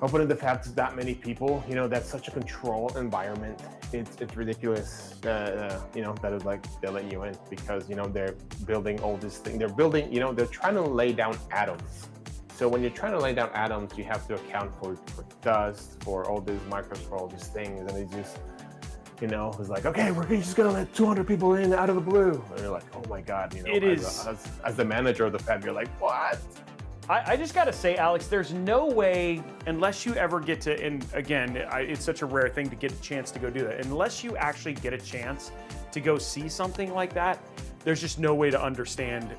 opening the fab to that many people, you know, that's such a controlled environment. It's ridiculous, you know, that is like they let you in because, you know, they're building all this thing. They're building, you know, they're trying to lay down atoms. So when you're trying to lay down atoms, you have to account for dust, for all these micros, for all these things, and they just, you know, it's like, okay, we're just gonna let 200 people in out of the blue. And you're like, oh my God, you know, as the manager of the fab, you're like, what? I just gotta say, Alex, there's no way, unless you ever get to, and again, it's such a rare thing to get a chance to go do that, unless you actually get a chance to go see something like that, there's just no way to understand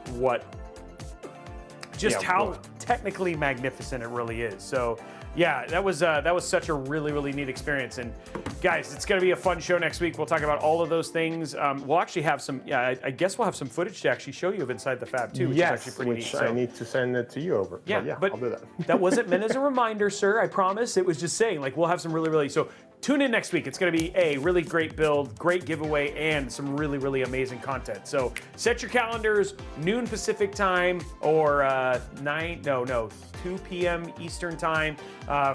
how technically magnificent it really is. So yeah, that was such a really, really neat experience. And guys, it's gonna be a fun show next week. We'll talk about all of those things. We'll actually have some, I guess we'll have some footage to actually show you of inside the fab too, which is actually pretty neat. I need to send it to you over. Yeah, but I'll do that. That wasn't meant as a reminder, sir, I promise. It was just saying, like, we'll have some really, so tune in next week. It's gonna be a really great build, great giveaway, and some really, really amazing content. So set your calendars, noon Pacific time, or 2 p.m. Eastern time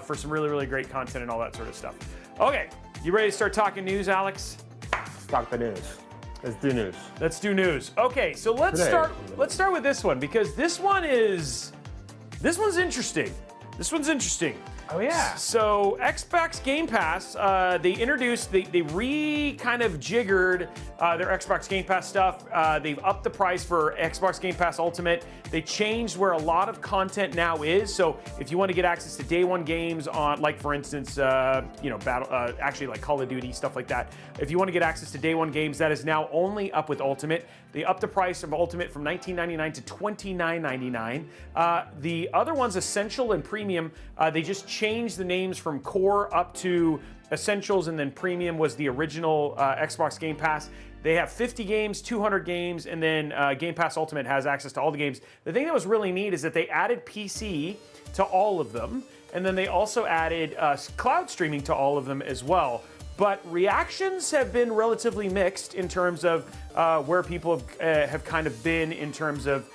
for some really, really great content and all that sort of stuff. Okay, you ready to start talking news, Alex? Let's talk the news. Let's do news. Let's do news. Okay, so let's start with this one, because this one's interesting. This one's interesting. Oh yeah. So Xbox Game Pass, they introduced, they kind of jiggered their Xbox Game Pass stuff. They've upped the price for Xbox Game Pass Ultimate. They changed where a lot of content now is. So if you want to get access to day one games on, like for instance, you know, actually like Call of Duty, stuff like that. If you want to get access to day one games, that is now only up with Ultimate. They upped the price of Ultimate from $19.99 to $29.99. The other ones, Essential and Premium, they just changed the names from Core up to Essentials, and then Premium was the original Xbox Game Pass. They have 50 games, 200 games, and then Game Pass Ultimate has access to all the games. The thing that was really neat is that they added PC to all of them, and then they also added cloud streaming to all of them as well. But reactions have been relatively mixed in terms of where people have kind of been in terms of,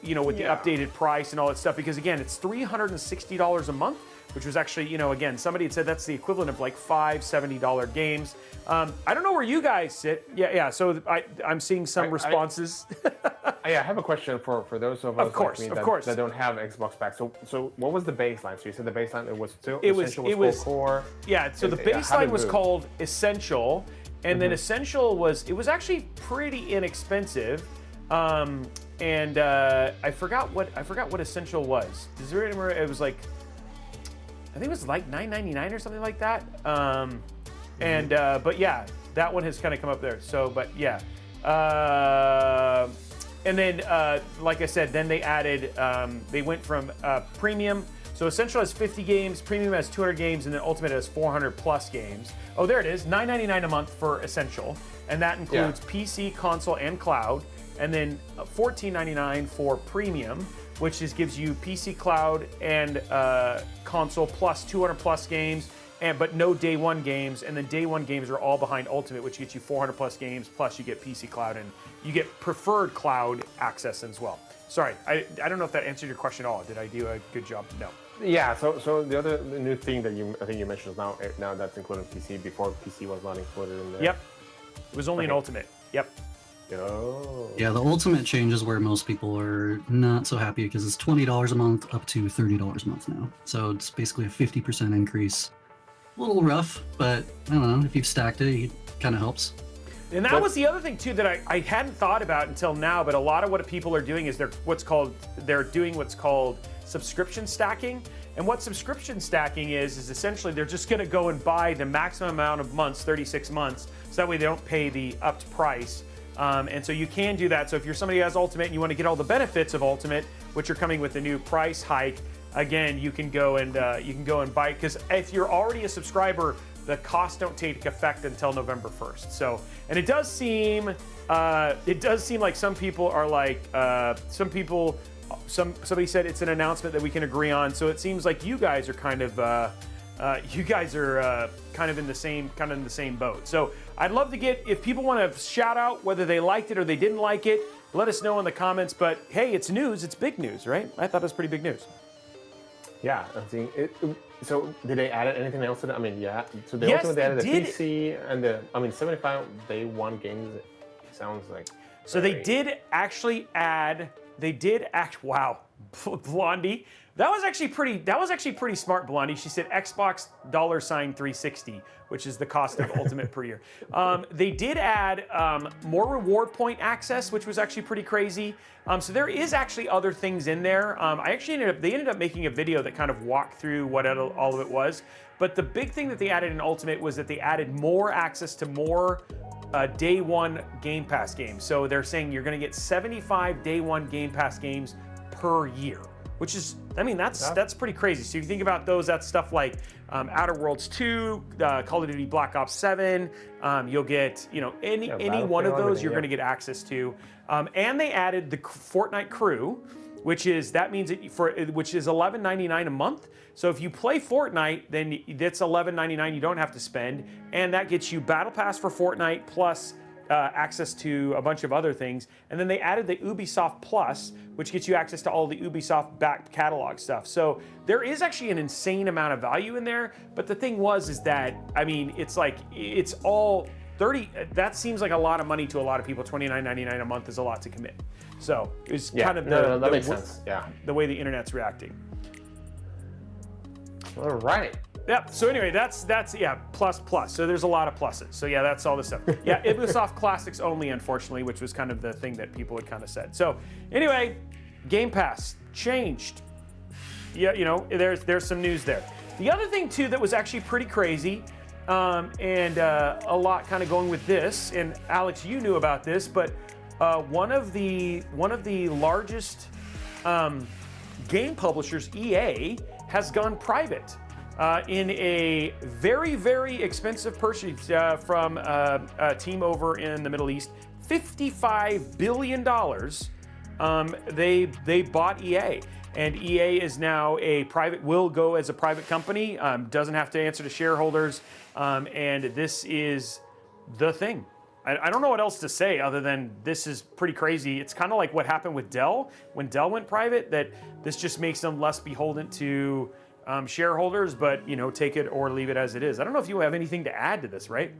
you know, with the updated price and all that stuff. Because again, it's $360 a month, which was actually, you know, again, somebody had said that's the equivalent of like $5 $70 games. I don't know where you guys sit. Yeah. So I'm seeing some responses. I have a question for those of us like me that don't have Xbox Pack. So what was the baseline? So you said the baseline was Core. Yeah. So the baseline was called Essential, and then Essential was actually pretty inexpensive. And I forgot what Essential was. Does you remember? It was like, I think it was like $9.99 or something like that. But yeah, that one has kind of come up there. So, but yeah. And then, like I said, then they added, they went from Premium. So Essential has 50 games, Premium has 200 games, and then Ultimate has 400 plus games. Oh, there it is, $9.99 a month for Essential. And that includes PC, console, and cloud. And then $14.99 for Premium, which just gives you PC, cloud, and console plus 200 plus games, but no day one games. And then day one games are all behind Ultimate, which gets you 400 plus games, plus you get PC, cloud, and you get preferred cloud access as well. Sorry, I don't know if that answered your question at all. Did I do a good job? No. Yeah, so the other new thing that I think you mentioned is now that's included PC. Before, PC was not included in there. Yep. It was only an Ultimate. Yep. Oh. Yeah, the Ultimate change is where most people are not so happy, because it's $20 a month up to $30 a month now. So it's basically a 50% increase. A little rough, but I don't know, if you've stacked it, it kind of helps. And that was the other thing too that I hadn't thought about until now, but a lot of what people are doing is they're doing what's called subscription stacking. And what subscription stacking is essentially they're just gonna go and buy the maximum amount of months, 36 months, so that way they don't pay the upped price. And so you can do that. So if you're somebody who has Ultimate and you want to get all the benefits of Ultimate, which are coming with the new price hike, again, you can go and buy it. Because if you're already a subscriber, the costs don't take effect until November 1st. So, and it does seem like some people are like, somebody said it's an announcement that we can agree on. So it seems like you guys are kind of in the same boat. So I'd love to get, if people want to shout out whether they liked it or they didn't like it, let us know in the comments. But hey, it's news, it's big news, right? I thought it was pretty big news. Yeah, I think so did they add anything else to that? I mean, yeah. So they Yes, also they added the did. PC and the. I mean, 75 day one games. Sounds like. So they did actually add. They did act. Wow, Blondie. That was actually pretty smart, Blondie. She said Xbox $360, which is the cost of Ultimate per year. They did add more reward point access, which was actually pretty crazy. So there is actually other things in there. They ended up making a video that kind of walked through what all of it was. But the big thing that they added in Ultimate was that they added more access to more day one Game Pass games. So they're saying you're going to get 75 day one Game Pass games per year, which is, I mean, that's pretty crazy. So you think about those, that's stuff like Outer Worlds 2, Call of Duty Black Ops 7. You'll get, any one of those you're going to get access to. And they added the Fortnite Crew, which is which is $11.99 a month. So if you play Fortnite, then that's $11.99 you don't have to spend, and that gets you Battle Pass for Fortnite plus access to a bunch of other things. And then they added the Ubisoft Plus, which gets you access to all the Ubisoft back catalog stuff. So there is actually an insane amount of value in there. But the thing is that, I mean, it's all 30. That seems like a lot of money to a lot of people. $29.99 a month is a lot to commit. So it's kind of that makes sense. Yeah, the way the internet's reacting. All right. Yep. So anyway, that's plus. So there's a lot of pluses. So yeah, that's all the stuff. Yeah, Ubisoft Classics only, unfortunately, which was kind of the thing that people had kind of said. So anyway, Game Pass changed. Yeah, there's some news there. The other thing too that was actually pretty crazy, and a lot kind of going with this. And Alex, you knew about this, but one of the largest game publishers, EA, has gone private in a very, very expensive purchase from a team over in the Middle East. $55 billion. They bought EA, and EA is now will go as a private company. Doesn't have to answer to shareholders, and this is the thing. I don't know what else to say other than this is pretty crazy. It's kind of like what happened with Dell when Dell went private, that this just makes them less beholden to shareholders, but take it or leave it as it is. I don't know if you have anything to add to this, right?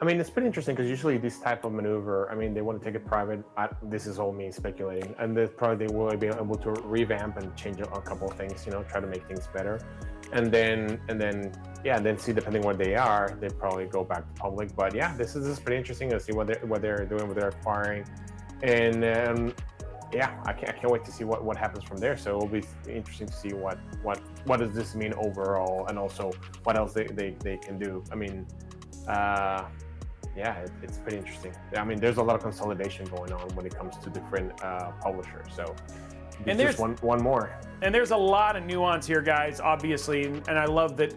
I mean, it's pretty interesting because usually this type of maneuver, I mean, they want to take it private. This is all me speculating, and they will be able to revamp and change a couple of things, try to make things better, and then see, depending where they are, they probably go back to public. But yeah, this is pretty interesting to see what they're doing, what they're acquiring, and yeah, I can't wait to see what happens from there. So it'll be interesting to see what does this mean overall, and also what else they can do. I mean, yeah, it's pretty interesting. I mean, there's a lot of consolidation going on when it comes to different publishers. So there's just one more. And there's a lot of nuance here, guys, obviously, and I love that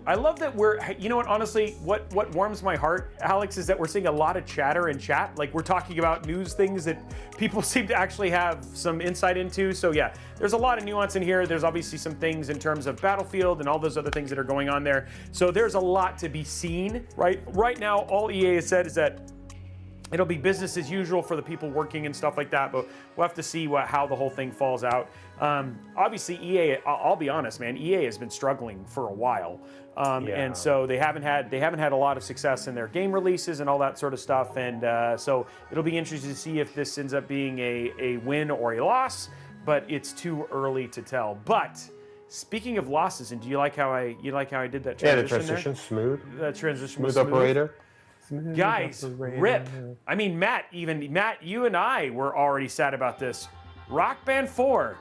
we're, what, honestly, what warms my heart, Alex, is that we're seeing a lot of chatter in chat. Like, we're talking about news things that people seem to actually have some insight into. So yeah, there's a lot of nuance in here. There's obviously some things in terms of Battlefield and all those other things that are going on there. So there's a lot to be seen, right? Right now, all EA has said is that it'll be business as usual for the people working and stuff like that, but we'll have to see how the whole thing falls out. Obviously, EA, I'll be honest, man, EA has been struggling for a while. And so they haven't had a lot of success in their game releases and all that sort of stuff. And so it'll be interesting to see if this ends up being a win or a loss, but it's too early to tell. But speaking of losses, and do you like how I did that transition? Yeah, the transition smooth. The transition smooth operator. Guys, rip. I mean, Matt, you and I were already sad about this. Rock Band 4.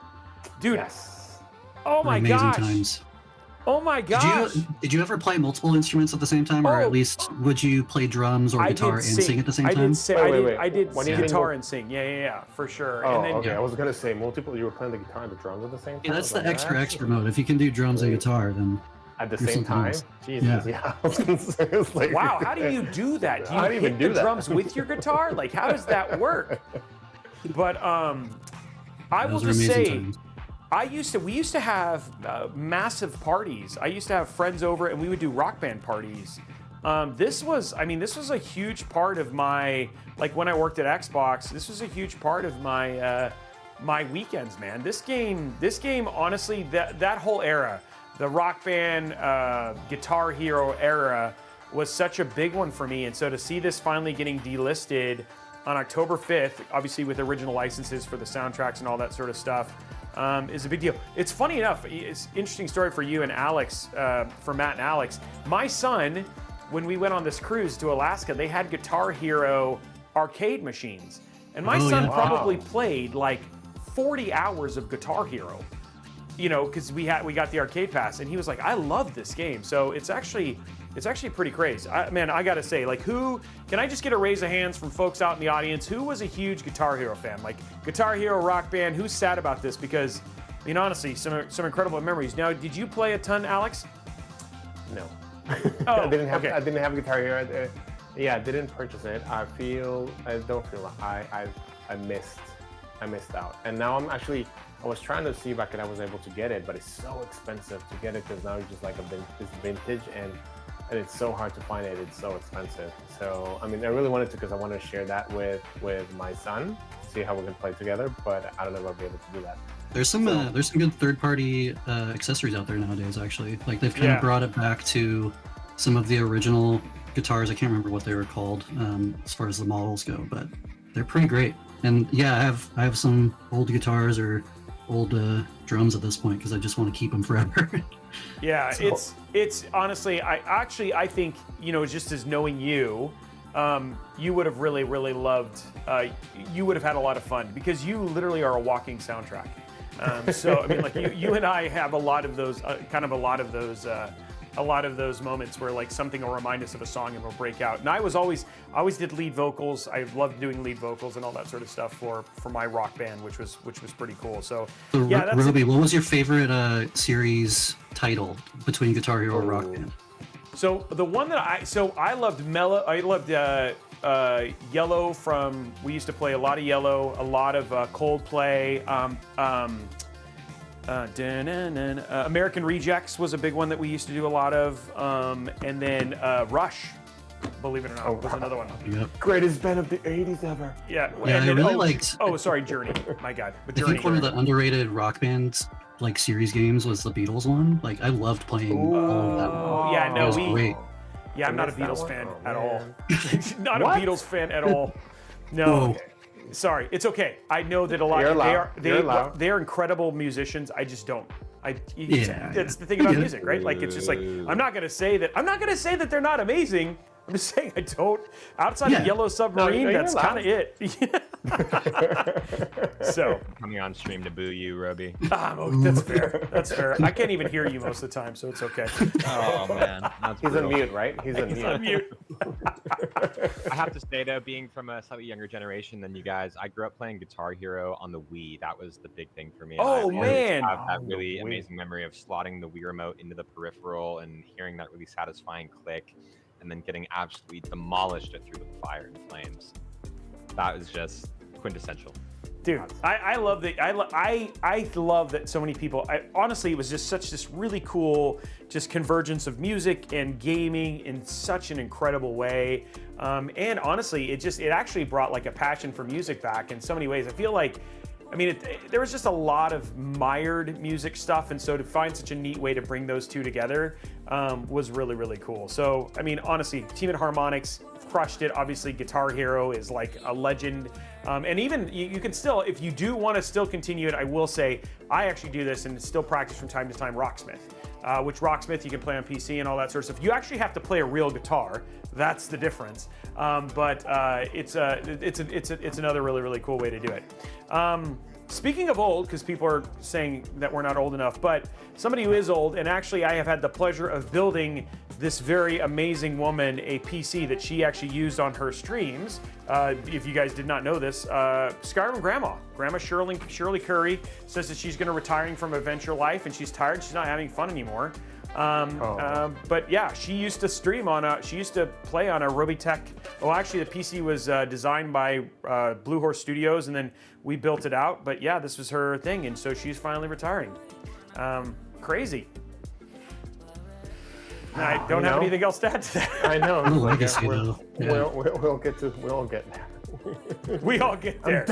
Dude. Yes. Oh my Amazing gosh. times. Oh my gosh. Did you ever play multiple instruments at the same time? Or at least would you play drums or guitar and sing at the same time? I did guitar and sing. Yeah, for sure. Oh, and then, okay. I was going to say multiple. You were playing the guitar and the drums at the same time? Yeah, that's the extra mode. If you can do drums and guitar, then... At the same time? Jesus, yeah. I was gonna say, like, wow, how do you do that? Do you hit the drums with your guitar? Like, how does that work? But I will just say, we used to have massive parties. I used to have friends over, and we would do Rock Band parties. This was a huge part of my, like, when I worked at Xbox. This was a huge part of my my weekends, man. This game, honestly, that whole era. the Rock Band, Guitar Hero era was such a big one for me. And so to see this finally getting delisted on October 5th, obviously with original licenses for the soundtracks and all that sort of stuff, is a big deal. It's funny enough, it's an interesting story for you and Alex, for Matt and Alex. My son, when we went on this cruise to Alaska, they had Guitar Hero arcade machines. And my son probably played like 40 hours of Guitar Hero, you know, because we got the arcade pass, and he was like, I love this game. So it's actually pretty crazy. Man, I gotta say, like, can I just get a raise of hands from folks out in the audience? Who was a huge Guitar Hero fan? Like, Guitar Hero, Rock Band, who's sad about this? Because, I mean, honestly, some incredible memories. Now, did you play a ton, Alex? No. Oh, I didn't have Guitar Hero. Yeah, I didn't purchase it. I don't feel like I missed out. And now I was trying to see if I was able to get it, but it's so expensive to get it because now it's just like it's vintage and it's so hard to find it. It's so expensive. So I mean, I really wanted to because I want to share that with my son, see how we can play together. But I don't know if I'll be able to do that. There's some good third-party accessories out there nowadays. Actually, like they've kind of brought it back to some of the original guitars. I can't remember what they were called as far as the models go, but they're pretty great. And yeah, I have some old guitars or old drums at this point because I just want to keep them forever. Yeah, so. It's honestly, I think, you know, just as knowing you, you would have really loved. You would have had a lot of fun because you literally are a walking soundtrack. So I mean, like you and I have a lot of those moments where like something will remind us of a song and we'll break out. And I always did lead vocals. I loved doing lead vocals and all that sort of stuff for my Rock Band, which was pretty cool. So yeah, that's Robey, what was your favorite series title between Guitar Hero and Rock Band? So the one that I loved Yellow from. We used to play a lot of Yellow, a lot of Coldplay. American Rejects was a big one that we used to do a lot of, and then Rush, believe it or not, was another one. Yep. Greatest band of the 80s ever. Yeah, I really liked. Oh, sorry, Journey. My God, but I Journey. think one of the underrated Rock Band like series games was the Beatles one. Like I loved playing all of that. Oh yeah, no, it was great. Yeah, I'm not a Beatles fan at all. Not What? a Beatles fan at all. No. Whoa. Sorry, it's okay. I know that a lot. You're allowed. They are incredible musicians. I just don't. Yeah, That's the thing about music, right? Like it's just like I'm not gonna say that they're not amazing. I'm just saying I don't. Outside of Yellow Submarine, No, that's kind of it. So Coming on stream to boo you, Robey. that's fair. That's fair. I can't even hear you most of the time, so it's okay. Oh man, that's He's on brutal. mute, right? He's on mute. I have to say though, being from a slightly younger generation than you guys, I grew up playing Guitar Hero on the Wii. That was the big thing for me. And Oh, I always man. have that Oh, the really Wii. amazing memory of slotting the Wii remote into the peripheral and hearing that really satisfying click, and then getting absolutely demolished it through the fire and flames. That was just quintessential. Dude, I love that. I love that so many people. Honestly, it was just such this really cool, just convergence of music and gaming in such an incredible way. And honestly, it actually brought like a passion for music back in so many ways. I feel like, I mean, there was just a lot of mired music stuff, and so to find such a neat way to bring those two together was really cool. So, I mean, honestly, Team at Harmonix crushed it. Obviously, Guitar Hero is like a legend. And even you can still, if you do want to still continue it, I will say I actually do this and still practice from time to time Rocksmith, which Rocksmith you can play on PC and all that sort of stuff. You actually have to play a real guitar. That's the difference. But it's another really cool way to do it. Speaking of old, because people are saying that we're not old enough, but somebody who is old, and actually I have had the pleasure of building this very amazing woman a PC that she actually used on her streams. If you guys did not know this, Skyrim Grandma Shirley Curry says that she's going to retiring from a venture life and she's tired. She's not having fun anymore. But yeah, she used to stream on she used to play on a Robeytech. Well, actually, the PC was designed by Blue Horse Studios, and then we built it out. But yeah, this was her thing, and so she's finally retiring. Crazy. I don't have anything else to add to that. I know. No legacy, though. Yeah. We'll get there. We all get there.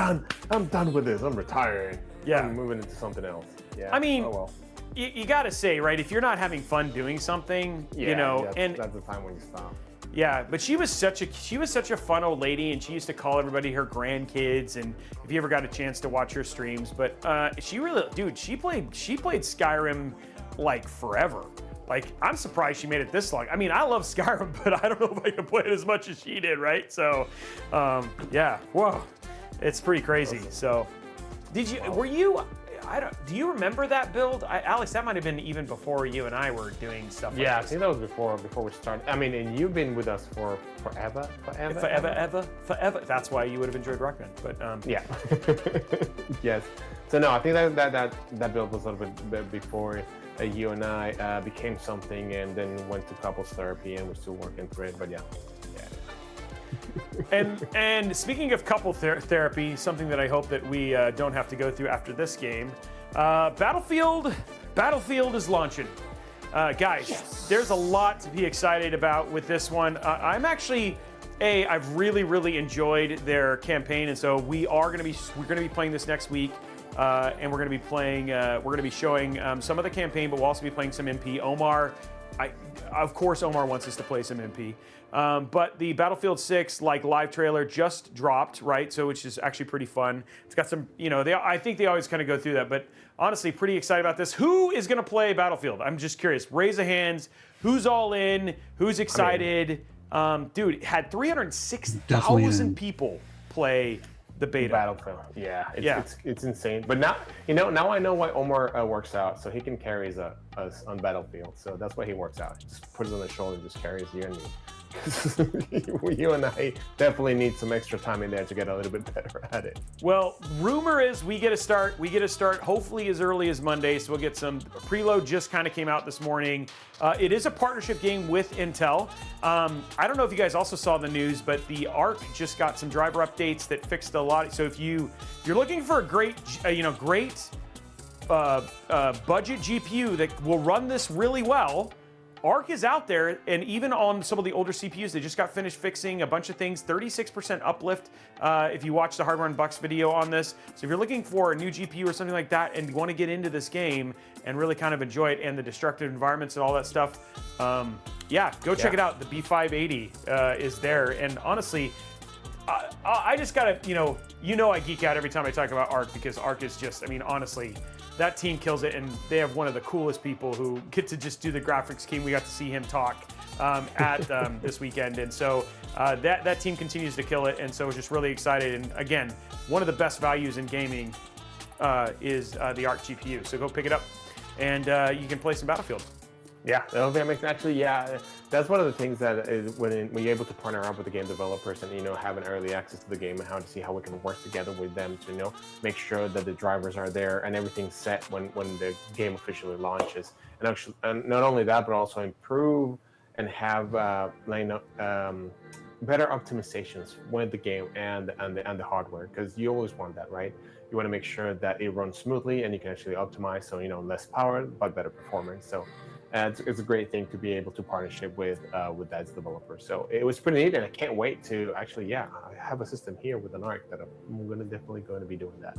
I'm done with this. I'm retiring. Yeah. I'm moving into something else. Yeah. I mean, oh well. you got to say, right? If you're not having fun doing something, Yeah, you know, that's, and that's the time when you stop. yeah, but she was such a fun old lady, and she used to call everybody her grandkids. And if you ever got a chance to watch her streams, but she really, dude, she played Skyrim like forever. Like, I'm surprised she made it this long. I mean, I love Skyrim, but I don't know if I can play it as much as she did, right? So, yeah, whoa, it's pretty crazy. So, were you? Do you remember that build? Alex, that might have been even before you and I were doing stuff like Yeah, this. I think that was before we started. I mean, and you've been with us for forever. Forever. That's why you would have enjoyed Rockman. But Yeah. Yes. So no, I think that build was a little bit before you and I became something, and then went to couples therapy, and we're still working through it. But yeah. And speaking of couple therapy, something that I hope that we don't have to go through after this game, Battlefield is launching. Guys, yes. There's a lot to be excited about with this one. I've really enjoyed their campaign, and so we're going to be playing this next week, and we're going to be showing some of the campaign, but we'll also be playing some MP. Of course, Omar wants us to play some MP. But the Battlefield 6 live trailer just dropped, right? So which is actually pretty fun. It's got some, I think they always kind of go through that, but honestly, pretty excited about this. Who is going to play Battlefield? I'm just curious. Raise the hands. Who's all in? Who's excited? Dude, it had 306,000 people play the beta. Battlefield. Yeah, it's insane. But now, now I know why Omar works out, so he can carry us on Battlefield. So that's why he works out. He just puts it on his shoulder and just carries you and me. You and I definitely need some extra time in there to get a little bit better at it. Well, rumor is we get to start hopefully as early as Monday, so we'll get some preload. Just kind of came out this morning. It is a partnership game with Intel. I don't know if you guys also saw the news, but the ARC just got some driver updates that fixed a lot. So if you're looking for a great budget GPU that will run this really well, ARC is out there, and even on some of the older CPUs, they just got finished fixing a bunch of things. 36% uplift if you watch the Hardware Unboxed video on this. So if you're looking for a new GPU or something like that and you want to get into this game and really kind of enjoy it and the destructive environments and all that stuff, go check it out. The B580 is there, and honestly, I just gotta, I geek out every time I talk about ARC, because ARC is just, honestly, that team kills it, and they have one of the coolest people who get to just do the graphics team. We got to see him talk at this weekend, and so that team continues to kill it, and so we're just really excited. And again, one of the best values in gaming is the ARC GPU. So go pick it up, and you can play some Battlefield. Yeah, that makes that's one of the things that is when you're able to partner up with the game developers and have an early access to the game, and how to see how we can work together with them to make sure that the drivers are there and everything's set when the game officially launches. And actually, and not only that, but also improve and have better optimizations with the game and the hardware, because you always want that, right? You want to make sure that it runs smoothly and you can actually optimize, so less power but better performance. So it's a great thing to be able to partnership with that developer. So it was pretty neat, and I can't wait to actually, I have a system here with an ARC that I'm definitely going to be doing that.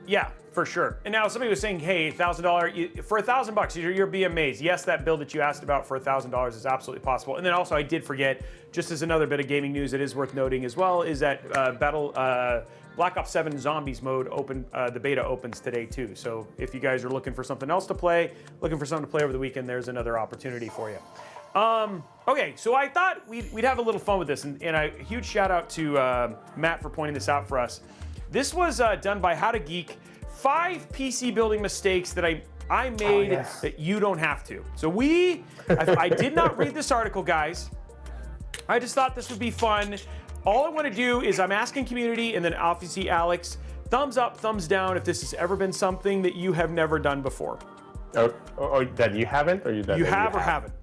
Yeah, for sure. And now somebody was saying, hey, $1,000 for $1,000, you'll be amazed. Yes, that build that you asked about for $1,000 is absolutely possible. And then also, I did forget, just as another bit of gaming news that is worth noting as well, is that Black Ops 7 Zombies mode the beta opens today too. So if you guys are looking for something else to play, over the weekend, there's another opportunity for you. Okay, so I thought we'd have a little fun with this, and a huge shout out to Matt for pointing this out for us. This was done by How to Geek. 5 PC building mistakes that I made that you don't have to. So I did not read this article, guys. I just thought this would be fun. All I want to do is I'm asking community, and then obviously Alex, thumbs up, thumbs down if this has ever been something that you have never done before. Or that you haven't, or you have or haven't.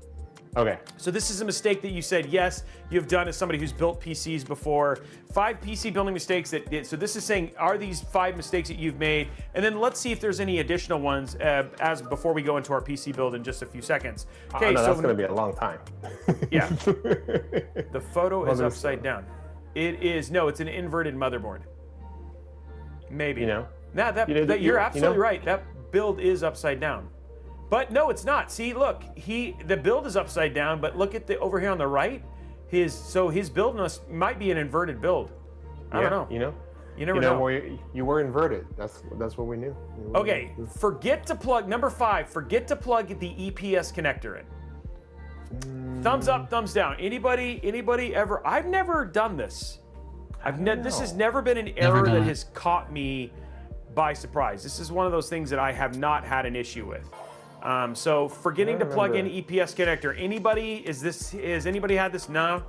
Okay. So this is a mistake that you said, yes, you've done as somebody who's built PCs before. 5 PC building mistakes so this is saying, are these 5 mistakes that you've made? And then let's see if there's any additional ones before we go into our PC build in just a few seconds. Okay, no, that's going to be a long time. Yeah. The photo is upside down. It's an inverted motherboard. Maybe. Nah, you're absolutely right. That build is upside down. But no, it's not. See, look, the build is upside down, but look at the over here on the right. His build might be an inverted build. I don't know. You never know. You were inverted. That's what we knew. Okay, forget to plug number 5. Forget to plug the EPS connector in. Thumbs up, thumbs down. Anybody ever? I've never done this. This has never been an error that has caught me by surprise. This is one of those things that I have not had an issue with. So forgetting to plug in EPS connector. Has anybody had this? No.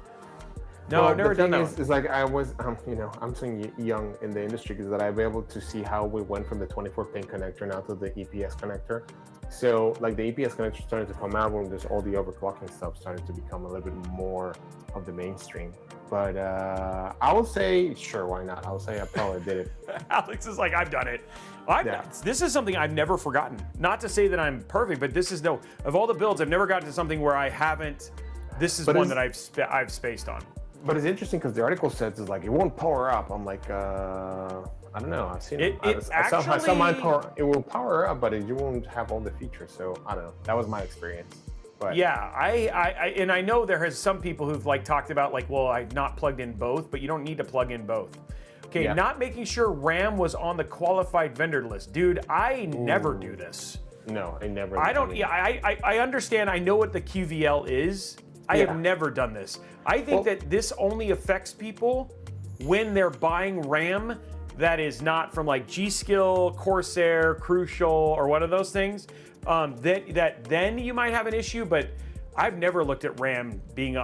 No, well, I've never done that. It's like I was, I'm so young in the industry because that I've been able to see how we went from the 24-pin connector now to the EPS connector. So like the EPS connector started to come out when there's all the overclocking stuff started to become a little bit more of the mainstream. But I will say, sure, why not? I will say I probably did it. Alex is like, I've done it. This is something I've never forgotten. Not to say that I'm perfect, but this is of all the builds, I've never gotten to something where I haven't. This is one that I've spaced on. But it's interesting because the article says it's like it won't power up. I'm like, I don't know. I've seen it. I saw mine power. It will power up, but you won't have all the features. So I don't know. That was my experience. But yeah, I know there has some people who've like talked about like, well, I've not plugged in both, but you don't need to plug in both. Okay, yeah. Not making sure RAM was on the qualified vendor list, dude. I never do this. No, I never. I don't. Yeah, I understand. I know what the QVL is. I have never done this. I think that this only affects people when they're buying RAM that is not from like G.SKILL, Corsair, Crucial, or one of those things. Then you might have an issue, but I've never looked at RAM being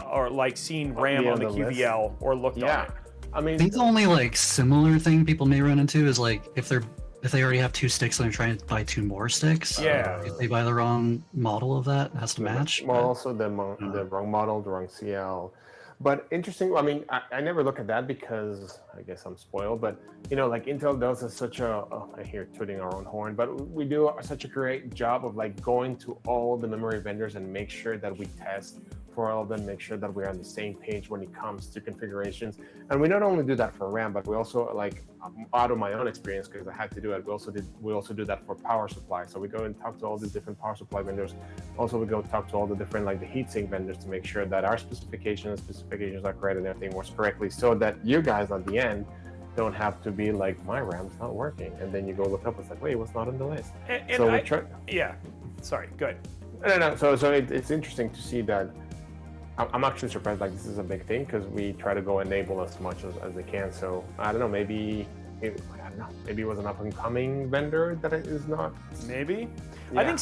seen RAM on the QVL list. Or looked on it. I think the only like similar thing people may run into is like if they already have 2 sticks and they're trying to buy 2 more sticks. Yeah. If they buy the wrong model of that, it has to match. Well, also the wrong model, the wrong CL. But interesting, I mean, I never look at that because I guess I'm spoiled, but like Intel does such I hear tooting our own horn, but we do such a great job of like going to all the memory vendors and make sure that we test for all of them, make sure that we're on the same page when it comes to configurations. And we not only do that for RAM, but we also like, out of my own experience, because I had to do it, we also do that for power supply. So we go and talk to all the different power supply vendors. Also, we go talk to all the different like the heatsink vendors to make sure that our specifications are correct and everything works correctly, so that you guys at the end don't have to be like, my RAM's not working, and then you go look up, it's like, wait, what's not on the list? So we try. Yeah, sorry, go ahead. No. So it's interesting to see that. I'm actually surprised like this is a big thing because we try to go enable as much as they can. So I don't know, maybe it was an up and coming vendor that it is not. Maybe. Yeah, I think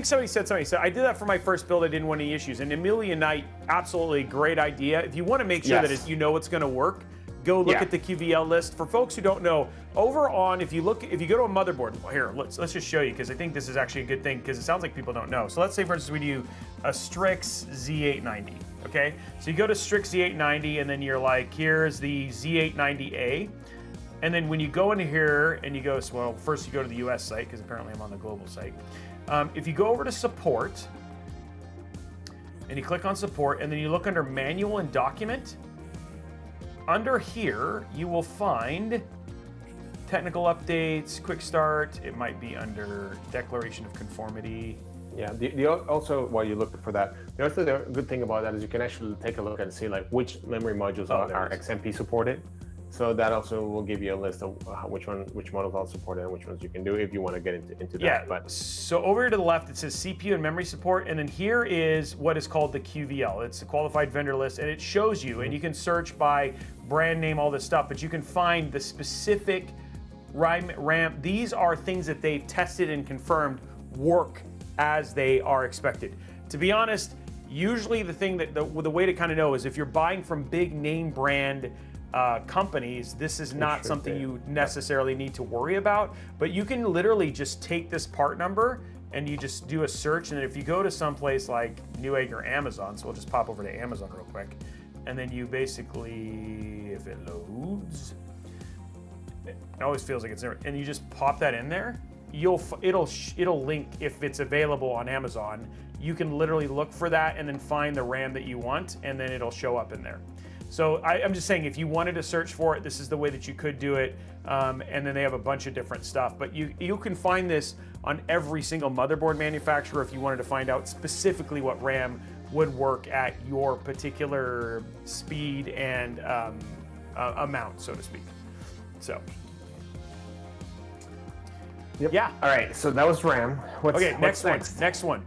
somebody said something. So I did that for my first build. I didn't want any issues. And Amelia Knight, absolutely great idea. If you want to make sure that it's going to work, go look at the QVL list. For folks who don't know, if you go to a motherboard, here, let's just show you, because I think this is actually a good thing, because it sounds like people don't know. So let's say, for instance, we do a Strix Z890, okay? So you go to Strix Z890, and then you're like, here's the Z890A. And then when you go into here, and you go, well, first you go to the US site, because apparently I'm on the global site. If you go over to support, and you click on support, and then you look under manual and document, under here, you will find technical updates, quick start. It might be under declaration of conformity. Yeah, also while you look for that, the other good thing about that is you can actually take a look and see like which memory modules are XMP supported. So that also will give you a list of which models are supported and which ones you can do if you want to get into that. Yeah, but so over here to the left, it says CPU and memory support, and then here is what is called the QVL. It's the qualified vendor list, and it shows you, and you can search by brand name, all this stuff, but you can find the specific RAM. These are things that they've tested and confirmed work as they are expected. To be honest, usually the thing that the way to kind of know is if you're buying from big name brand companies, this is not something you necessarily need to worry about, but you can literally just take this part number and you just do a search, and if you go to someplace like Newegg or Amazon, so we'll just pop over to Amazon real quick, and then you basically, if it loads, it always feels like it's there, and you just pop that in there, it'll link if it's available on Amazon. You can literally look for that and then find the RAM that you want, and then it'll show up in there. So I'm just saying, if you wanted to search for it, this is the way that you could do it. And then they have a bunch of different stuff. But you can find this on every single motherboard manufacturer if you wanted to find out specifically what RAM would work at your particular speed and amount, so to speak. So. Yep. Yeah. All right, so that was RAM. What's Next next? one.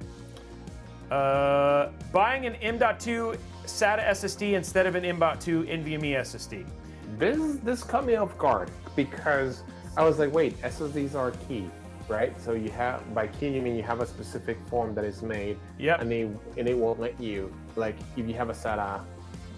Buying an M.2 SATA SSD instead of an M.2 NVMe SSD. This caught me off guard because I was like, wait, SSDs are key, right? So you have, by key you mean you have a specific form that is made, Yep. and it won't let you, like if you have a SATA,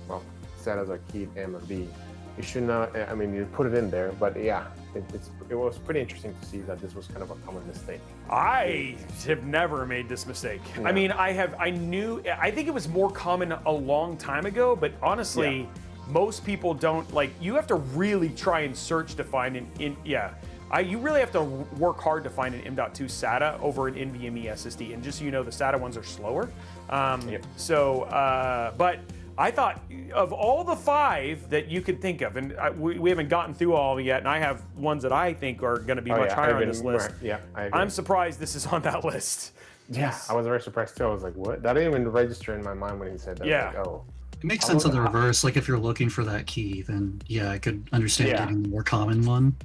well, SATAs are keyed M and B. You should not, I mean, you put it in there, but yeah, it was pretty interesting to see that this was kind of a common mistake. I have never made this mistake. No. I mean, I think it was more common a long time ago, but honestly, most people don't, like, you have to really try and search to find you really have to work hard to find an M.2 SATA over an NVMe SSD, and just so you know, the SATA ones are slower. But I thought of all the 5 that you could think of, and we haven't gotten through all of them yet, and I have ones that I think are going to be much higher on this list. Yeah, I agree. I'm surprised this is on that list. Yeah, I was very surprised too. I was like, what? That didn't even register in my mind when he said that. Yeah. Like, oh. It makes sense in the reverse. Like if you're looking for that key, then yeah, I could understand getting the more common one.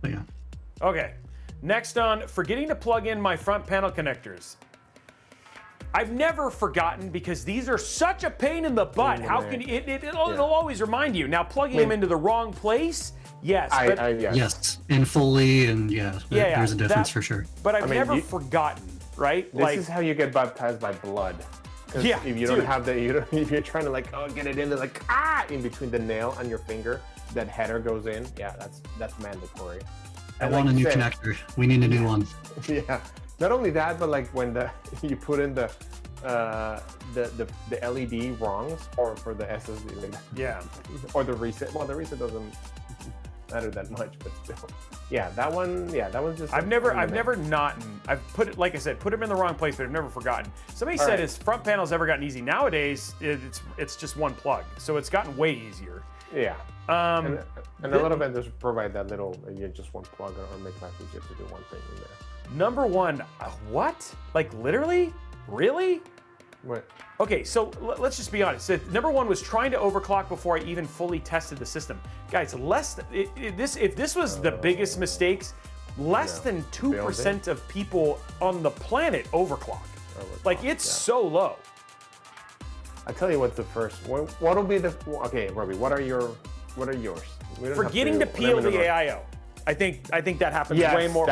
But yeah. Okay, next on forgetting to plug in my front panel connectors. I've never forgotten because these are such a pain in the butt. How can it'll always remind you. Now plugging them into the wrong place, yes. Yes, and fully, and there's a difference for sure. But I've never forgotten, right? This is how you get baptized by blood. Yeah, if you don't have if you're trying to like get it in there, like in between the nail and your finger, that header goes in. Yeah, that's mandatory. I want a new connector. We need a new one. Yeah. Not only that, but like when you put in the LED wrongs for the SSD, like, or the reset. Well, the reset doesn't matter that much, but still, that one just. I've never not. I've put it, like I said, put them in the wrong place, but I've never forgotten. Somebody said his front panel's ever gotten easy. Nowadays, it's just one plug, so it's gotten way easier. Yeah. And a lot of vendors provide that little, just one plug or make life easier to do one thing in there. Number one, what? Like literally? Really? What? Okay, so let's just be honest. Number one was trying to overclock before I even fully tested the system. Guys, if this was the biggest mistakes, less than 2% of people on the planet overclock. Like it's so low. I'll tell you what's the first. What'll be the? Okay, Robey, what are yours? Forgetting to peel the AIO. I think that happens way more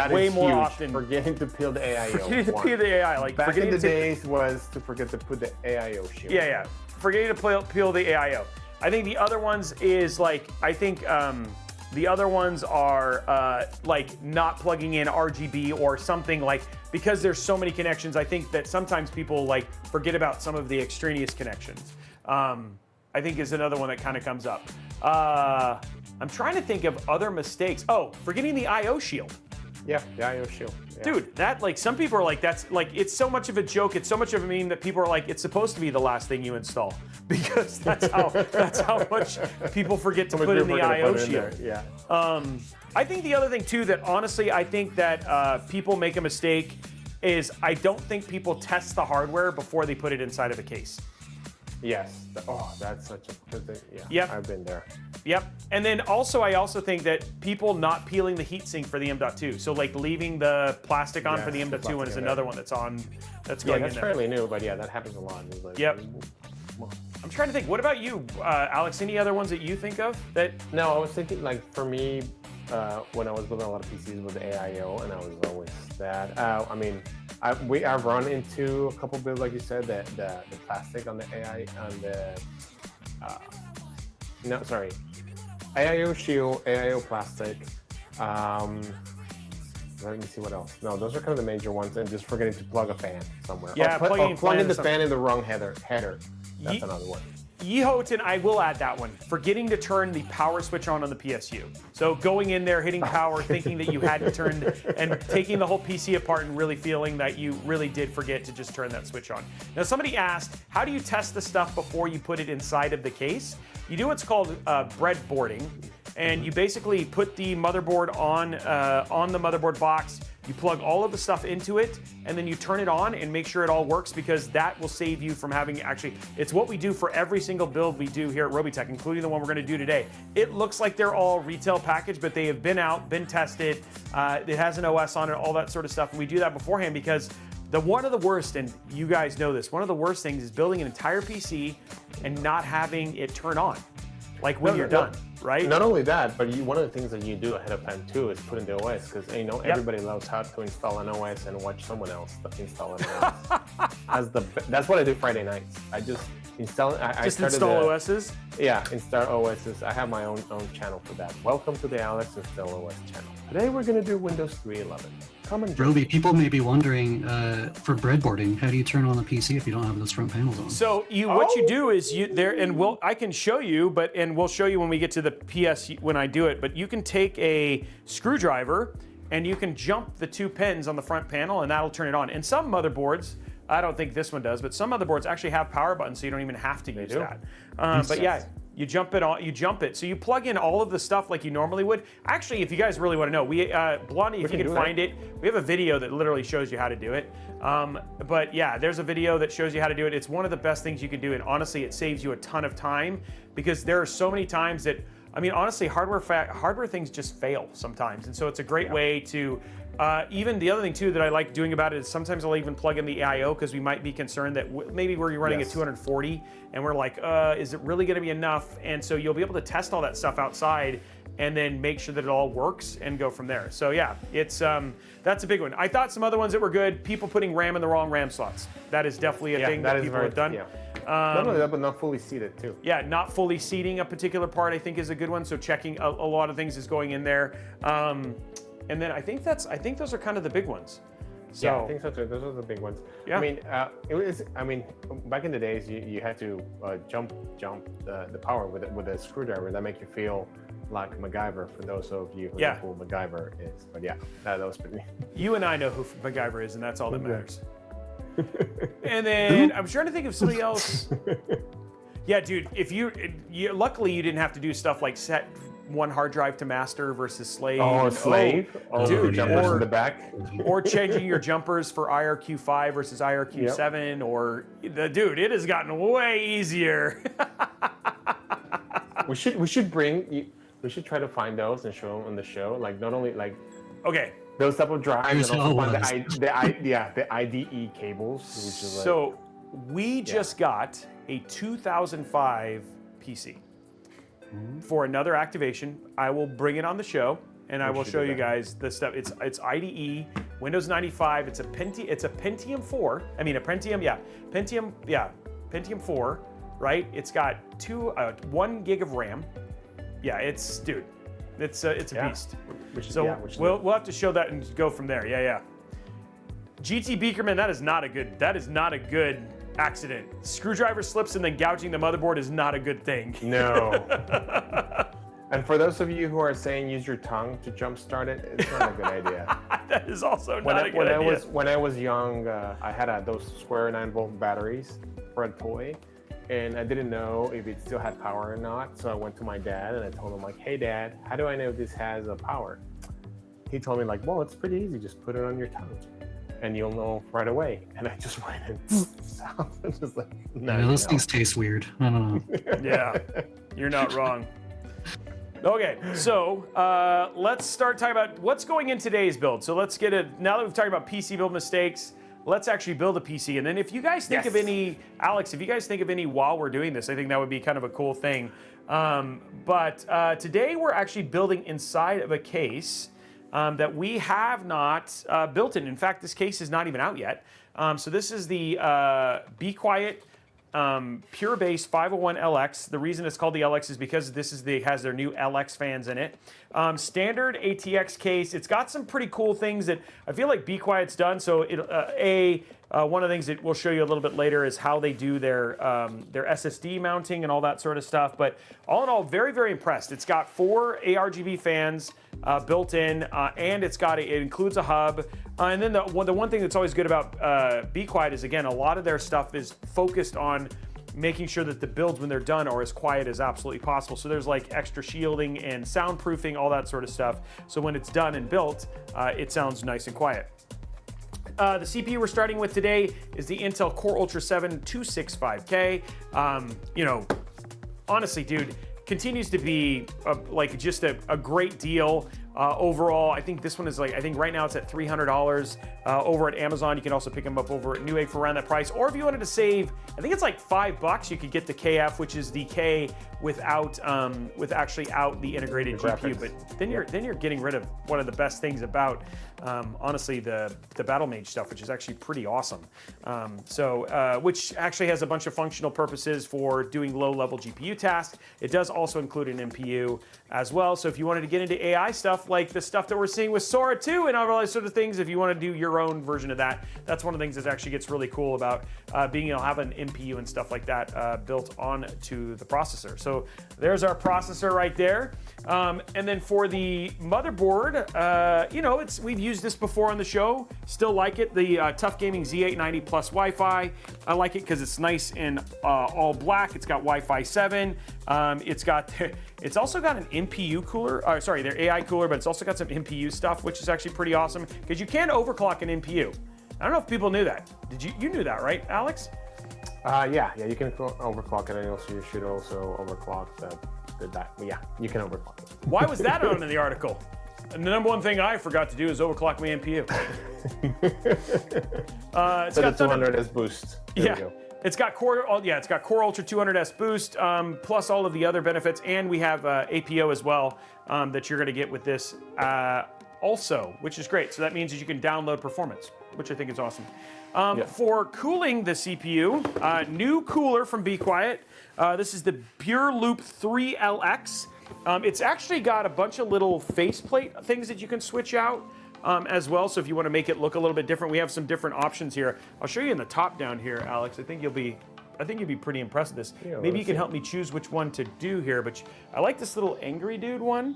often. Forgetting to peel the AIO. Forgetting to peel the AI. Like back in the days was to forget to put the AIO shield. Yeah. Forgetting to peel the AIO. I think the other ones is like the other ones are like not plugging in RGB or something, like because there's so many connections. I think that sometimes people like forget about some of the extraneous connections. I think is another one that kind of comes up. I'm trying to think of other mistakes. Oh, forgetting the IO shield. Yeah, the IO shield. Yeah. Dude, that like some people are like, that's like, it's so much of a joke. It's so much of a meme that people are like, it's supposed to be the last thing you install because that's how much people forget to put in the IO shield. Yeah. I think the other thing too that honestly I think that people make a mistake is I don't think people test the hardware before they put it inside of a case. Yes. That's such a good thing. Yeah. Yep. I've been there. Yep. And then also, I also think that people not peeling the heatsink for the M.2. So like leaving the plastic on for the M.2 one is another one that's going in there. That's fairly new, but that happens a lot. Like, yep. I'm trying to think. What about you, Alex? Any other ones that you think of that? No, I was thinking like for me, when I was building a lot of PCs with the AIO, and I was always that. I mean, I've run into a couple builds, like you said, the plastic on the AI on the AIO shield, AIO plastic. Let me see what else. No, those are kind of the major ones, and just forgetting to plug a fan somewhere. Yeah, plugging the fan in the wrong header. That's another one. Yehoten, I will add that one. Forgetting to turn the power switch on the PSU. So going in there, hitting power, thinking that you hadn't turned, and taking the whole PC apart and really feeling that you really did forget to just turn that switch on. Now, somebody asked, how do you test the stuff before you put it inside of the case? You do what's called breadboarding, and you basically put the motherboard on the motherboard box, You plug all of the stuff into it, and then you turn it on and make sure it all works, because that will save you from having it's what we do for every single build we do here at Robeytech, including the one we're gonna do today. It looks like they're all retail packaged, but they have been out, been tested. It has an OS on it, all that sort of stuff. And we do that beforehand because one of the worst, and you guys know this, one of the worst things is building an entire PC and not having it turn on, like when you're done, right? Not only that, but one of the things that you do ahead of time too is put in the OS, because everybody loves how to install an OS and watch someone else install an OS. That's what I do Friday nights. I just install. Install OSs. Yeah, install OSs. I have my own channel for that. Welcome to the Alex Install OS channel. Today we're gonna do Windows 3.11. Come and Robey, people may be wondering, for breadboarding, how do you turn on the PC if you don't have those front panels on? So what you do is I can show you, and we'll show you when we get to the PS when I do it. But you can take a screwdriver and you can jump the 2 pins on the front panel, and that'll turn it on. And some motherboards, I don't think this one does, but some motherboards actually have power buttons, so you don't even have to use that. But yeah. You jump it on. You jump it. So you plug in all of the stuff like you normally would. Actually, if you guys really want to know, Blondie, if you can find it, we have a video that literally shows you how to do it. But yeah, there's a video that shows you how to do it. It's one of the best things you can do, and honestly, it saves you a ton of time, because there are so many times that, I mean, honestly, hardware things just fail sometimes, and so it's a great way to. Even the other thing too that I like doing about it is sometimes I'll even plug in the I/O, because we might be concerned that maybe we're running at 240 and we're like, is it really going to be enough? And so you'll be able to test all that stuff outside and then make sure that it all works and go from there. So yeah, it's that's a big one. I thought some other ones that were good. People putting RAM in the wrong RAM slots. That is definitely a thing that people have done. Yeah. Not only that, but not fully seated too. Yeah, not fully seating a particular part, I think, is a good one. So checking a lot of things is going in there. And then I think those are kind of the big ones. So, yeah, I think so too. Those are the big ones. Yeah. I mean, back in the days, you had to jump the power with a screwdriver. That makes you feel like MacGyver, for those of you who know who MacGyver is. But yeah, that was pretty. You and I know who MacGyver is, and that's all that matters. And then I'm trying to think of somebody else. Yeah, dude. If you luckily you didn't have to do stuff like set one hard drive to master versus slave. Oh, slave? Oh, dude, jumpers in the back. Or changing your jumpers for IRQ5 versus IRQ7, or dude, it has gotten way easier. we should try to find those and show them on the show. Like not only like those type of drives, and also find the IDE cables, which is so we just got a 2005 PC. For another activation. I will bring it on the show, and I will show you guys the stuff. It's IDE, Windows 95. It's a Pentium 4. I mean a Pentium, Pentium 4, right? It's got 1 gig of RAM. Yeah, it's a beast. We'll have to show that and go from there. Yeah. GT Beakerman, that is not a good accident. Screwdriver slips and then gouging the motherboard is not a good thing. No. And for those of you who are saying use your tongue to jumpstart it, it's not a good idea. That is also not a good idea. When I was young, I had those square 9-volt batteries for a toy, and I didn't know if it still had power or not. So I went to my dad and I told him like, "Hey, Dad, how do I know if this has a power?" He told me like, "Well, it's pretty easy. Just put it on your tongue, and you'll know right away." And I just went and just like, those things taste weird. I don't know. Yeah, you're not wrong. Okay, so let's start talking about what's going in today's build. So let's get it, now that we've talked about PC build mistakes, let's actually build a PC. And then if you guys think of any, Alex, if you guys think of any while we're doing this, I think that would be kind of a cool thing. But today we're actually building inside of a case that we have not built in. In fact, this case is not even out yet. So this is the bequiet Pure Base 501 LX. The reason it's called the LX is because this is has their new LX fans in it. Standard ATX case. It's got some pretty cool things that I feel like bequiet's done. So one of the things that we'll show you a little bit later is how they do their SSD mounting and all that sort of stuff. But all in all, very, very impressed. It's got 4 ARGB fans built in, and it includes a hub. And then the one thing that's always good about bequiet is, again, a lot of their stuff is focused on making sure that the builds when they're done are as quiet as absolutely possible. So there's like extra shielding and soundproofing, all that sort of stuff. So when it's done and built, it sounds nice and quiet. The CPU we're starting with today is the Intel Core Ultra 7 265K. You know, honestly, dude, continues to be like just a great deal. Overall, I think this one is like, I think right now it's at $300 over at Amazon. You can also pick them up over at Newegg for around that price. Or if you wanted to save, I think it's like $5, you could get the KF, which is the K without with actually out the integrated GPU. But then you're getting rid of one of the best things about honestly the Battle Mage stuff, which is actually pretty awesome. Which actually has a bunch of functional purposes for doing low-level GPU tasks. It does also include an NPU as well. So if you wanted to get into AI stuff, like the stuff that we're seeing with Sora 2 and all those sort of things, if you want to do your own version of that, that's one of the things that actually gets really cool about being able to have an NPU and stuff like that built onto the processor. So there's our processor right there. And then for the motherboard, you know, we've used this before on the show. Still like it. The Tough Gaming Z890 Plus Wi-Fi. I like it because it's nice and all black. It's got Wi-Fi 7. It's also got an NPU cooler. Sorry, their AI cooler, but it's also got some NPU stuff, which is actually pretty awesome because you can overclock an NPU. I don't know if people knew that. You knew that, right, Alex? Yeah, you can overclock it, and also you should also overclock yeah, you can overclock it. Why was that on in the article? And the number one thing I forgot to do is overclock my NPU. It's got 200S boost. There we go. It's got Core Ultra 200S boost, plus all of the other benefits, and we have APO as well that you're going to get with this also, which is great. So that means that you can download performance, which I think is awesome. For cooling the CPU, new cooler from bequiet. This is the Pure Loop 3 LX. It's actually got a bunch of little faceplate things that you can switch out. As well, so if you want to make it look a little bit different, we have some different options here. I'll show you in the top down here, Alex. I think you'll be pretty impressed with this. Yeah, maybe you can help me choose which one to do here, but I like this little angry dude one.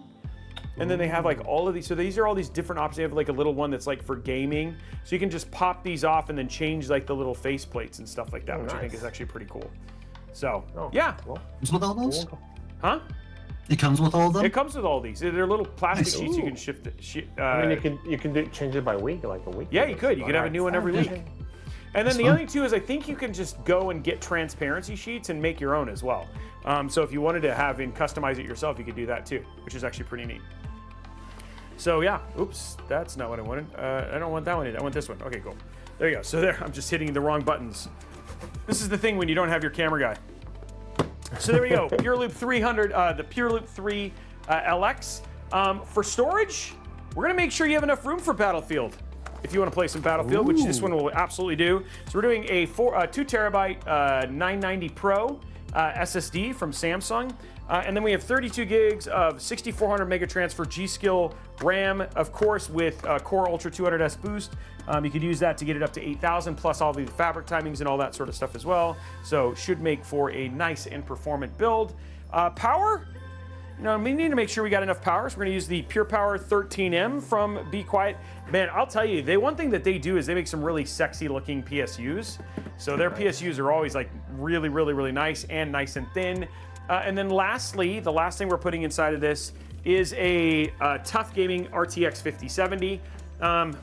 And then they have like all of these. So these are all these different options. They have like a little one that's like for gaming. So you can just pop these off and then change like the little face plates and stuff like that, which I think is actually pretty cool. So, yeah. Comes with all those? Huh? It comes with all of them? It comes with all these. They're little plastic sheets you can shift. I mean, you can change it by week, like a week. Yeah, you could. You could have a new one every week. And then the other thing too is I think you can just go and get transparency sheets and make your own as well. So if you wanted to have and customize it yourself, you could do that too, which is actually pretty neat. So yeah, oops, that's not what I wanted. I don't want that one. I want this one. Okay, cool. There you go. So there, I'm just hitting the wrong buttons. This is the thing when you don't have your camera guy. So there we go, Pure Loop 300, the Pure Loop 3 LX. For storage, we're gonna make sure you have enough room for Battlefield. If you wanna play some Battlefield, which this one will absolutely do. So we're doing a 2 terabyte 990 Pro SSD from Samsung. And then we have 32 gigs of 6400 mega transfer G.SKILL RAM, of course, with Core Ultra 200S boost. You could use that to get it up to 8,000, plus all the fabric timings and all that sort of stuff as well. So should make for a nice and performant build. Power, you know, we need to make sure we got enough power. So we're gonna use the Pure Power 13M from bequiet. Man, I'll tell you, one thing that they do is they make some really sexy looking PSUs. So their PSUs are always like really, really, really nice and thin. And then lastly, the last thing we're putting inside of this is a Tough Gaming RTX 5070.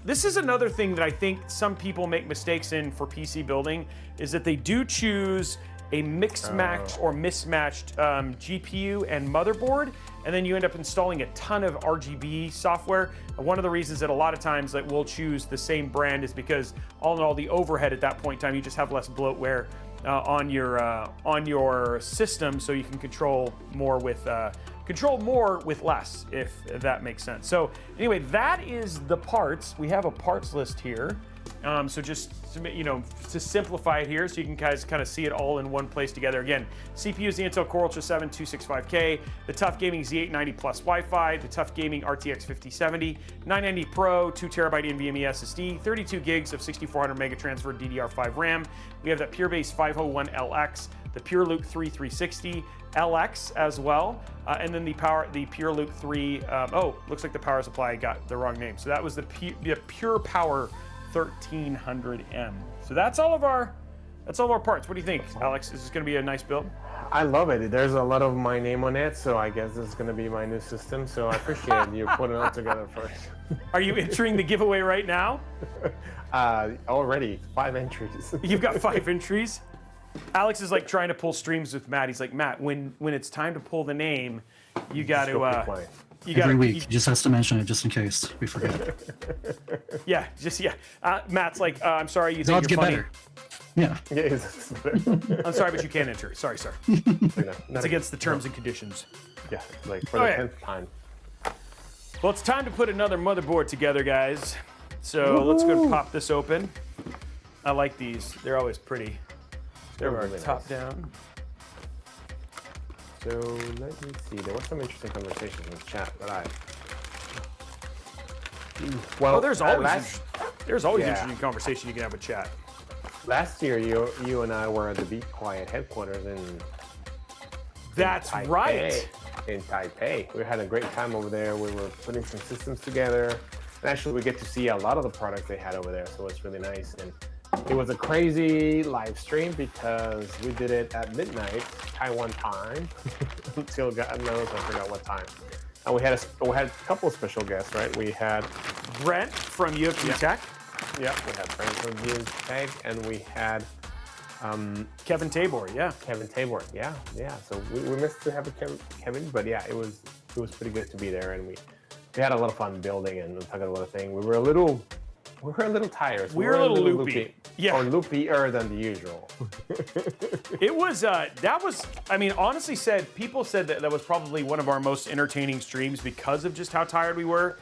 This is another thing that I think some people make mistakes in for PC building, is that they do choose a mixed-match or mismatched GPU and motherboard, and then you end up installing a ton of RGB software. One of the reasons that a lot of times that we'll choose the same brand is because all in all, the overhead at that point in time, you just have less bloatware on your system, so you can control more with less, if that makes sense. So anyway, that is the parts. We have a parts list here. So just to simplify it here, so you can guys kind of see it all in one place together. Again, CPU is the Intel Core Ultra 7 265K, the Tough Gaming Z890 Plus Wi-Fi, the Tough Gaming RTX 5070, 990 Pro, 2 terabyte NVMe SSD, 32 gigs of 6400 mega transfer DDR5 RAM. We have that PureBase 501 LX, the Pure Loop 3 360 LX as well, and then the Pure Loop 3. Looks like the power supply got the wrong name. So that was the Pure Power 1300M. So that's all of our That's all our parts. What do you think, Alex? Is this going to be a nice build? I love it. There's a lot of my name on it, so I guess this is going to be my new system. So I appreciate you putting it all together first. Are you entering the giveaway right now? Already 5 entries. You've got 5 entries. Alex is like trying to pull streams with Matt. He's like, Matt, when it's time to pull the name, you got to. Every week, he just has to mention it just in case we forget. Yeah. Matt's like, I'm sorry, you think Odds you're get funny. better. Yeah. I'm sorry, but you can't enter. Sorry, sir. It's against the terms and conditions. Yeah, like for the 10th time. Well, it's time to put another motherboard together, guys. So let's go and pop this open. I like these. They're always pretty. They're Really top nice. down. So let me see. There was some interesting conversations in the chat that I. Well, There's always Yeah. interesting conversation you can have with chat. last year you and I were at the bequiet headquarters in. That's Taipei, right. In Taipei, we had a great time over there. We were putting some systems together, and actually we get to see a lot of the products they had over there. So it's really nice, and it was a crazy live stream because we did it at midnight Taiwan time until God knows I forgot what time. And we had a couple of special guests, right? We had Brent from UFC Tech. we had Brent from Robeytech, and we had Kevin Tabor, yeah. Kevin Tabor, yeah. So we missed to have a Kevin, but yeah, it was pretty good to be there, and we had a lot of fun building and talking a lot of things. We were a little tired. We were a little loopy. Yeah. Or loopier than the usual. It was that was, I mean, honestly people said that was probably one of our most entertaining streams because of just how tired we were.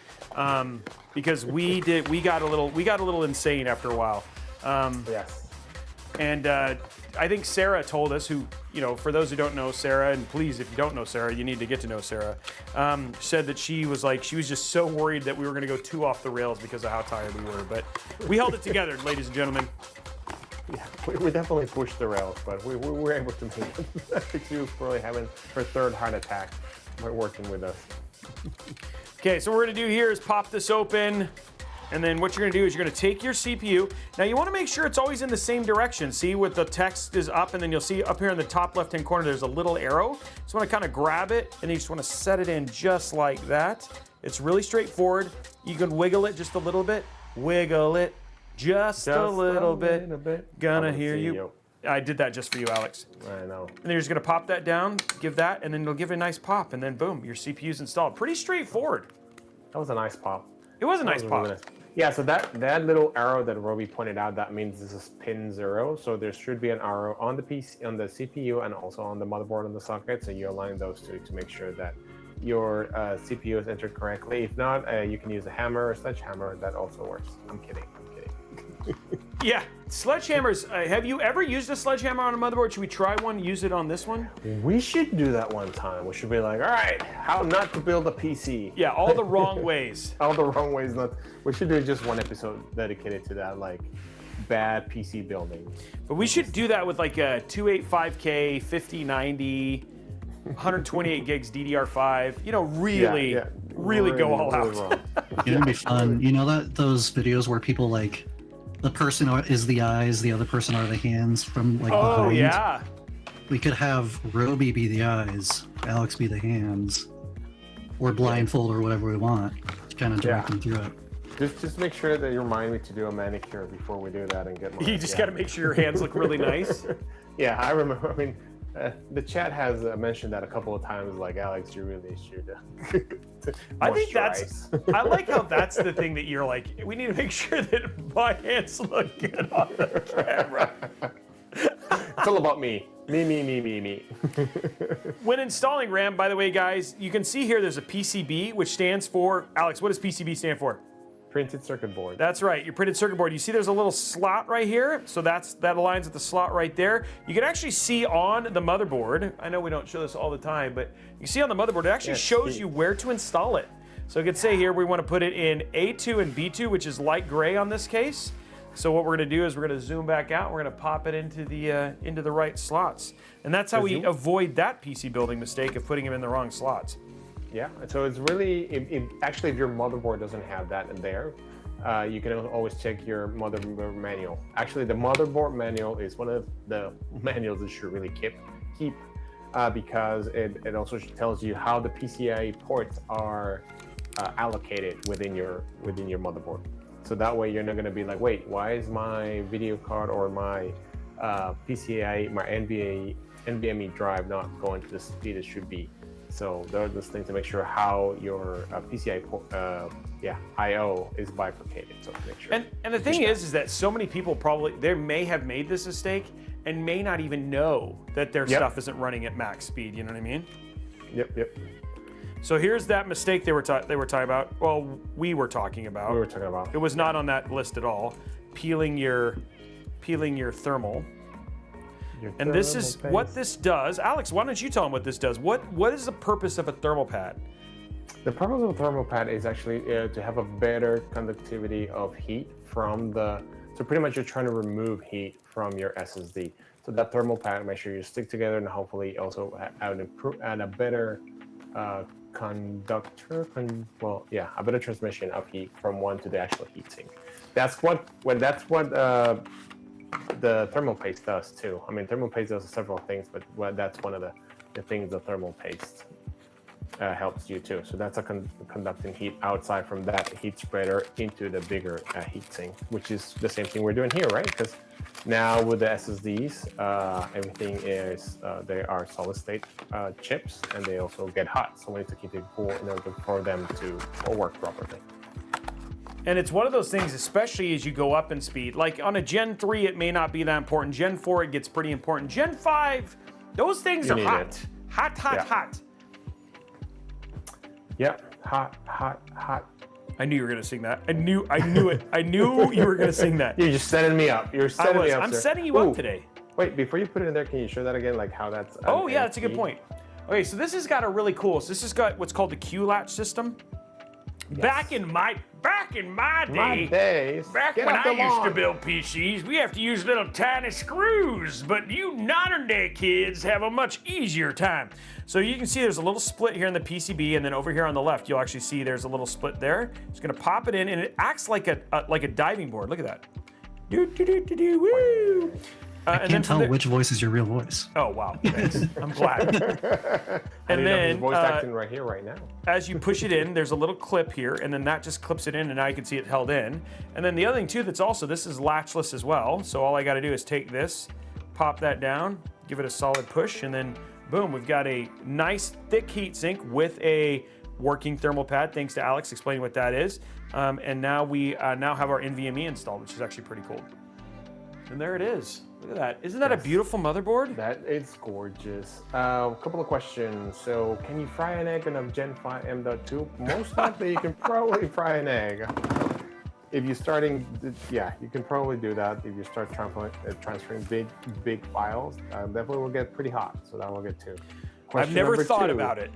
Because we got a little insane after a while. Yes. And I think Sarah told us, who, for those who don't know Sarah, and please, if you don't know Sarah, you need to get to know Sarah, said that she was just so worried that we were going to go too off the rails because of how tired we were. But we held it together, ladies and gentlemen. Yeah, we definitely pushed the rails, but we were able to make it. She was probably having her 3rd heart attack working with us. Okay, so what we're going to do here is pop this open. And then what you're going to do is you're going to take your CPU. Now you want to make sure it's always in the same direction. See, with the text is up, and then you'll see up here in the top left-hand corner, there's a little arrow. So you want to kind of grab it, and you just want to set it in just like that. It's really straightforward. You can wiggle it just a little bit. Wiggle it just a little bit. Gonna hear you. I did that just for you, Alex. I know. And then you're just going to pop that down, give that, and then it'll give it a nice pop. And then boom, your CPU's installed. Pretty straightforward. That was a nice pop. It was a nice pop. Really nice. Yeah, so that little arrow that Robey pointed out, that means this is pin 0. So there should be an arrow on the PC, on the CPU, and also on the motherboard on the socket. So you align those two to make sure that your CPU is entered correctly. If not, you can use a hammer or sledgehammer. That also works. I'm kidding. Yeah, sledgehammers. Have you ever used a sledgehammer on a motherboard? Should we try one? Use it on this one? We should do that one time. We should be like, all right, how not to build a PC. Yeah, all the wrong ways. All the wrong ways. We should do just one episode dedicated to that, like bad PC building. But we should do that with like a 285K, 5090, 128 gigs DDR5. Really go all out. It'd be fun. You know those videos where people like the person is the eyes, the other person are the hands from like behind. Oh yeah. We could have Robey be the eyes, Alex be the hands, or blindfold or whatever we want. Kind of direct them through it. Just make sure that you remind me to do a manicure before we do that and get my. You just got to make sure your hands look really nice. Yeah, I remember. I mean, the chat has mentioned that a couple of times. Like, Alex, you really should. I think I like how that's the thing that you're like, we need to make sure that my hands look good on the camera. It's all about me. Me. When installing RAM, by the way, guys, you can see here there's a PCB, which stands for, Alex, what does PCB stand for? Printed circuit board. That's right, your printed circuit board. You see there's a little slot right here, so that aligns with the slot right there. You can actually see on the motherboard, I know we don't show this all the time, but you see on the motherboard, it actually shows you where to install it. So it could say here we want to put it in A2 and B2, which is light gray on this case. So what we're going to do is we're going to zoom back out. We're going to pop it into the right slots, and that's how we avoid that PC building mistake of putting them in the wrong slots. Yeah, so it's really, if your motherboard doesn't have that in there, you can always check your motherboard manual. Actually, the motherboard manual is one of the manuals that you should really keep because it also tells you how the PCIe ports are allocated within your motherboard. So that way you're not going to be like, wait, why is my video card or my PCIe, my NVMe drive not going to the speed it should be? So there are those things to make sure how your PCIe I/O is bifurcated. So make sure. And the thing is that so many people they may have made this mistake and may not even know that their stuff isn't running at max speed. You know what I mean? Yep. So here's that mistake they were talking about. Well, we were talking about. It was not on that list at all. Peeling your thermal. And this is what this does. Alex, why don't you tell them what this does? What is the purpose of a thermal pad? The purpose of a thermal pad is actually to have a better conductivity of heat from the. So pretty much you're trying to remove heat from your SSD. So that thermal pad, make sure you stick together and hopefully also add a better conductor. A better transmission of heat from one to the actual heatsink. That's what the thermal paste does too. I mean, thermal paste does several things, but that's one of the things the thermal paste helps you too. So that's a conducting heat outside from that heat spreader into the bigger heatsink, which is the same thing we're doing here, right? Because now with the SSDs, everything is they are solid state chips, and they also get hot. So we need to keep it cool in order for them to work properly. And it's one of those things, especially as you go up in speed. Like on a Gen 3, it may not be that important. Gen 4, it gets pretty important. Gen 5, those things are hot. Hot. Yep, hot. I knew you were gonna sing that. I knew it. I knew you were gonna sing that. You're just setting me up. You're setting me up, I'm sir. setting you up today. Wait, before you put it in there, can you show that again? Like how that's. Oh yeah, that's a good point. Okay, so this has got a really cool. So this has got what's called the Q latch system. Yes. Back in my day, back when I used to build PCs, we have to use little tiny screws, but you modern day kids have a much easier time. So you can see there's a little split here in the PCB, and then over here on the left, you'll actually see there's a little split there. Just gonna pop it in, and it acts like a diving board. Look at that. Woo! I can't tell which voice is your real voice. Oh wow, thanks. I'm glad. And then voice acting right here, right now. As you push it in, there's a little clip here, and then that just clips it in, and now you can see it held in. And then the other thing too, this is latchless as well. So all I got to do is take this, pop that down, give it a solid push, and then boom, we've got a nice thick heat sink with a working thermal pad. Thanks to Alex explaining what that is. And now we now have our NVMe installed, which is actually pretty cool. And there it is. Look at that. Isn't that a beautiful motherboard? That is gorgeous. A couple of questions. So can you fry an egg on a Gen 5 M.2? Most likely you can probably fry an egg. If you're starting, you can probably do that. If you start transferring big files, definitely will get pretty hot. So that will get too. I've never thought about it.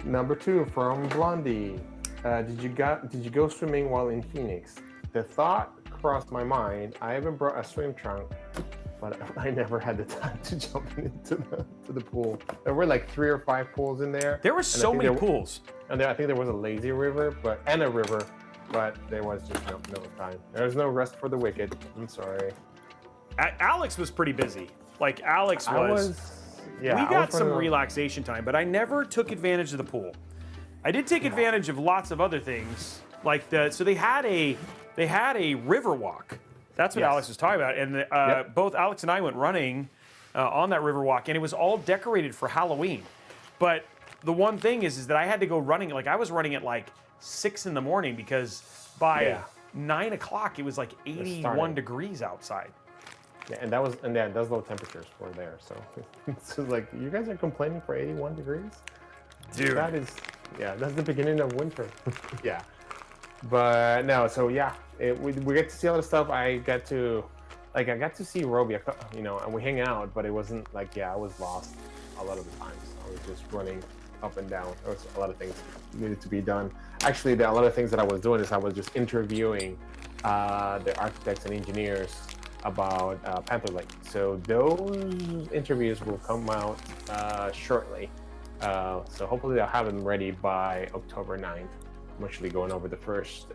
Number 2 from Blondie. Did you go swimming while in Phoenix? The thought crossed my mind. I haven't brought a swim trunk, but I never had the time to jump into the pool. There were like 3 or 5 pools in there. There were so many pools. And I think there was a lazy river, and a river, but there was just no time. There was no rest for the wicked. I'm sorry. Alex was pretty busy. Like Alex was. We got some relaxation time, but I never took advantage of the pool. I did take advantage of lots of other things, like so they had a river walk. That's what Alex was talking about, and both Alex and I went running on that river walk, and it was all decorated for Halloween. But the one thing is that I had to go running. Like I was running at like 6 in the morning because by 9 o'clock it was like 81 degrees outside. Yeah, and those low temperatures were there. So it's like you guys are complaining for 81 degrees, dude. That is that's the beginning of winter. Yeah. But no, so we get to see a lot of stuff. I got to see Robey, and we hang out, but it wasn't like, I was lost a lot of the times. I was just running up and down. There was a lot of things needed to be done. Actually, a lot of things that I was doing is I was just interviewing the architects and engineers about Panther Lake. So those interviews will come out shortly. So hopefully I'll have them ready by October 9th. I'm actually going over the first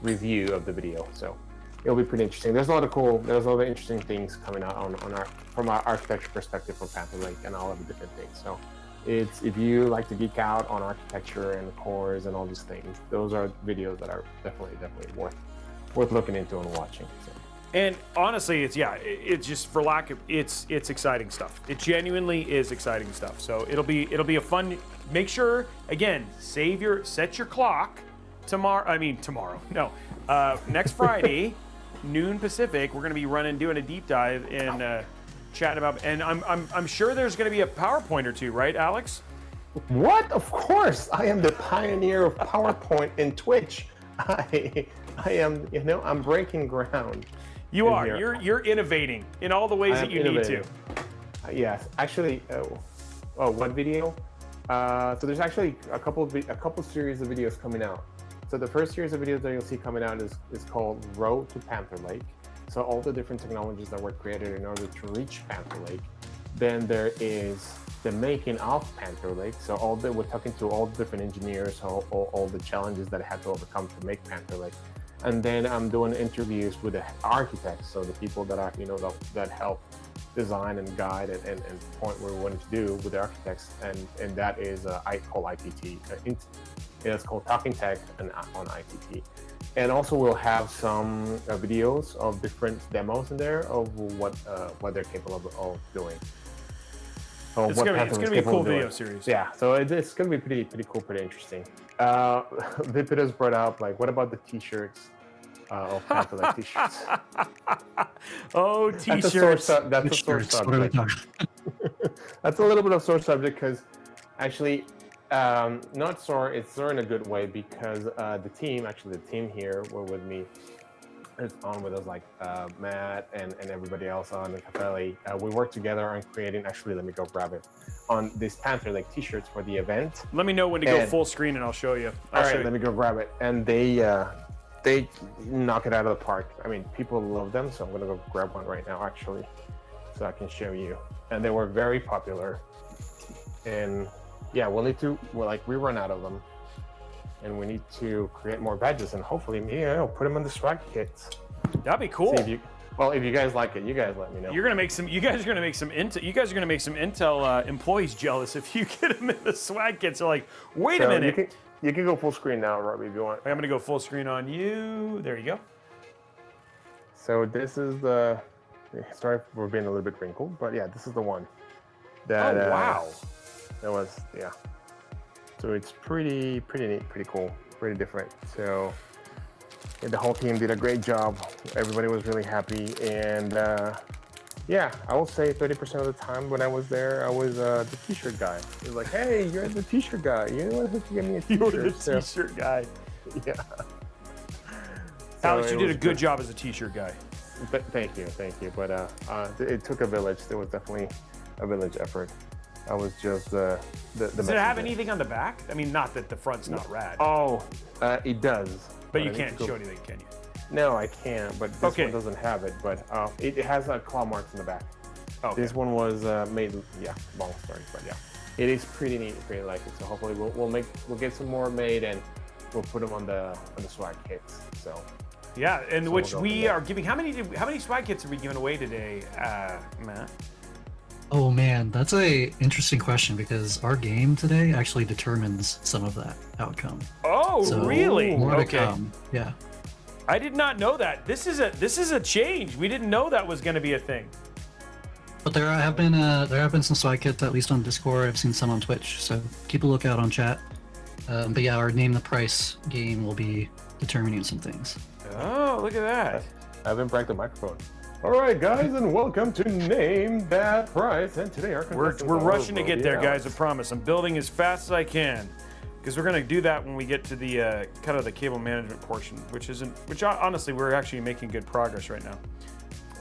review of the video, so it'll be pretty interesting. There's a lot of interesting things coming out from our architecture perspective from Panther Lake and all of the different things. So it's, if you like to geek out on architecture and cores and all these things, those are videos that are definitely worth looking into and watching. So. And honestly, it's just for lack of, it's exciting stuff. It genuinely is exciting stuff. So it'll be a fun. Make sure, again, set your clock tomorrow. No, next Friday, noon Pacific. We're gonna be doing a deep dive and chatting about. And I'm sure there's gonna be a PowerPoint or two, right, Alex? What? Of course, I am the pioneer of PowerPoint in Twitch. I am, I'm breaking ground. You are. You're innovating in all the ways that you need to. Yes, actually. What video? So there's actually a couple series of videos coming out. So the first series of videos that you'll see coming out is called Road to Panther Lake. So all the different technologies that were created in order to reach Panther Lake. Then there is the making of Panther Lake. So we're talking to all the different engineers, all the challenges that I had to overcome to make Panther Lake. And then I'm doing interviews with the architects, so the people that are, that help design and guide and point where we wanted to do with the architects, and that is I call ITT. It's called Talking Tech and on ITT. And also we'll have some videos of different demos in there of what they're capable of doing. So it's gonna be a cool video series. Yeah, so it's gonna be pretty cool, pretty interesting. Vipida's brought up, like, what about the t-shirts of Panther Lake t-shirts? Oh, t-shirts. That's a sore subject. That's a little bit of sore subject because actually, not sore. It's sore in a good way because the team here were with me. It's on with us, like Matt and everybody else on the Cafe. We worked together on creating. Actually, let me go grab it. On these Panther Lake t-shirts for the event. Let me know when to go full screen, and I'll show you. All right, let me go grab it. And they knock it out of the park. I mean, people love them, so I'm gonna go grab one right now, actually, so I can show you. And they were very popular. And yeah, we run out of them. And we need to create more badges, and hopefully, I'll put them on the swag kits. That'd be cool. If you guys like it, you guys let me know. You guys are gonna make some Intel employees jealous if you get them in the swag kits. They're like, wait a minute. You can go full screen now, Robey, if you want. I'm gonna go full screen on you. There you go. So this is sorry for being a little bit wrinkled, but yeah, this is the one. That, wow. That was, yeah. So it's pretty neat, pretty cool, pretty different. So the whole team did a great job. Everybody was really happy. And yeah, I will say 30% of the time when I was there, I was the t-shirt guy. It was like, hey, you're the t-shirt guy. You know what? Give me a t-shirt. You're the t-shirt guy. Yeah. Alex, you did a good job as a t-shirt guy. Thank you. But it took a village. There was definitely a village effort. I was just the Does it have anything on the back? I mean, not that the front's not rad. Oh, it does. But you can't show anything, can you? No, I can't. But this one doesn't have it. But it has claw marks in the back. Okay. This one was made. Yeah, long story, but yeah, it is pretty neat. Pretty like it. So hopefully we'll get some more made and we'll put them on the swag kits. So. Yeah, and which we are giving. How many swag kits are we giving away today, Matt? Oh man, that's a interesting question because our game today actually determines some of that outcome. Oh, so, really? More to come. Yeah. I did not know that. This is a change. We didn't know that was going to be a thing. But there have been some swag kits, at least on Discord. I've seen some on Twitch, so keep a lookout on chat. But yeah, our Name the Price game will be determining some things. Oh, look at that. I haven't cracked the microphone. All right, guys, and welcome to Name That Price. And today our we're rushing to get there, guys. I promise. I'm building as fast as I can because we're going to do that when we get to the kind of the cable management portion, which honestly we're actually making good progress right now.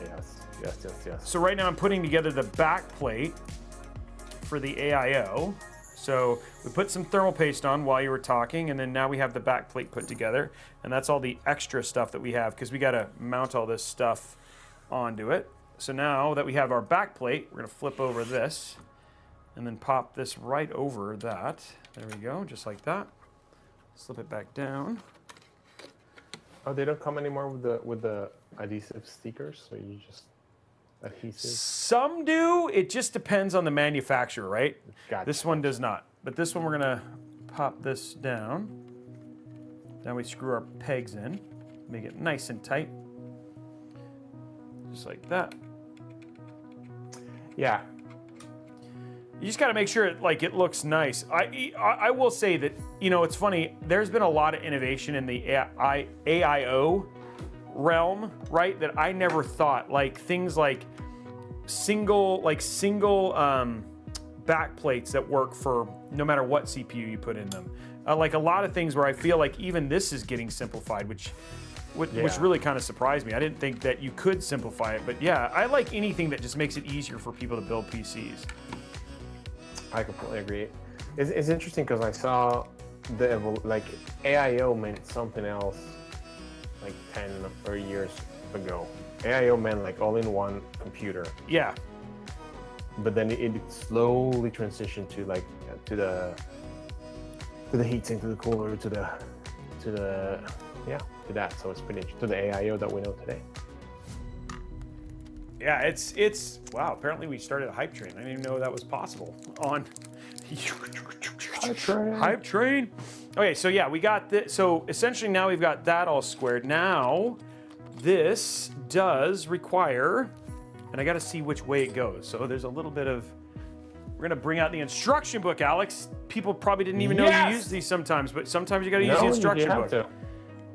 Yes. So right now I'm putting together the back plate for the AIO. So we put some thermal paste on while you were talking, and then now we have the back plate put together, and that's all the extra stuff that we have because we got to mount all this stuff onto it. So now that we have our back plate, we're going to flip over this and then pop this right over that. There we go, just like that. Slip it back down. Oh, they don't come anymore with the adhesive stickers, so you just adhesive. Some do. It just depends on the manufacturer, right? Gotcha. This one does not. But this one, we're gonna pop this down. Now we screw our pegs in, make it nice and tight, just like that. Yeah. You just got to make sure it looks nice. I will say that, you know, it's funny. There's been a lot of innovation in the AIO realm, right? That I never thought, like things like single back plates that work for no matter what CPU you put in them. Like a lot of things where I feel like even this is getting simplified, which really kind of surprised me. I didn't think that you could simplify it, but yeah, I like anything that just makes it easier for people to build PCs. I completely agree. It's interesting because I saw like AIO meant something else like 10 or years ago. AIO meant like all-in-one computer. Yeah. But then it slowly transitioned to like to the heatsink, to the cooler, to that. So it's pretty interesting, to the AIO that we know today. Yeah, it's wow. Apparently we started a hype train. I didn't even know that was possible on hype train. Okay, so yeah, we got this. So essentially now we've got that all squared. Now this does require, and I got to see which way it goes. So there's a little bit of. We're gonna bring out the instruction book, Alex. People probably didn't even know you use these sometimes, but sometimes you got to use the instruction book.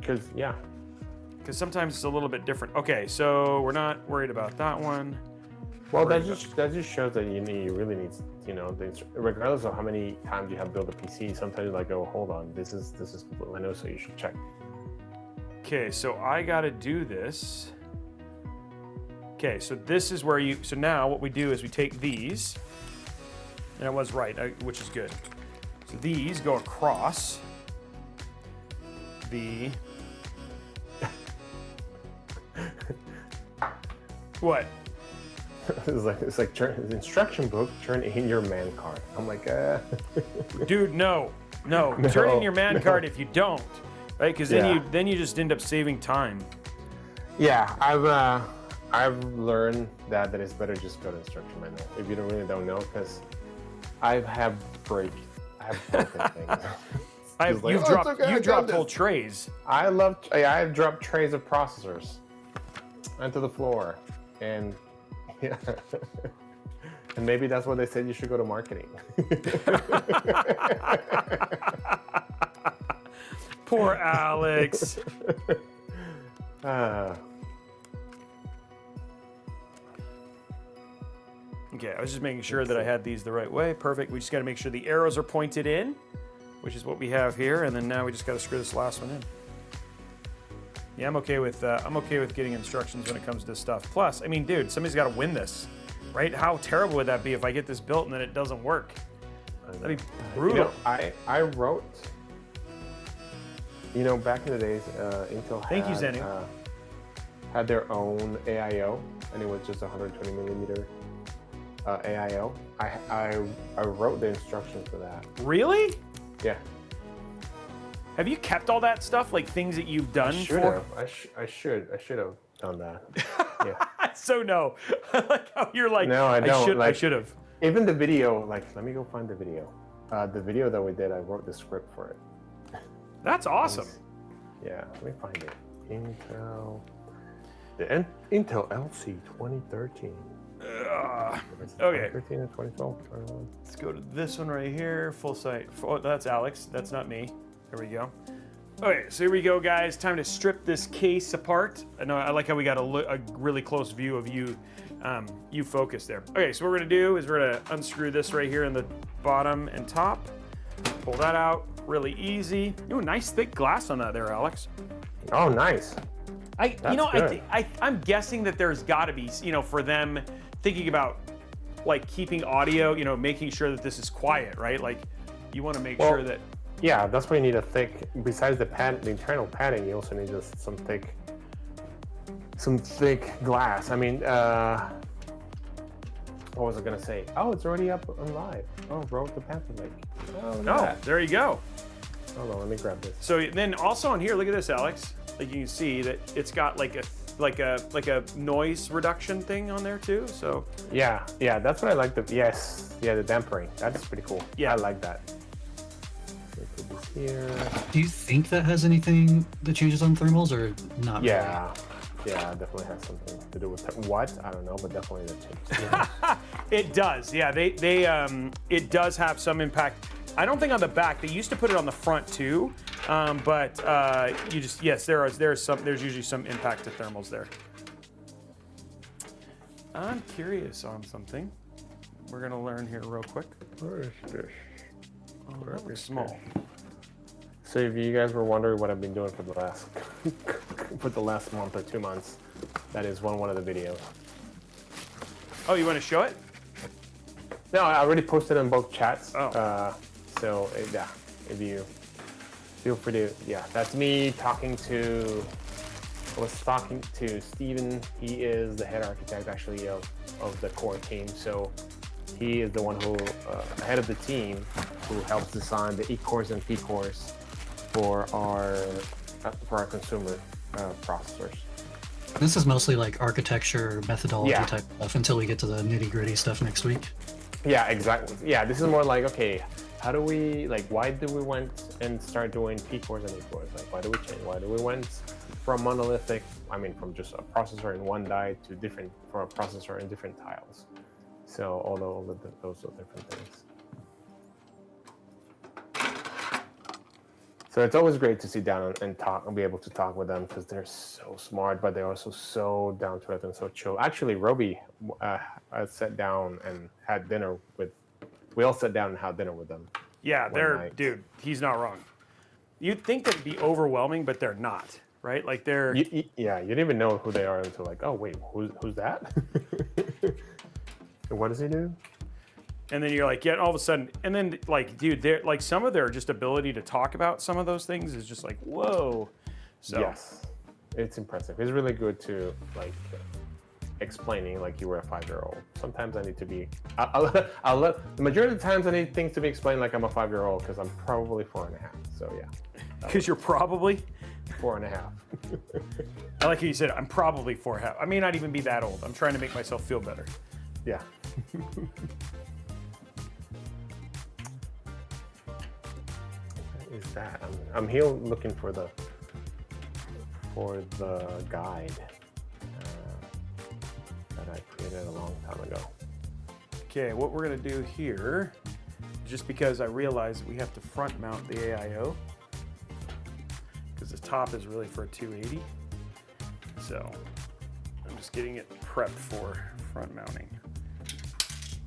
Because yeah. Because sometimes it's a little bit different. Okay, so we're not worried about that one. Well, that just shows that you really need, you know, regardless of how many times you have built a PC, sometimes you're like, oh, hold on, this is completely new, so you should check. Okay, so I gotta do this. Okay, so this is where so now what we do is we take these, and I was right, which is good. So these go across the. What? it's like turn the instruction book, turn in your man card. I'm like, Dude, no, turn in your man card if you don't, right? Because then you just end up saving time. Yeah, I've learned that it's better just go to instruction manual if you don't know, because I have broken things. You've dropped whole trays. I've dropped trays of processors onto the floor, and yeah, and maybe that's why they said you should go to marketing. Poor Alex. Okay, I was just making sure that I had these the right way. Perfect. We just got to make sure the arrows are pointed in, which is what we have here, and then now we just got to screw this last one in. Yeah, I'm okay with getting instructions when it comes to stuff. Plus, I mean, dude, somebody's got to win this, right? How terrible would that be if I get this built and then it doesn't work? That'd be brutal. You know, I wrote, you know, back in the days, Intel had their own AIO, and it was just 120 millimeter AIO. I wrote the instructions for that. Really? Yeah. Have you kept all that stuff, like things that you've done? I should have done that. Yeah. So no. I like how you're like, no, I don't. I should have. Even the video, like, let me go find the video. The video that we did, I wrote the script for it. That's awesome. Yeah, let me find it. Intel LC 2013. Okay. 13 and 2012. Let's go to this one right here. Full site. Oh, that's Alex. That's not me. There we go. Okay, so here we go, guys. Time to strip this case apart. I know. I like how we got a really close view of you focus there. Okay, so what we're gonna do is we're gonna unscrew this right here in the bottom and top. Pull that out. Really easy. Ooh, nice thick glass on that there, Alex. Oh, nice. I'm guessing that there's got to be, you know, for them thinking about like keeping audio, you know, making sure that this is quiet, right? Like you want to make sure that. Yeah, that's why you need a thick. Besides the internal padding, you also need just some thick glass. I mean, what was I gonna say? Oh, it's already up on live. Oh, wrote the Panther Lake. Oh, no, there you go. Hold on, let me grab this. So then also on here, look at this, Alex. Like you can see that it's got like a noise reduction thing on there too. So yeah, that's what I like. The dampering. That's pretty cool. Yeah. I like that. Put this here. Do you think that has anything that changes on thermals, or not? Yeah, yeah, it definitely has something to do with what? I don't know, but definitely that changes. it does. Yeah, it does have some impact. I don't think on the back. They used to put it on the front too, but you just there's usually some impact to thermals there. I'm curious on something. We're gonna learn here real quick. Where is this? Oh, that looks small. So if you guys were wondering what I've been doing for the last month or 2 months, that is one of the videos. Oh, you want to show it? No, I already posted in both chats. Oh. So yeah, if you feel free to, yeah, that's me talking to. I was talking to Steven. He is the head architect actually of the core team. So he is the one who head of the team who helps design the E-cores and P-cores for our consumer processors. This is mostly like architecture, methodology Yeah. type stuff until we get to the nitty-gritty stuff next week. Yeah, exactly. Yeah, this is more like, okay, how do we, like, why do we went and start doing P-cores and E-cores? Like, why do we change? Why do we went from monolithic, from just a processor in one die to for a processor in different tiles? So all those are different things. So it's always great to sit down and talk and be able to talk with them because they're so smart, but they're also so down to earth and so chill. Actually, Robey sat down and had dinner with. We all sat down and had dinner with them. Yeah, dude. He's not wrong. You'd think that'd be overwhelming, but they're not, right? Like they're. Yeah, you didn't even know who they are until like, oh wait, who's that? What does he do? And then you're like, yeah, all of a sudden, and then like, dude, they're like some of their just ability to talk about some of those things is just like, whoa. So yes, it's impressive. It's really good to like explaining like you were a 5-year-old. Sometimes I need to be. I'll let the majority of the times I need things to be explained like I'm a 5-year-old because I'm probably 4.5. So yeah. Because you're probably 4.5. I like how you said, I'm probably 4.5. I may not even be that old. I'm trying to make myself feel better. Yeah. What is that? I'm here looking for the guide that I created a long time ago. Okay, what we're gonna do here, just because I realized we have to front mount the AIO, because the top is really for a 280. So I'm just getting it prepped for front mounting.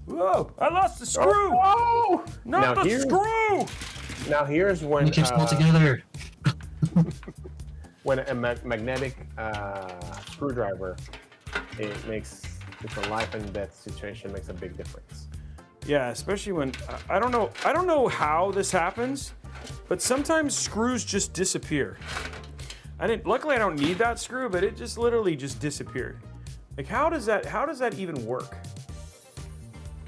Whoa! I lost the screw! Oh! Not the screw! Now here's when We can pull together. when a magnetic screwdriver, it's a life and death situation, makes a big difference. Yeah, especially when I don't know how this happens, but sometimes screws just disappear. Luckily I don't need that screw, but it just literally just disappeared. Like how does that even work?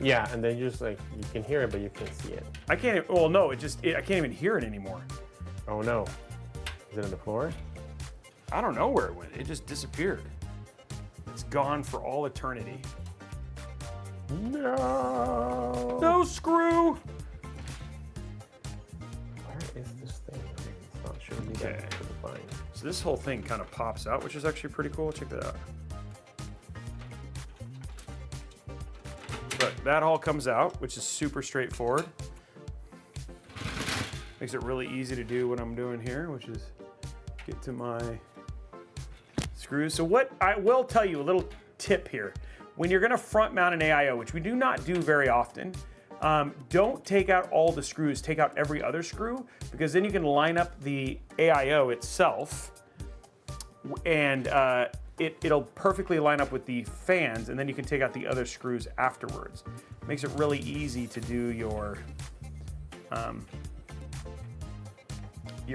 Yeah, and then you just like you can hear it, but you can't see it. I can't. Well, no, I can't even hear it anymore. Oh no, is it on the floor? I don't know where it went. It just disappeared. It's gone for all eternity. No. No screw. Where is this thing? It's not showing me that to find. So this whole thing kind of pops out, which is actually pretty cool. Check that out. Look, that all comes out, which is super straightforward. Makes it really easy to do what I'm doing here, which is get to my screws. So what I will tell you, a little tip here. When you're gonna front mount an AIO, which we do not do very often, don't take out all the screws, take out every other screw, because then you can line up the AIO itself and it'll perfectly line up with the fans, and then you can take out the other screws afterwards. It makes it really easy to do your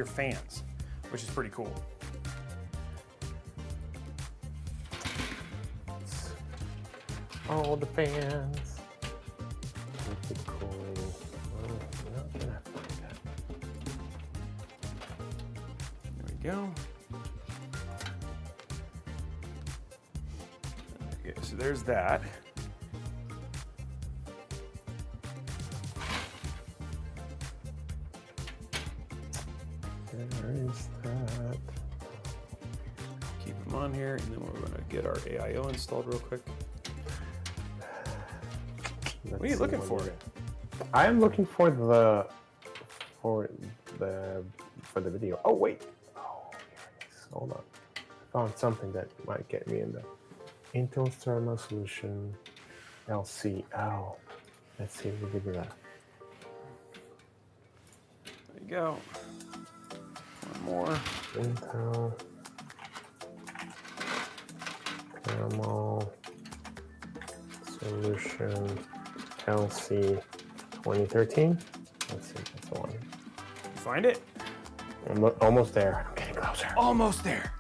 fans, which is pretty cool. All the fans. Pretty cool. Oh, not gonna find that. go. Okay, so there's that. There is that. Keep them on here, and then we're gonna get our AIO installed real quick. What are you looking for? I am looking for the video. Oh wait. Oh, here it is. Hold on. I found something that might get me in the Intel thermal solution LC. Oh, let's see if we can do that. There you go. One more. Intel thermal solution LC 2013. Let's see if that's the one. Find it? I'm almost there. I'm getting closer. Almost there.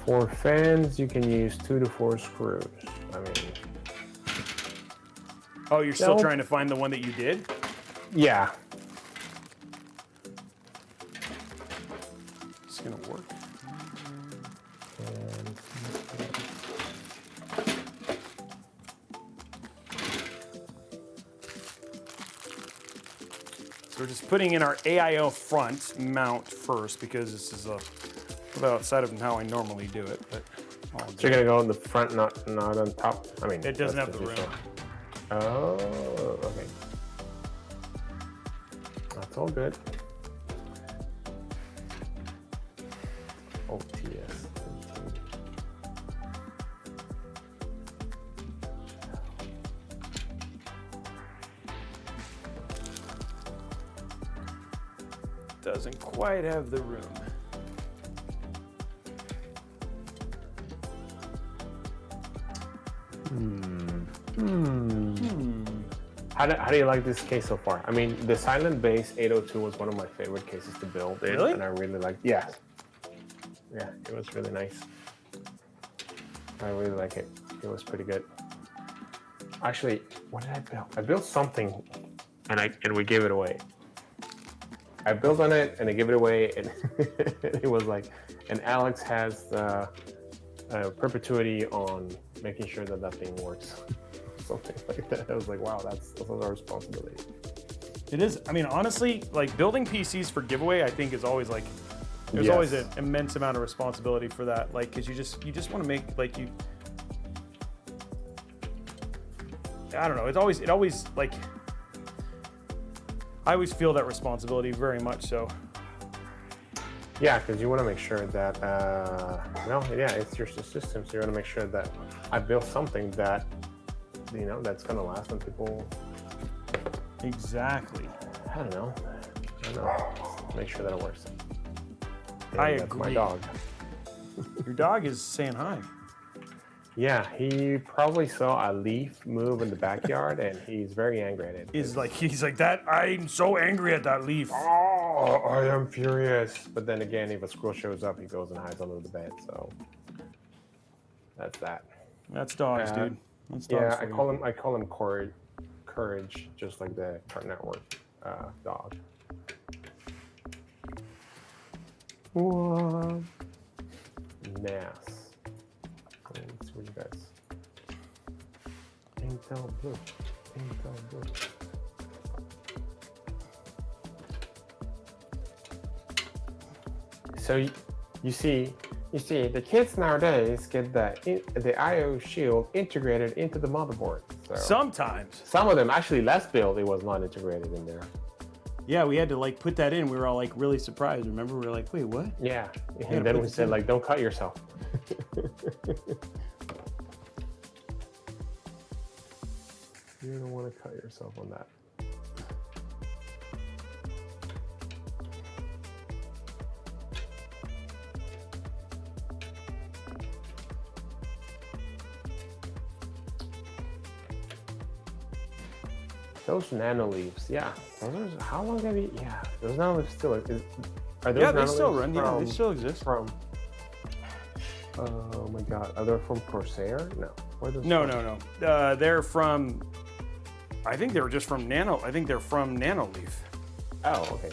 For fans, you can use 2 to 4 screws. I mean, Oh, you're still No. trying to find the one that you did? yeah. It's gonna work. And So we're just putting in our AIO front mount first because this is a little outside of how I normally do it. But I'll so do you're gonna go on the front, not on top. I mean, It doesn't that's have the just room. Oh, okay. That's all good. OTS. Doesn't quite have the room. How do you like this case so far? I mean, the Silent Base 802 was one of my favorite cases to build in, Really? and I really liked. Yeah, yeah, it was really nice. I really like it. It was pretty good. Actually, what did I build? I built something, and we gave it away. I built on it and I gave it away, and it was like, and Alex has perpetuity on making sure that that thing works. Something like that. I was like, wow, that's our responsibility. It is. I mean, honestly, like building PCs for giveaway, I think is always like, there's Yes. always an immense amount of responsibility for that. Like, cause you just want to make like you. I don't know. It always like. I always feel that responsibility very much so. Yeah, because you want to make sure that, it's your system, so you want to make sure that I built something that, that's going to last when people, Exactly. I don't know, make sure that it works. I That's agree. my dog. Your dog is saying hi. Yeah, he probably saw a leaf move in the backyard, and he's very angry at it. He's like that. I'm so angry at that leaf. Oh, I am furious. But then again, if a squirrel shows up, he goes and hides under the bed. So that's that. That's dogs, dude. That's dogs. Yeah, for you. I call him Courage, just like the Cartoon Network dog. What? NAS. Let's see what you guys. Intel Blue. Intel Blue. So you see, the kids nowadays get the I/O shield integrated into the motherboard. So Sometimes. some of them, actually, last build, it was not integrated in there. Yeah, we had to like put that in. We were all like really surprised. Remember, we were like, wait, what? Yeah, gotta and then put we this said in. like, don't cut yourself. You don't want to cut yourself on that. Those nano leaves, yeah. Those are, how long have you? Yeah, those nano leaves still. Are those Yeah, they nano still leaves run. Yeah, they still exist. From. Oh my God, are they from Corsair? No. Where are those No, from? no, no. They're from. I think they were just from Nano. I think they're from Nanoleaf. Oh, okay.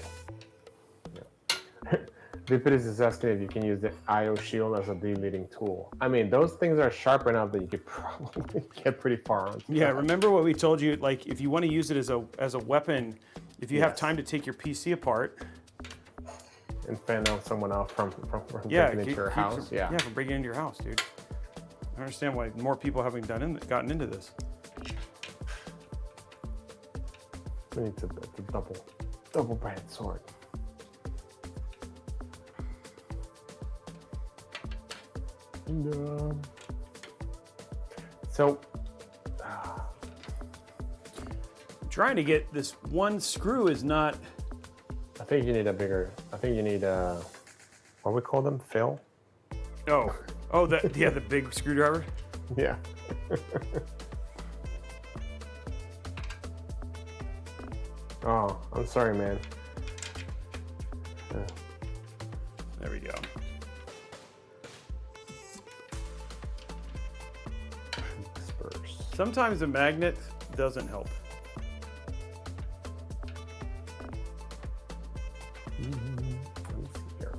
Yeah. Vipidus is asking if you can use the IO shield as a deleting tool. I mean, those things are sharp enough that you could probably get pretty far on. Yeah, remember what we told you? Like, if you want to use it as a weapon, if you have Yes. time to take your PC apart. And fan out someone out from Yeah, breaking into your house. Yeah. Yeah, from breaking into your house, dude. I understand why more people haven't gotten into this. We need to double brand sword. And, so Trying to get this one screw is not. I think you need a bigger. I think you need a. What we call them, Phil? Oh, the big screwdriver. Yeah. Oh, I'm sorry, man. There we go. Spurs. Sometimes a magnet doesn't help. Let me see here.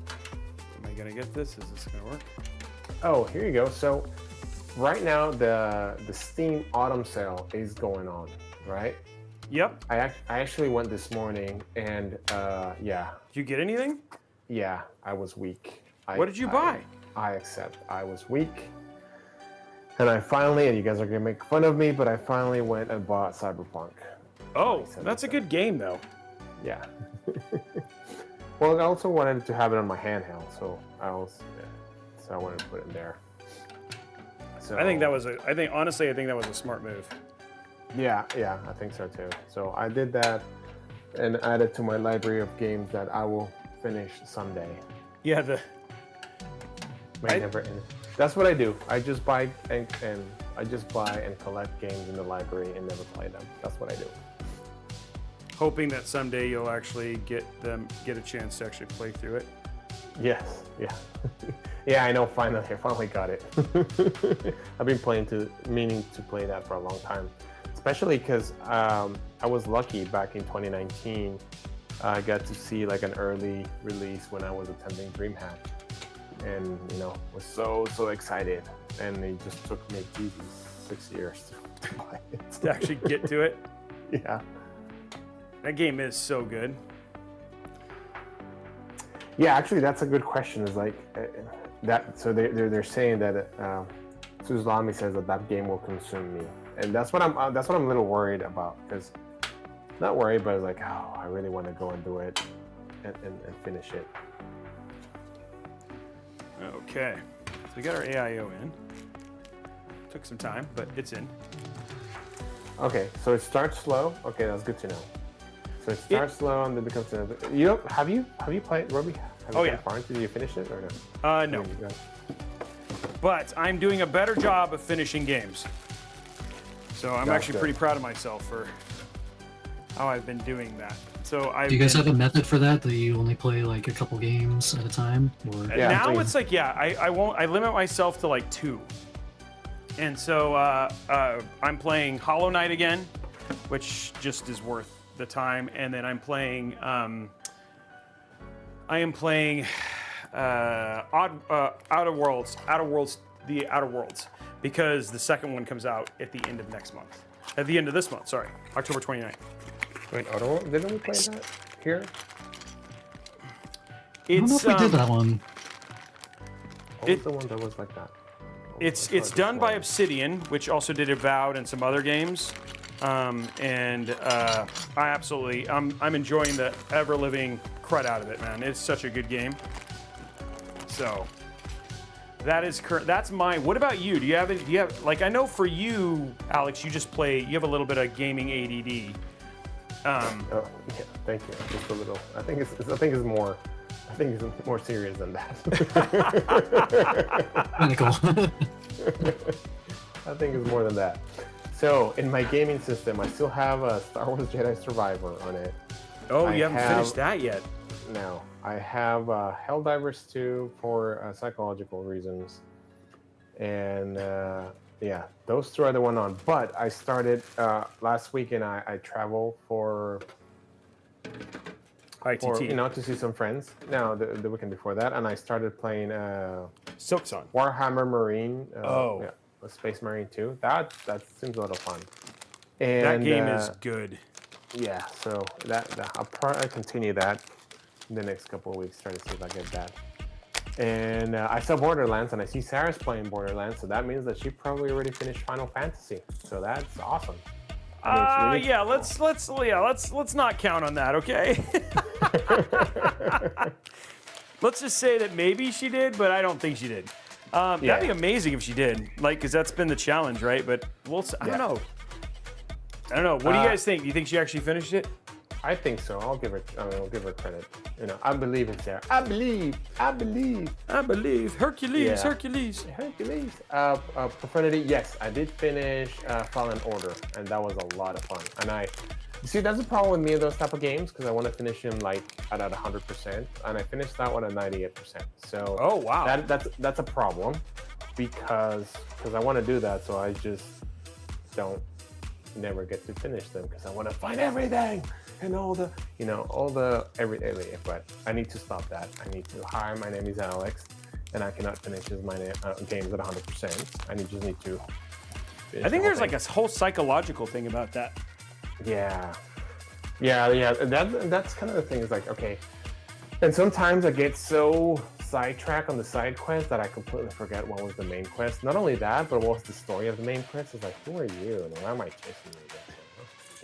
Am I gonna get this? Is this gonna work? Oh, here you go. So, right now the Steam Autumn Sale is going on, right? Yep. I actually went this morning, and yeah, Did you get anything? yeah, I was weak. What did you buy? I accept. I was weak, and I finally, and you guys are gonna make fun of me, but I finally went and bought Cyberpunk. Oh, that's a good game though. Yeah. Well, I also wanted to have it on my handheld, so I wanted to put it in there. So I think honestly, I think that was a smart move. Yeah, I think so too. So I did that and added to my library of games that I will finish someday. Yeah, Never end. That's what I do. I just buy and collect games in the library and never play them. That's what I do. hoping that someday you'll actually get a chance to actually play through it. Yes, yeah. Yeah, I know, I finally got it. I've been meaning to play that for a long time. Especially because I was lucky back in 2019. I got to see like an early release when I was attending DreamHack. And, was so excited. And it just took me, 6 years to buy it. To actually get to it. Yeah. That game is so good. Yeah, actually, that's a good question. Is like that. So they're saying that Suzlami says that game will consume me, and that's what I'm a little worried about. Because not worried, but it's like, oh, I really want to go and do it and finish it. Okay, so we got our AIO in. Took some time, but it's in. Okay, so it starts slow. Okay, that's good to know. So it starts slow and then becomes. Have you played Robey? Oh, yeah. Did you finish it or no? No. But I'm doing a better job of finishing games. So I'm That's actually good. pretty proud of myself for how I've been doing that. So Do you guys have a method for that? That you only play like a couple games at a time? Or Yeah, now please. it's like, I limit myself to like 2. And so I'm playing Hollow Knight again, which just is worth the time. And then I'm playing Outer Worlds, because the second one comes out at the end of next month. At the end of this month, sorry, October 29th. Wait, didn't we play that here? I don't know if we did that one. What was the one that was like that? It's done by Obsidian, which also did Avowed and some other games. I'm enjoying the ever-living crud out of it, man. It's such a good game. So that's my. What about you? Do you have like, I know for you, Alex, you have a little bit of gaming ADD. Oh, yeah, thank you. Just a little. I think it's more serious than that. Clinical. I think it's more than that. So in my gaming system, I still have a Star Wars Jedi Survivor on it. Oh, you haven't finished that yet. No, I have Helldivers 2 for psychological reasons, and Yeah, those two are the one on. But I started last week, and I traveled for ITT. you know, to see some friends. No, the weekend before that, and I started playing Silksong. Warhammer Marine. Oh. Yeah, a Space Marine 2. That seems a lot of fun. And That game is good. yeah. So I'll probably continue that in the next couple of weeks. Try to see if I get that. And I saw Borderlands, and I see Sarah's playing Borderlands, so that means that she probably already finished Final Fantasy. So that's awesome. I mean, it's really yeah, let's not count on that, okay? Let's just say that maybe she did, but I don't think she did. That'd be amazing if she did, like, because that's been the challenge, right? But I don't know. I don't know. What do you guys think? Do you think she actually finished it? I think so. I'll give her credit. You know, I believe in Sarah. I believe. Hercules. Hercules. Hercules. Profanity. Yes, I did finish Fallen Order, and that was a lot of fun. And you see, that's the problem with me in those type of games, because I want to finish them like at 100%, and I finished that one at 98%. So oh wow, that's a problem, because I want to do that, so I just never get to finish them because I want to find everything. And all the every area, but I need to stop that. I need to. Hi, my name is Alex, and I cannot finish my games at 100%. I just need to. I think there's like a whole psychological thing about that. Yeah. That's kind of the thing. Is like, okay, and sometimes I get so sidetracked on the side quest that I completely forget what was the main quest. Not only that, but what was the story of the main quest? It's like, who are you, and why am I chasing you again?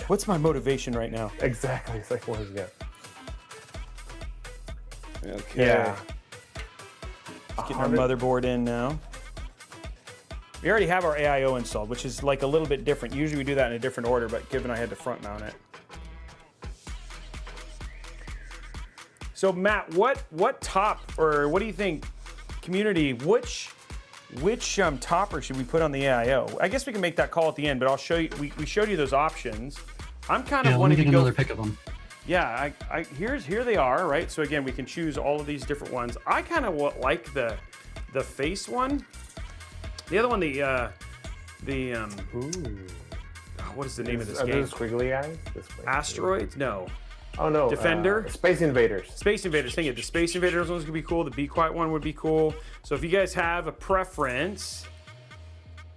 What's my motivation right now? Exactly. It's like, what is that? Okay. Yeah. Let's get our motherboard in now. We already have our AIO installed, which is like a little bit different. Usually we do that in a different order, but given I had to front mount it. So Matt, what top, or what do you think, community, which topper should we put on the AIO? I guess we can make that call at the end, but I'll show you. We showed you those options. I'm kind of wanting to go. Another pick of them. Yeah, here they are, right? So again, we can choose all of these different ones. I kind of like the face one. The other one, what is the name of this game? Are those squiggly eyes? Asteroids? No. Oh no. Defender? Space Invaders. Space Invaders. Think it. The Space Invaders one's gonna be cool. The Be Quiet one would be cool. So if you guys have a preference,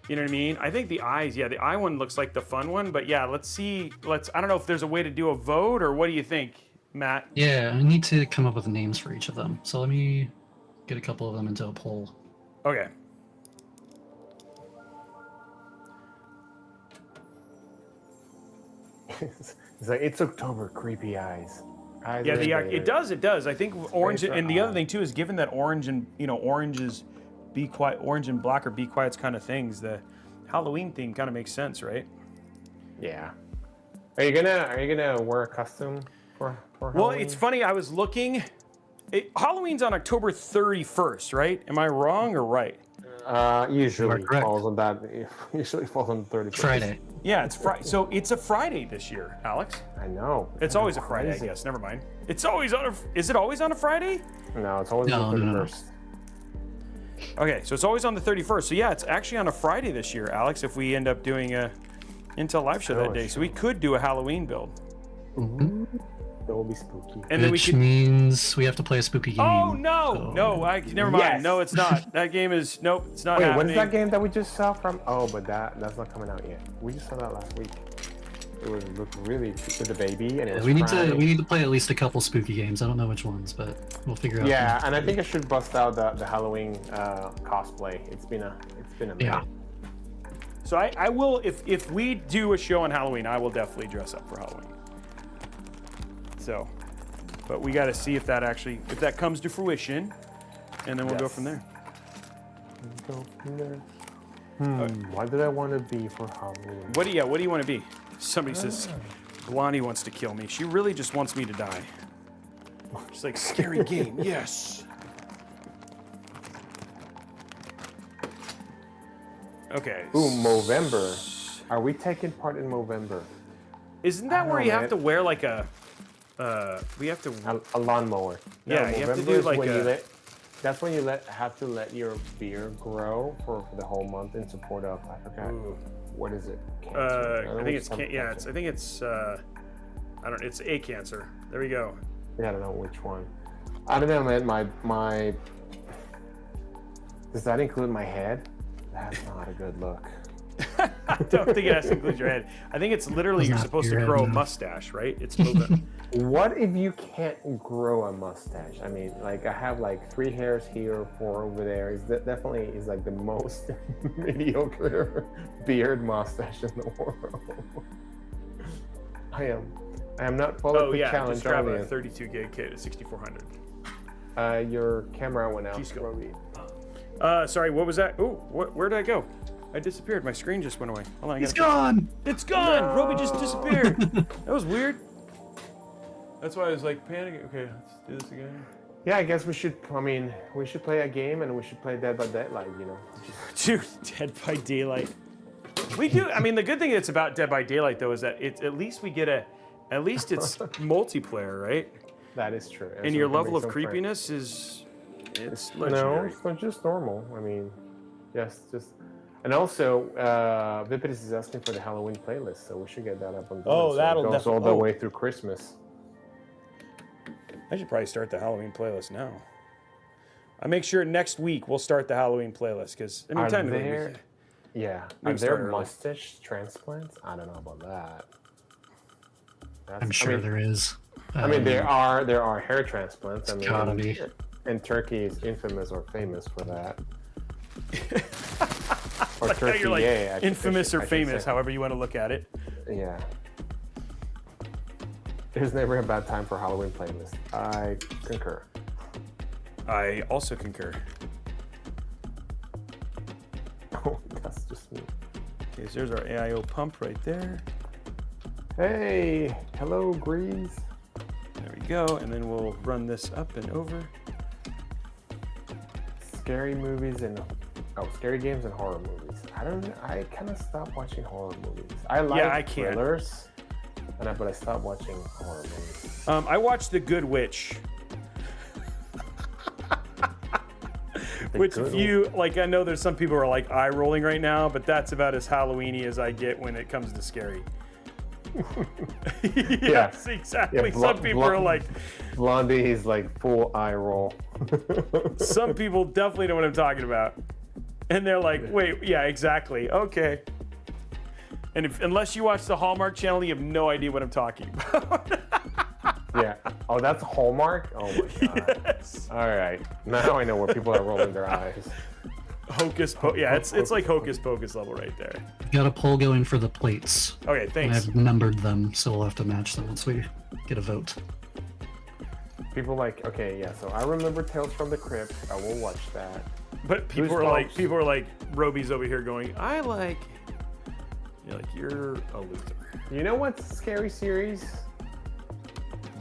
you know what I mean? I think the eyes, the eye one looks like the fun one, but yeah, let's see. I don't know if there's a way to do a vote, or what do you think, Matt? Yeah, I need to come up with names for each of them. So let me get a couple of them into a poll. Okay. It's like, it's October, creepy eyes. Yeah, it does. I think orange, and the other thing too is, given that orange and orange is Be Quiet, orange and black are Be Quiet's kind of things. The Halloween theme kind of makes sense, right? Yeah. Are you gonna wear a costume for Halloween? Well, it's funny. I was looking. Halloween's on October 31st, right? Am I wrong or right? Usually falls on that. Usually falls on the 31st. Friday. Yeah, it's Friday. So it's a Friday this year, Alex. I know. It's always a Friday, I guess. Never mind. It's always on Is it always on a Friday? No, it's always on the 31st. Okay, so it's always on the 31st. So yeah, it's actually on a Friday this year, Alex, if we end up doing a Intel live show that day. So we could do a Halloween build. Mm-hmm. That will be spooky. And then means we have to play a spooky game. Oh no, so. no, never mind. Yes. No, it's not. That game is it's not Wait, happening. what is that game that we just saw from? Oh, but that's not coming out yet. We just saw that last week. It looked really with the baby, and it was we need to play at least a couple spooky games. I don't know which ones, but we'll figure out. Yeah, and I think I should bust out the Halloween cosplay. It's been a minute. Yeah. So I will, if we do a show on Halloween, I will definitely dress up for Halloween. So, but we got to see if that comes to fruition, and then we'll go from there. What did I want to be for Halloween? What do you want to be? Somebody says, Blondie wants to kill me. She really just wants me to die. She's like, scary game, yes. Okay. Ooh, Movember. Are we taking part in Movember? Isn't that where you have to wear like a lawnmower? Yeah, you have to do like That's when you have to let your beard grow for the whole month in support of, I forgot. Ooh. What is it? I think it's I think it's I don't. It's a cancer. There we go. Yeah, I don't know which one. I don't know, man. My does that include my head? That's not a good look. I don't think it has to include your head. I think it's literally you're supposed to grow a mustache, right? It's moving. What if you can't grow a mustache? I mean, like I have like 3 hairs here, 4 over there. Definitely is like the most mediocre beard mustache in the world. I am not following the challenge. Just grab a 32 gig kit at 6400. Your camera went out. G.SKILL. Sorry, what was that? Ooh, where did I go? I disappeared. My screen just went away. Hold on, It's gone. It's gone. No. Robey just disappeared. That was weird. That's why I was like panicking. Okay, let's do this again. Yeah, I guess we should. I mean, we should play a game, and we should play Dead by Daylight. You know. Dude, Dead by Daylight. We do. I mean, the good thing that's about Dead by Daylight though is that it's at least we get at least it's multiplayer, right? That is true. And so your level of creepiness is legendary. No, it's not just normal. I mean, yes, just. And also, Vipidus is asking for the Halloween playlist, so we should get that up on board. Oh, that'll so it goes all the way through Christmas. I should probably start the Halloween playlist now. I make sure next week we'll start the Halloween playlist because Are technically there, yeah, we are can start there early. mustache transplants? I don't know about that. I'm sure there is. I mean, there are hair transplants. I mean, gotta be. And Turkey is infamous or famous for that. Or Like how Turkey, you're like yeah, infamous or I should famous, say. however you want to look at it. Yeah. There's never a bad time for Halloween playlist. I concur. I also concur. Oh, that's just me. Okay, so there's our AIO pump right there. Hey, hello, Grease. There we go, and then we'll run this up and over. Scary movies and scary games and horror movies. I kind of stopped watching horror movies. I like thrillers, but I stopped watching horror movies. I watched The Good Witch. Which if you, like, I know there's some people who are like eye rolling right now, but that's about as Halloween-y as I get when it comes to scary. Yes, exactly. Yeah, some people are like... Blondie is like full eye roll. Some people definitely know what I'm talking about. And they're like, wait, yeah, exactly. Okay. And unless you watch the Hallmark Channel, you have no idea what I'm talking about. Yeah. Oh, that's Hallmark? Oh my god. Yes. All right. Now I know where people are rolling their eyes. Hocus Pocus. Yeah, it's like Hocus Pocus level right there. Got a poll going for the plates. Okay, thanks. I've numbered them, so we'll have to match them once we get a vote. People like, okay, yeah, so I remember Tales from the Crypt. I will watch that. But people are like, Robey's over here going, you're like, you're a loser. You know what's a scary series?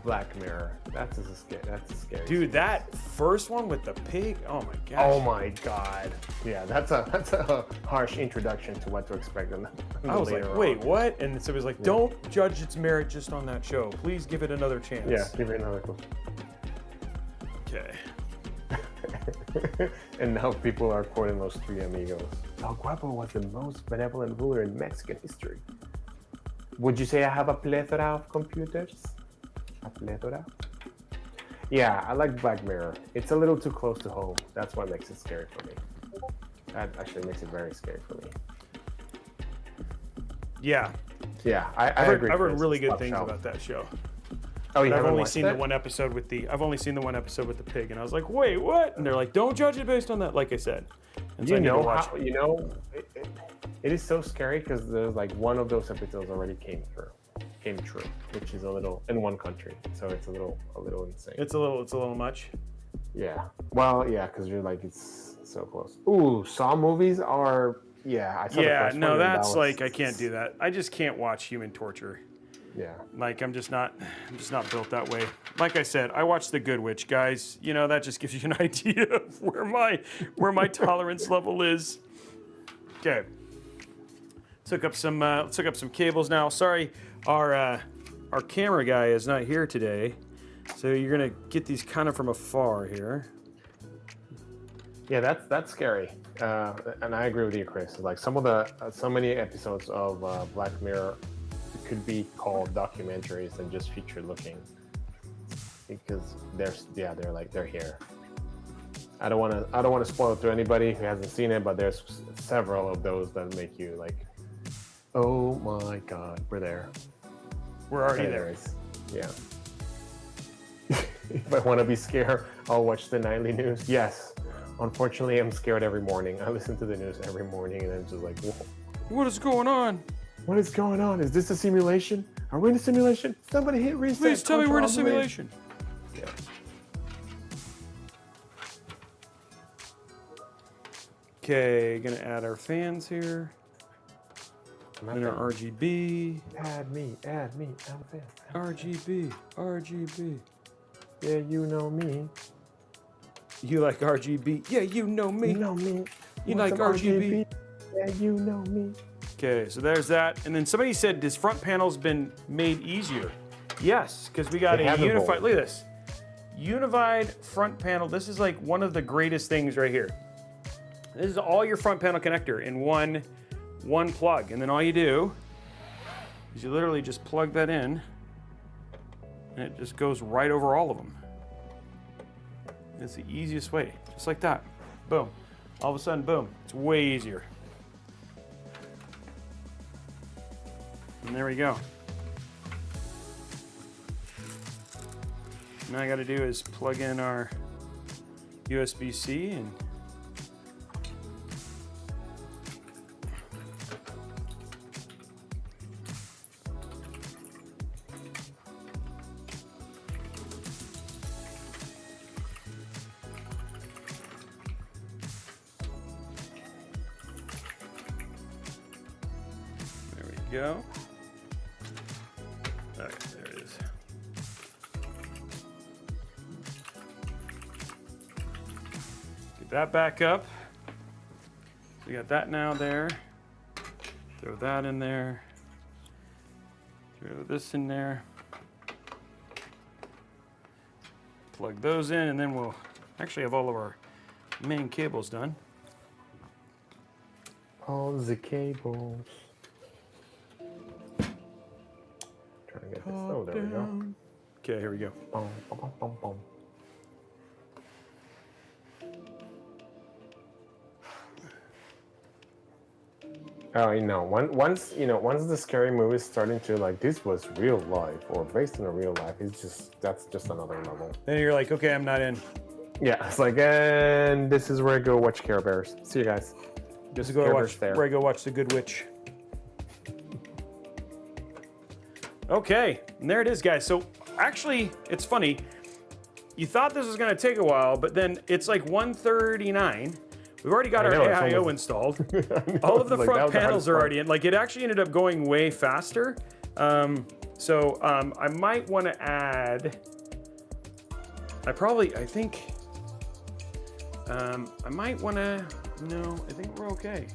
Black Mirror. That's a scary. Dude, series. that first one with the pig, oh my gosh. Oh my god. Yeah, that's a harsh introduction to what to expect in the I was like, later wait, on. what? And so it was like, don't judge its merit just on that show. Please give it another chance. Yeah, give it another go. Okay. And now people are quoting those 3 amigos. El Guapo was the most benevolent ruler in Mexican history. Would you say I have a plethora of computers? A plethora? Yeah, I like Black Mirror. It's a little too close to home. That's what makes it scary for me. That actually makes it very scary for me. Yeah. Yeah, I agree. I've heard Chris. really It's good top things shelf. about that show. Oh, you I've haven't only watched seen it? the one episode with the pig, and I was like, wait, what? And they're like, don't judge it based on that, like I said. And so I need to watch it. It is so scary because there's like one of those episodes already came true, which is a little in one country, so it's a little insane. It's a little much. Yeah. Well, yeah, because you're like it's so close. Ooh, Saw movies are I saw the first one, and that's that was- like I can't do that. I just can't watch human torture. Yeah. Like I'm just not built that way. Like I said, I watched The Good Witch, guys. You know, that just gives you an idea of where my tolerance level is. Okay. Took up some cables now. Sorry, our camera guy is not here today, so you're gonna get these kind of from afar here. Yeah, that's scary, and I agree with you, Chris. Like some of the so many episodes of Black Mirror could be called documentaries and just feature looking, because they're here. I don't want to spoil it to anybody who hasn't seen it, but there's several of those that make you like, oh my god, we're there. We're already Anyways, there. Yeah. If I want to be scared, I'll watch the nightly news. Yes. Unfortunately, I'm scared every morning. I listen to the news every morning, and I'm just like, whoa. What is going on? What is going on? Is this a simulation? Are we in a simulation? Somebody hit reset. Please tell me we're in a Control, please. simulation. Yeah. Okay, gonna add our fans here. And our RGB. Add me, add a fan. RGB. Yeah, you know me. You like RGB? Yeah, you know me. You know me. You Want like some RGB? Yeah, you know me. Okay, so there's that. And then somebody said this front panel's been made easier. Yes, because we got They a have unified, evolved. look at this. Unified front panel. This is like one of the greatest things right here. This is all your front panel connector in one plug. And then all you do is you literally just plug that in and it just goes right over all of them. It's the easiest way, just like that. Boom. All of a sudden, boom. It's way easier. And there we go. Now I got to do is plug in our USB-C and there we go. All right, there it is. Get that back up. So we got that now there. Throw that in there. Throw this in there. Plug those in, and then we'll actually have all of our main cables done. All the cables. Trying to get this. Oh, there we go. Okay, here we go. Boom, boom, boom, boom, boom. Oh, once the scary movie is starting to like, this was real life or based on a real life, that's just another level. Then you're like, okay, I'm not in. Yeah, it's like, and this is where I go watch Care Bears. See you guys. Just go Care watch. Bears there. Where I go watch The Good Witch. Okay, and there it is, guys. So actually, it's funny. You thought this was going to take a while, but then it's like 1:39. We've already got our AIO installed. All of the front panels are already in. Like, it actually ended up going way faster. I might want to add. I might want to. No, I think we're okay.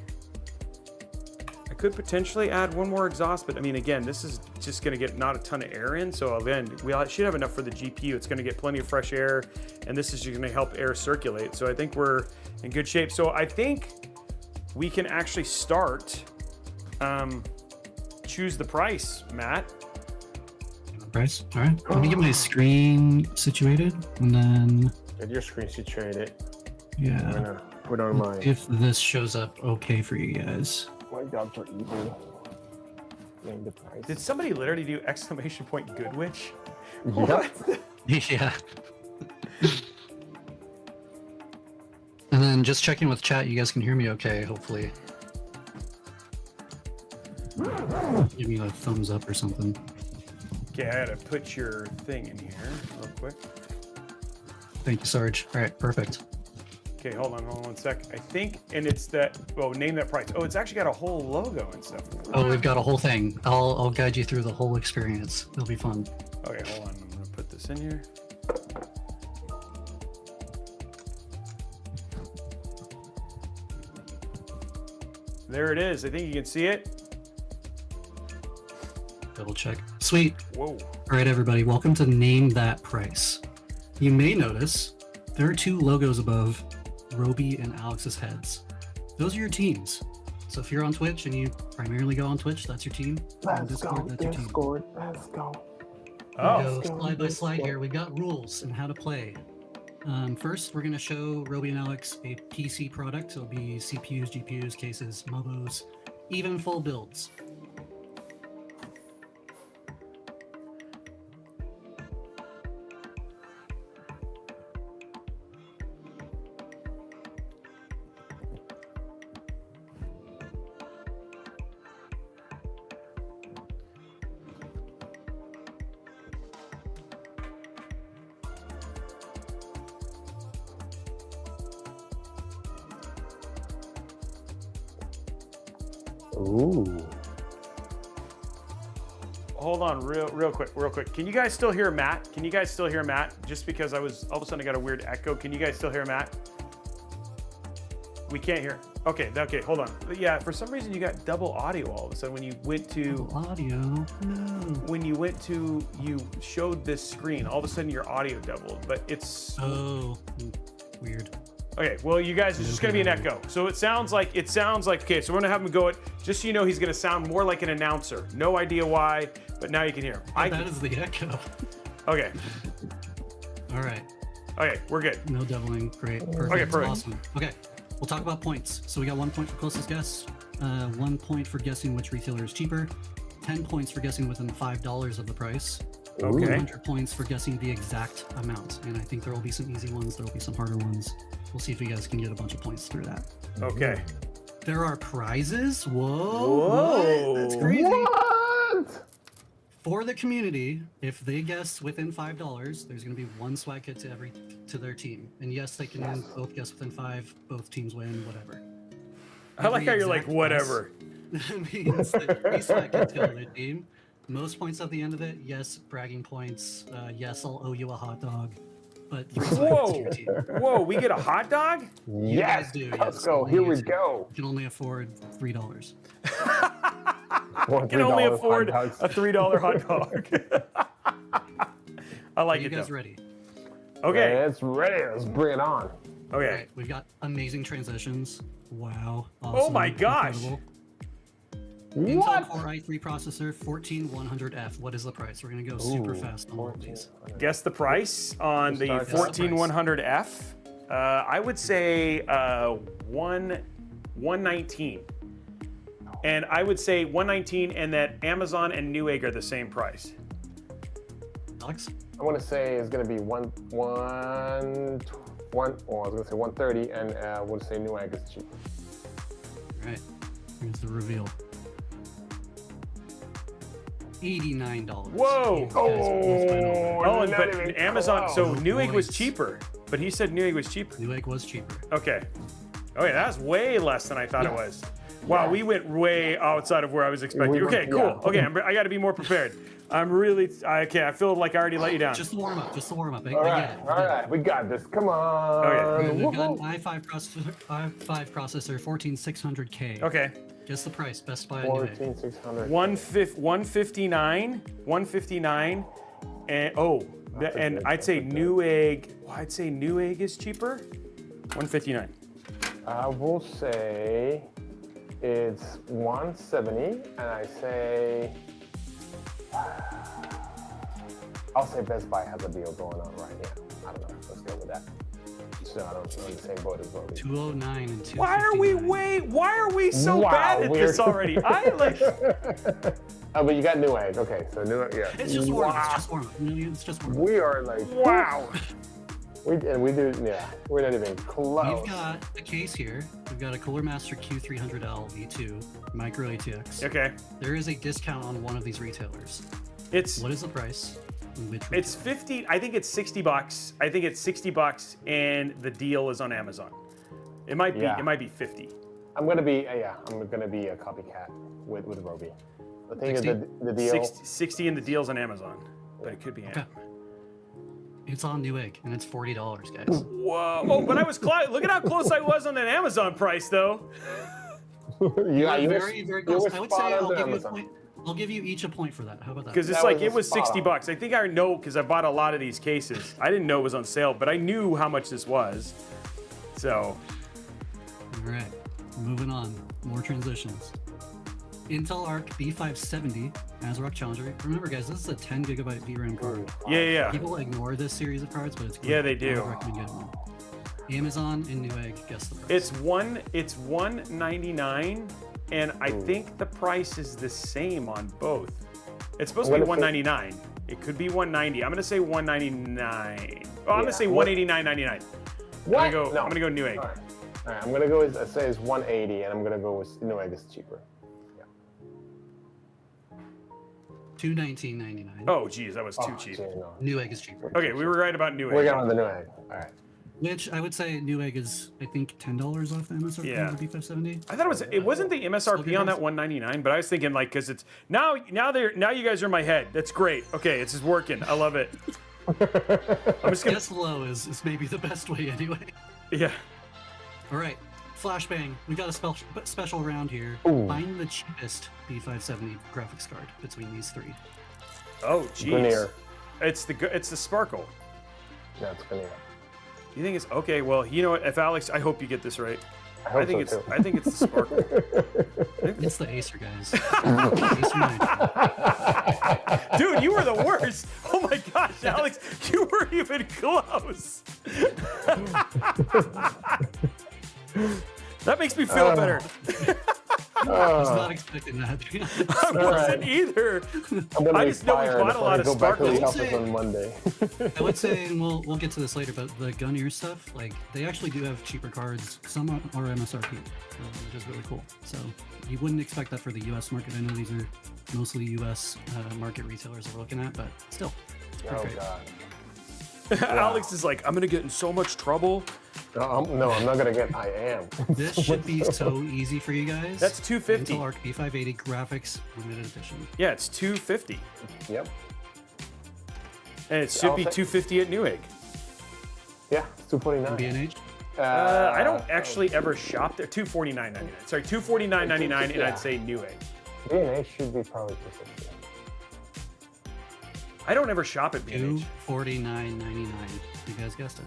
I could potentially add one more exhaust, but I mean, again, this is just going to get not a ton of air in. So then we should have enough for the GPU. It's going to get plenty of fresh air, and this is just going to help air circulate. So I think we're in good shape. So I think we can actually start. Choose the price, Matt. Price. All right. Let me get my screen situated, and then. Get your screen situated. Yeah. I'm gonna put on my. If this shows up okay for you guys. My dogs are evil. Name the price. Did somebody literally do ! Good Witch? Yep. Yeah. And then just checking with chat, you guys can hear me okay, hopefully. Give me a thumbs up or something. Okay, I gotta put your thing in here real quick. Thank you, Sarge. All right, perfect. Okay, hold on 1 sec. I think, and it's that, well, name that price. Oh, it's actually got a whole logo and stuff. Oh, we've got a whole thing. I'll guide you through the whole experience. It'll be fun. Okay, hold on. I'm gonna put this in here. There it is. I think you can see it. Double check. Sweet. Whoa. All right, everybody, welcome to Name That Price. You may notice there are two logos above Robey and Alex's heads. Those are your teams. So if you're on Twitch and you primarily go on Twitch, that's your team. On Discord, that's your team. Discord, let's go. Oh. Go slide by slide here. We've got rules and how to play. First, we're going to show Robey and Alex a PC product. It'll be CPUs, GPUs, cases, mobos, even full builds. Ooh. Hold on, real quick. Can you guys still hear Matt? Just because all of a sudden I got a weird echo. Can you guys still hear Matt? We can't hear. Okay, hold on. Yeah, for some reason you got double audio all of a sudden when you went to Audio? No. when you showed this screen. All of a sudden your audio doubled, but it's Oh, weird. okay. Well, you guys, it's just gonna be an echo. So it sounds like okay. So we're gonna have him go it. Just so you know, he's gonna sound more like an announcer. No idea why, but now you can hear him. That is the echo. Okay. All right. Okay, we're good. No doubling. Great. Perfect. Okay, perfect. Awesome. Okay. We'll talk about points. So we got 1 point for closest guess, 1 point for guessing which retailer is cheaper, 10 points for guessing within $5 of the price, Okay. 100 points for guessing the exact amount. And I think there will be some easy ones, there will be some harder ones. We'll see if you guys can get a bunch of points through that. Okay. There are prizes. Whoa. Whoa. What? That's crazy. What? For the community, if they guess within $5, there's going to be 1 swag kit to their team. And yes, they can both guess within 5. Both teams win. Whatever. I like how you're like, Exact whatever. guess means that 3 swag kits go to their team. Most points at the end of it. Yes, bragging points. Yes, I'll owe you a hot dog. But 3 swag kits to your team. Whoa, we get a hot dog? Yes. guys do, Let's yes. go. Only Here you we two. go. You can only afford $3. Or Can only $3 afford hot dogs. a $3 hot dog. I like Are you it guys though. ready? Okay. It's ready. Let's bring it on. Okay. All right, we've got amazing transitions. Wow. Oh Awesome, my gosh. incredible. What? Intel Core i3 processor, 14100F. What is the price? We're gonna go super fast on all of these. Guess the price on the Guess the price. 14100F. I would say 119. And I would say 119 and that Amazon and Newegg are the same price. Alex? I want to say it's going to be I was going to say 130, and I want to say Newegg is cheap. All right, here's the reveal. $89. Whoa. You guys are both went over. Oh, and, not but even Amazon, close. so Newegg was Points. cheaper. But he said Newegg was cheaper. Newegg was cheaper. Okay. Oh yeah, that's way less than I thought it was. Wow, we went way outside of where I was expecting. We went- Okay, cool. yeah. Okay, I got to be more prepared. I'm really okay. I feel like I already let you down. Just the warm up. Just the warm up. All right, we got this. Come on. Okay. We've got an Woohoo. i5 processor, 14600K. Okay. Guess the price. Best Buy and Newegg. 14600. 159, and and I'd say Newegg. I'd say Newegg is cheaper. 159. I will say it's 170, and I say I'll say Best Buy has a deal going on right now. I don't know. Let's go with that. So I don't know in the same boat as Robey. 209 and 259. Why are we so Wow, bad at we're- this already? I like. Oh, but you got Newegg. Okay, so Newegg, yeah. It's just warm up. Wow. It's just warm up. It's just warm up. We are like Wow. we do, yeah. We're not even close. We've got a case here. We've got a Cooler Master Q300L V2 micro ATX. Okay. There is a discount on one of these retailers. It's What is the price? And which It's retailer? 50. I think it's $60. I think it's $60, and the deal is on Amazon. It might be. Yeah. It might be 50. I'm gonna be a copycat with Robey. The thing is 60? the deal. 60 and the deal's on Amazon, but it could be. Okay. It's on Newegg, and it's $40, guys. Whoa! Oh, but I was close. Look at how close I was on that Amazon price, though. Yeah, you were- very, very you close. were I would spot say on I'll to give you a Amazon. point. I'll give you each a point for that. How about that? Because it's That like was it was spot on. $60. I think I know because I bought a lot of these cases. I didn't know it was on sale, but I knew how much this was. So, All right, moving on. More transitions. Intel Arc B570 ASRock Challenger. Remember, guys, this is a 10 gigabyte VRAM card. yeah. People ignore this series of cards, but it's great. Yeah, they do. I would recommend getting one. Amazon and Newegg, guess the price. It's $199, and I think the price is the same on both. It's supposed to be $199. It could be $190. I'm gonna say $199. Oh, I'm gonna say $189.99. What? I'm gonna go Newegg. All right, I'm gonna go with, I say it's 180, and I'm gonna go with Newegg is cheaper. $219.99. Oh, geez, that was too cheap. Geez, no. Newegg is cheaper. Okay, we were right about Newegg. We're going with the Newegg. All right. Which I would say Newegg is, I think, $10 off the MSRP Yeah. of the B570. I thought it wasn't the MSRP on that $199, but I was thinking like because it's now you guys are in my head. That's great. Okay, it's just working. I love it. I'm just gonna Guess low is maybe the best way anyway. yeah. All right, flashbang. We got a special round here. Ooh. Find the cheapest B570 graphics card between these three. Oh, geez. Veneer. It's the Sparkle. That's Veneer. You think it's okay? Well, you know what? If Alex, I hope you get this right. I think so, it's too. I think it's the Sparkle. It's the Acer, guys. Acer 9. Dude, you were the worst. Oh my gosh, Alex, you weren't even close. That makes me feel better. I was not expecting that. I wasn't either. I'm gonna I be just know we fired bought a if lot I of go back to the Sparkles. office on Monday. I would say, and we'll get to this later, but the gun ear stuff, like they actually do have cheaper cards. Some are MSRP, which is really cool. So you wouldn't expect that for the U.S. market. I know these are mostly U.S. Market retailers that we're looking at, but still, it's pretty Oh great. God. Alex is like, I'm gonna get in so much trouble. No, I'm not gonna get. I am. This should be so easy for you guys. That's $250. Intel Arc B580 graphics limited edition. Yeah, it's $250, Yep. and it should be $250 at Newegg. Yeah, it's 249. BNH. I don't actually ever shop there. $249.99. Sorry, $249.99, and I'd say Newegg. B&H should be probably 250. I don't ever shop at B&H. $249.99. You guys guessed it.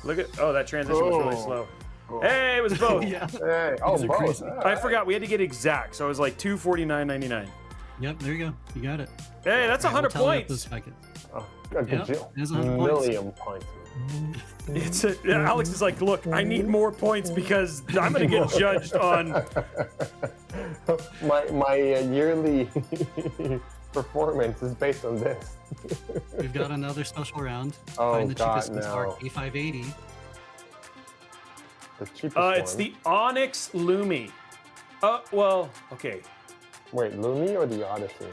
Look at that transition was really slow. Cool. Hey, it was both. Yeah. Hey, These are both. crazy. I forgot we had to get exact, so it was like $249.99. Yep. There you go. You got it. Hey, that's I will 100 tally up points. those packets. Oh, a Yep, gajillion. there's 100 points. Million points. Alex is like, look, I need more points because I'm gonna get judged on. my yearly performance is based on this. We've got another special round. Oh, Find the God, cheapest Intel Arc no. B580. The cheapest It's one. the Onyx Lumi. Well, okay. Wait, Lumi or the Odyssey?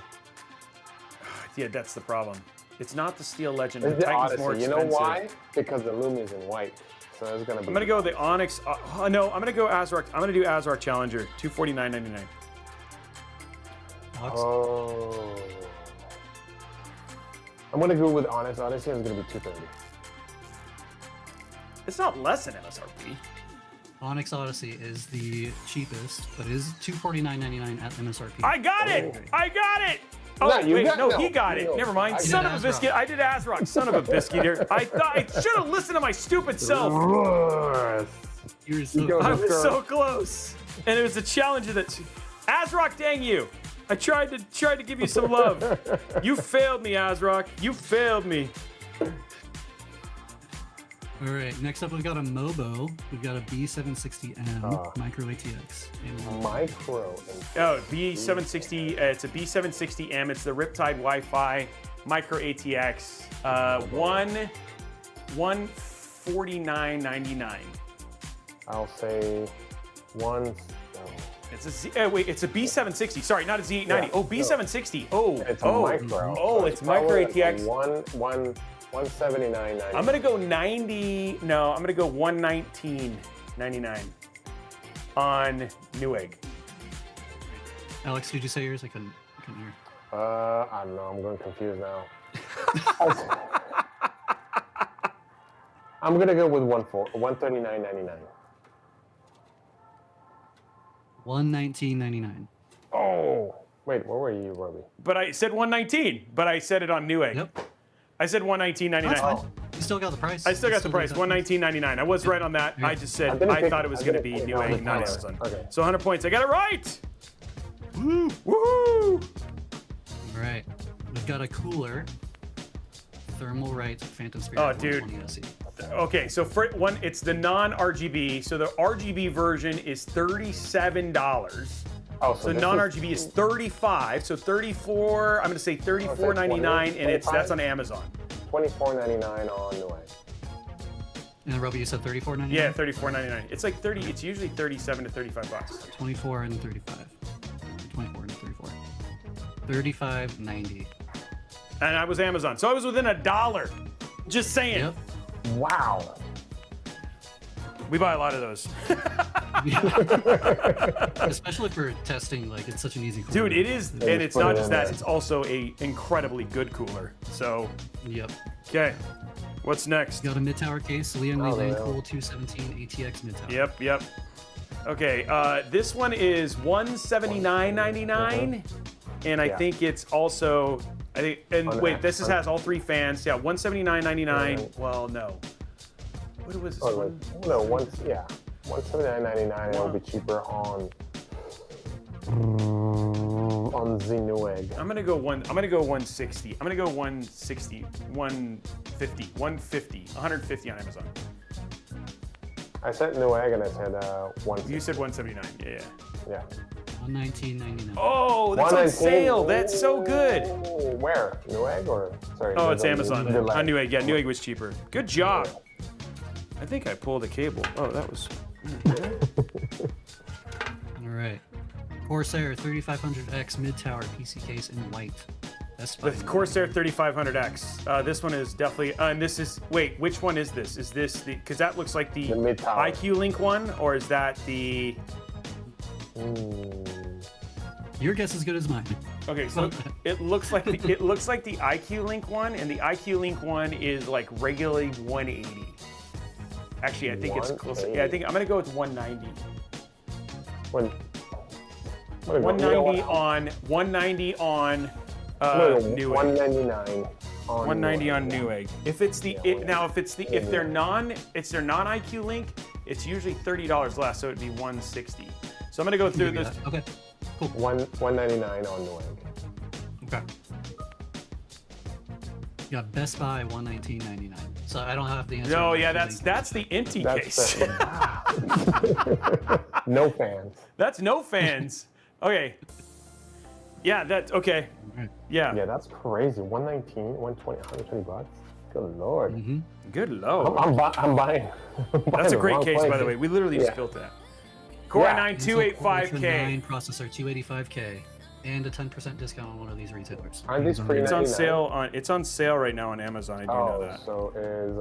Yeah, that's the problem. It's not the Steel Legend. It's The the Titan's more Odyssey. You expensive. know why? Because the Lumi is in white. So it's gonna be. I'm gonna go with the Onyx. No, I'm gonna go ASRock. I'm gonna do ASRock Challenger, $249.99. Alex? Oh. I'm gonna go with Onyx. Odyssey is gonna be 230. It's not less than MSRP. Onyx Odyssey is the cheapest, but it is $249.99 at MSRP. I got it! I got it! Oh, No, you wait, got- no, no, he got it. no. Never mind. I did Son of a ASRock. biscuit. I did ASRock. Son of a biscuit here. I thought I should have listened to my stupid self. You're so go- I was so close. And it was a Challenger that ASRock, dang you. I tried to give you some love. You failed me, ASRock. You failed me. All right, next up we've got a Mobo. We've got a B760M micro ATX. Micro. Oh, B760. It's a B760M. It's the Riptide Wi-Fi micro ATX. $149.99. I'll say one. It's a Z. Wait, it's a B760. Sorry, not a Z890. Yeah, Oh, B760. Oh, It's a oh, micro. Oh, so it's micro probably like ATX. 179.99. I'm gonna go 90. No, I'm gonna go 119.99 on Newegg. Alex, did you say yours? I couldn't hear. I don't know. I'm going confused now. I'm gonna go with 139.99. $119.99. Oh, wait. Where were you, Robey? But I said 119. But I said it on Newegg. Yep. I said 119.99. That's fine. still got the price. I still got the price, $119.99. I was right on that. I just said I thought it was going to be Newegg, not Amazon. Okay. So 100 points. I got it right. Woo! Woohoo! All right, we've got a cooler. Thermal Right Phantom Spirit. Oh, dude. 120 SE. Okay, so for one, it's the non-RGB. So the RGB version is $37. Oh, So non-RGB is 35. So 34. I'm going to say 34.99, and that's on Amazon. $24.99 on Newegg. And Robey, you said $34.99? Yeah, 34.99. It's like 30. It's usually 37 to 35 bucks. 24 and 35. 24 and 34. 35.90. And I was Amazon, so I was within $1. Just saying. Yep. Wow. We buy a lot of those. Especially for testing, like it's such an easy cooler. Dude, it is, and it's not just that, it's also a incredibly good cooler. So, Yep. okay, what's next? Got a mid-tower case, Liang Li Oh, Lane yeah. Cool 217 ATX mid-tower. Yep. Okay, this one is $179.99, and I Yeah. think it's also, On wait, that- this has all three fans. Yeah, $179.99. Well, no. What was this Oh, one? no, $179.99. And it'll be cheaper on the Newegg. I'm gonna go 160. I'm gonna go 160, 150, 150 on Amazon. I said Newegg and I said 160. You said 179. Yeah. Yeah. $119.99. Oh, that's on 119. sale. That's so good. Ooh, where? Newegg or sorry? Oh, it's the- Amazon. the- On Newegg. Yeah, Newegg was cheaper. Good job. I think I pulled a cable. Oh, that was. All right. Corsair 3500X mid-tower PC case in white. That's The fine. Corsair 3500X. This one is definitely. And this is. Wait, which one is this? Is this the? Because that looks like the mid-tower. IQ Link one, or is that the? Your guess is as good as mine. Okay, so it looks like the IQ Link one, and the IQ Link one is like regularly 180. Actually, I think it's closer. Yeah, I think I'm gonna go with 190. When, 190 on 190 Newegg. 199 on 190 on Newegg. Newegg. If it's the if they're non IQ Link, it's usually $30 less, so it'd be 160. So I'm gonna go through this. Okay. Cool. 199 on Newegg. Okay. You got Best Buy 119.99. So I don't have the answer. No, to yeah, that. that's the Inti That's case. no fans. That's no fans. Okay. Yeah, that's okay. Yeah. Yeah, that's crazy. 119, 120, 120 bucks. Good lord. Mm-hmm. Good load. I'm buying. That's a the great wrong case, by place. the way. We literally just Yeah. built that. Core Yeah. i9 285K. Processor 285K, and a 10% discount on one of these retailers. Aren't these Amazon free It's on 99? sale it's on sale right now on Amazon. I do know that. So is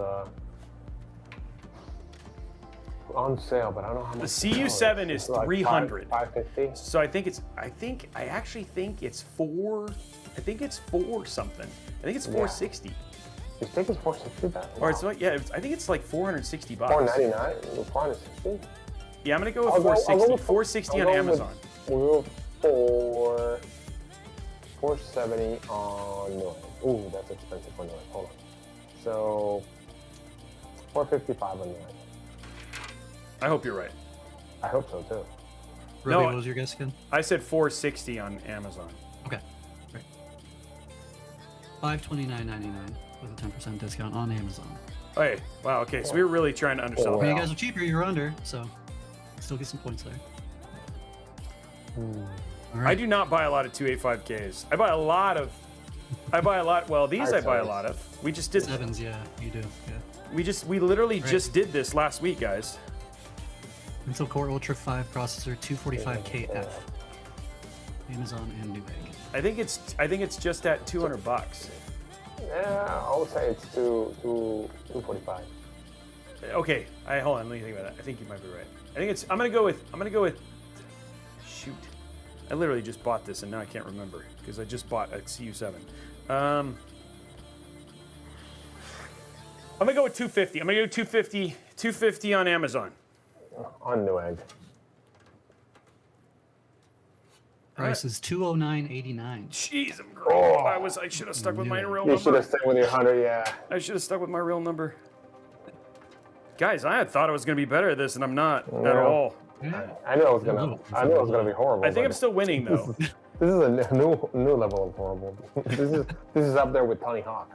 on sale, but I don't know how much. The CU7 is 300. 550. So I actually think it's 4 something. I think it's 460. You think it's 460 that? Or it's like, yeah, I think it's like 460 bucks. 499, 460. Yeah, I'm gonna go with I'll go 460. with 460 on I'll go Amazon. We'll go 470 on Newegg. Ooh, that's expensive for Newegg. Hold on. So 455 on Newegg. I hope you're right. I hope so too. Robey, No, what was your guess again? I said 460 on Amazon. Okay. Great. $529.99 with a 10% discount on Amazon. Hey, wow, okay, so we were really trying to undersell When that. you guys are cheaper, you're under, so still get some points there. All I right. do not buy a lot of 285Ks. I buy a lot, well, these I buy a lot of. We just did, Sevens, yeah, you do. Yeah. we literally Right. just did this last week, guys. Intel Core Ultra 5 processor 245KF. Amazon and Newegg. I think it's just at 200 bucks. Yeah, I would say it's 245. Okay, hold on, let me think about that. I think you might be right. I'm gonna go with, shoot. I literally just bought this and now I can't remember because I just bought a CU7. I'm gonna go with 250. I'm gonna go 250 on Amazon. On Newegg. Price is $209.89. Jeez, I'm great. I should have stuck with my real You should number. have stayed with your 100, yeah. I should have stuck with my real number. Guys, I had thought I was going to be better at this, and I'm not at all. I knew I was gonna be horrible. I think I'm still winning though. This is a new level of horrible. This is up there with Tony Hawk.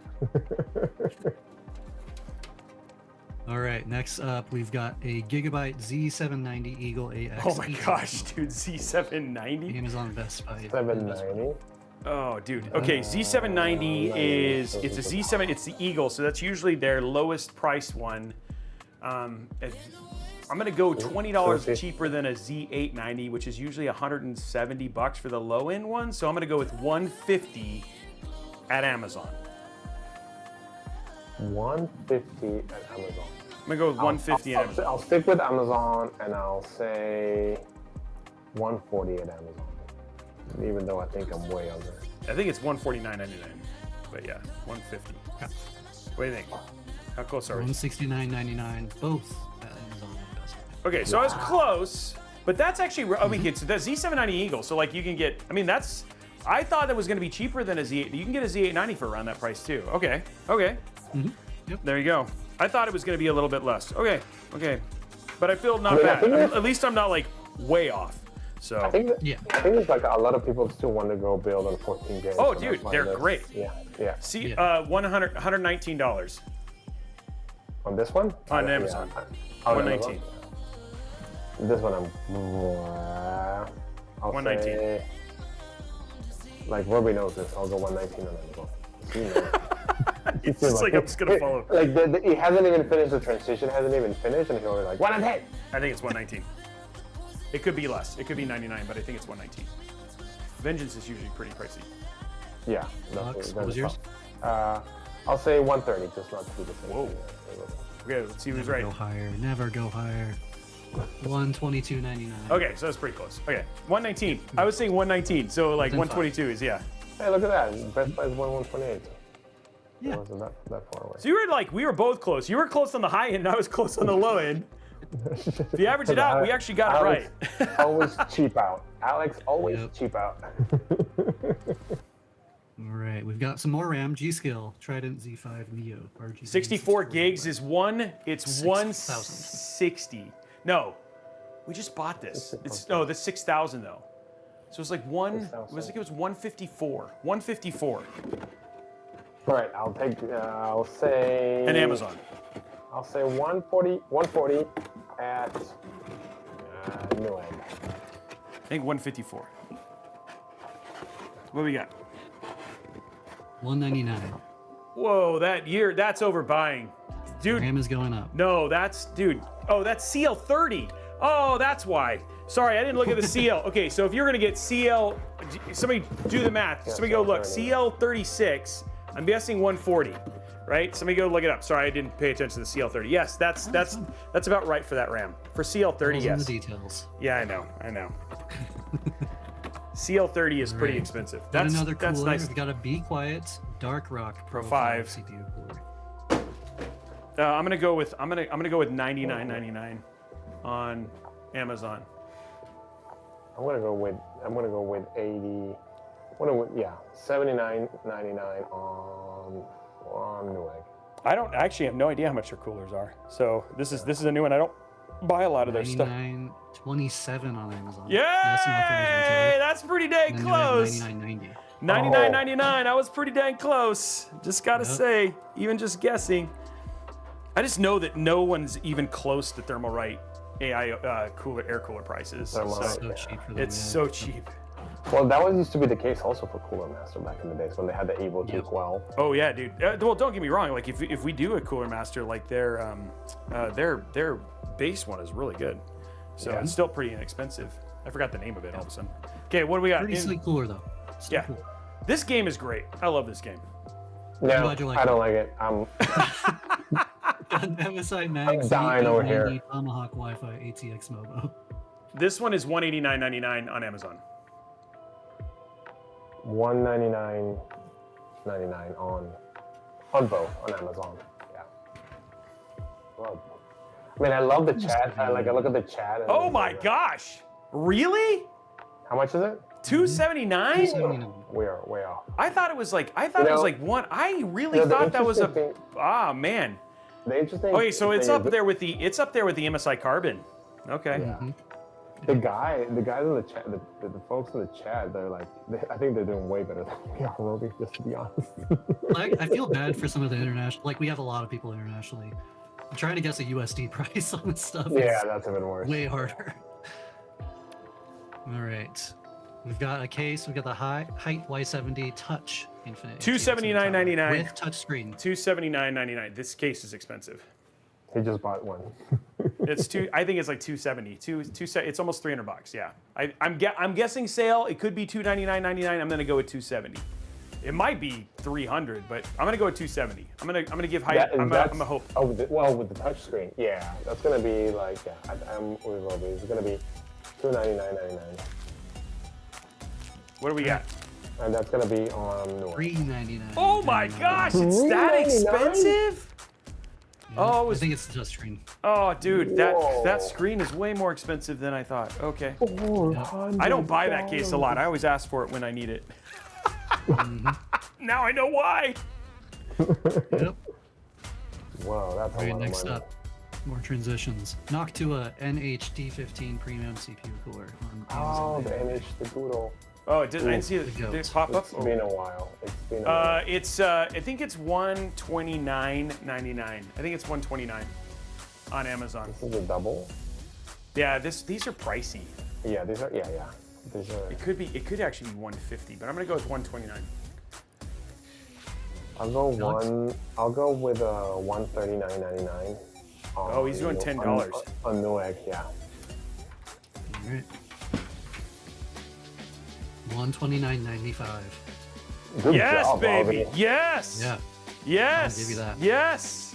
All right, next up we've got a Gigabyte Z790 Eagle AX. Oh my gosh, dude, Z790. Amazon Best Buy. 790. Oh, dude. Okay, Z790 it's a Z7. It's the Eagle, so that's usually their lowest priced one. I'm gonna go $20 cheaper than a Z890, which is usually $170 for the low end one. So I'm gonna go with $150 at Amazon. 150 at Amazon. I'm gonna go with $150 at Amazon. I'll stick with Amazon and I'll say 140 at Amazon. Even though I think I'm way under. I think it's $149.99, but yeah, $150. What do you think? How close are we? $169.99, both at Amazon Best Buy. Okay, so I was close, but that's actually, I mean, it's the Z790 Eagle, so like you can get, I mean, that's, I thought that was going to be cheaper than a Z8. You can get a Z890 for around that price too. Okay. Yep. There you go. I thought it was going to be a little bit less. Okay. But I feel not bad. At least I'm not like way off. So I think it's like a lot of people still want to go build on 14 games. oh, so dude, they're great. Yeah. See, $119 On this one? on Amazon. On 119. Amazon? This one I'll 119. say, like Robey knows this, I'll go 119 on Amazon. He knows. It's just like I'm just gonna follow. Like he hasn't even finished the transition, hasn't even finished, and he's already like 110. I think it's 119. It could be less. It could be 99, but I think it's 119. Vengeance is usually pretty pricey. Yeah. Alex, what was yours? I'll say 130, just not to be the same. Whoa. Okay, let's see who's right. Go higher. Never go higher. $122.99. Okay, so that's pretty close. Okay, 119. I was saying 119, so like 122 is, yeah. Hey, look at that. Best Buy is 128. Yeah. It wasn't that far away. So you were like, we were both close. You were close on the high end, and I was close on the low end. If you average it out, we actually got it right. Always cheap out. Alex always cheap out. All right, we've got some more RAM. G.SKILL Trident Z5 Neo. RGB 64 gigs is it's 6,000. 160. No, we just bought this. That's 6,000 though. So it's like it was 154. 154. All right, I'll say. And Amazon. I'll say 140 at Newegg. I think 154. What do we got? $199. Whoa, that's overbuying. Dude, RAM is going up. no, that's CL30. Oh, that's why. Sorry, I didn't look at the CL. Okay, so if you're gonna get CL, somebody do the math. Yeah, Somebody go look. CL36, I'm guessing 140, right? Somebody go look it up. Sorry, I didn't pay attention to the CL30. Yes, that's about right for that RAM. For CL30, yes. The details. Yeah, I know. CL30 is pretty expensive. That's another cooler. That's nice. We've got a Bequiet Dark Rock Pro 5 CPU cooler. I'm gonna go with $99.99 on Amazon. I'm gonna go with 80. $79.99 on Newegg. I don't actually have no idea how much their coolers are. So this is a new one. I don't buy a lot of their stuff. $99.27 on Amazon. Yay! That's pretty dang close. $99.90. $99.99. I was pretty dang close. Just gotta say, even just guessing. I just know that no one's even close to Thermalright AI air cooler prices. So cheap for them. It's so cheap. Well, that used to be the case also for Cooler Master back in the days when they had the Evo 212. Oh yeah, dude. Well, don't get me wrong. Like if we do a Cooler Master, like their base one is really good. So it's still pretty inexpensive. I forgot the name of it all of a sudden. Okay, what do we got? Pretty sleek cooler though. Still cool. This game is great. I love this game. No, I don't like it. MSI Max. I'm dying over here. Tomahawk Wi-Fi ATX Mobo. This one is $189.99 on Amazon. $199.99 on both on Amazon. Yeah. Well, I mean, I love the chat. I look at the chat. And oh my gosh! Really? How much is it? $279? We are way off. I thought it was like it was like one. I really thought that was a. Man. The interesting. Okay, so it's thing up is there with the MSI Carbon. Okay. Yeah. The guys in the chat, the folks in the chat, they're like, I think they're doing way better than we are, Robey, just to be honest. I feel bad for some of the international. Like we have a lot of people internationally. I'm trying to guess a USD price on this stuff. Yeah, that's even worse. Way harder. All right. We've got a case. We've got the height Y70 Touch Infinite. $279.99 with touchscreen. $279.99. This case is expensive. He just bought one. It's I think it's like $270. It's almost $300. Yeah. I'm guessing sale. It could be $299.99. I'm gonna go with $270. It might be $300, but I'm gonna go with $270. I'm gonna give height. I'm gonna hope. Oh, with the touch screen, yeah, that's gonna be like I'm with Robey. It's gonna be $299.99. What do we got? And that's gonna be on $399. Oh my gosh, it's that expensive? Yeah, Oh, I think it's the touch screen. Oh, dude, that Whoa. screen is way more expensive than I thought. Okay. $400. I don't buy that case a lot. I always ask for it when I need it. Now I know why. Yep. Wow, that's a All right, lot of next money. up, more transitions. Noctua NHD15 Premium CPU cooler on Oh, Amazon. the NH, the Google. Oh, it did, I didn't see it. The Did it goat. pop up? It's been a while. It's been a while. It's I think it's $129.99. I think it's $129 on Amazon. This is a double. Yeah, these are pricey. Yeah, these are. Yeah. These are. It could actually be $150, but I'm gonna go with $129. I'll go with $139.99. Oh, he's doing $10. On Newegg, yeah. All right. $129.95. Good Yes, job, baby. Robey. Yes. Yeah. Yes. I'll give you that. Yes.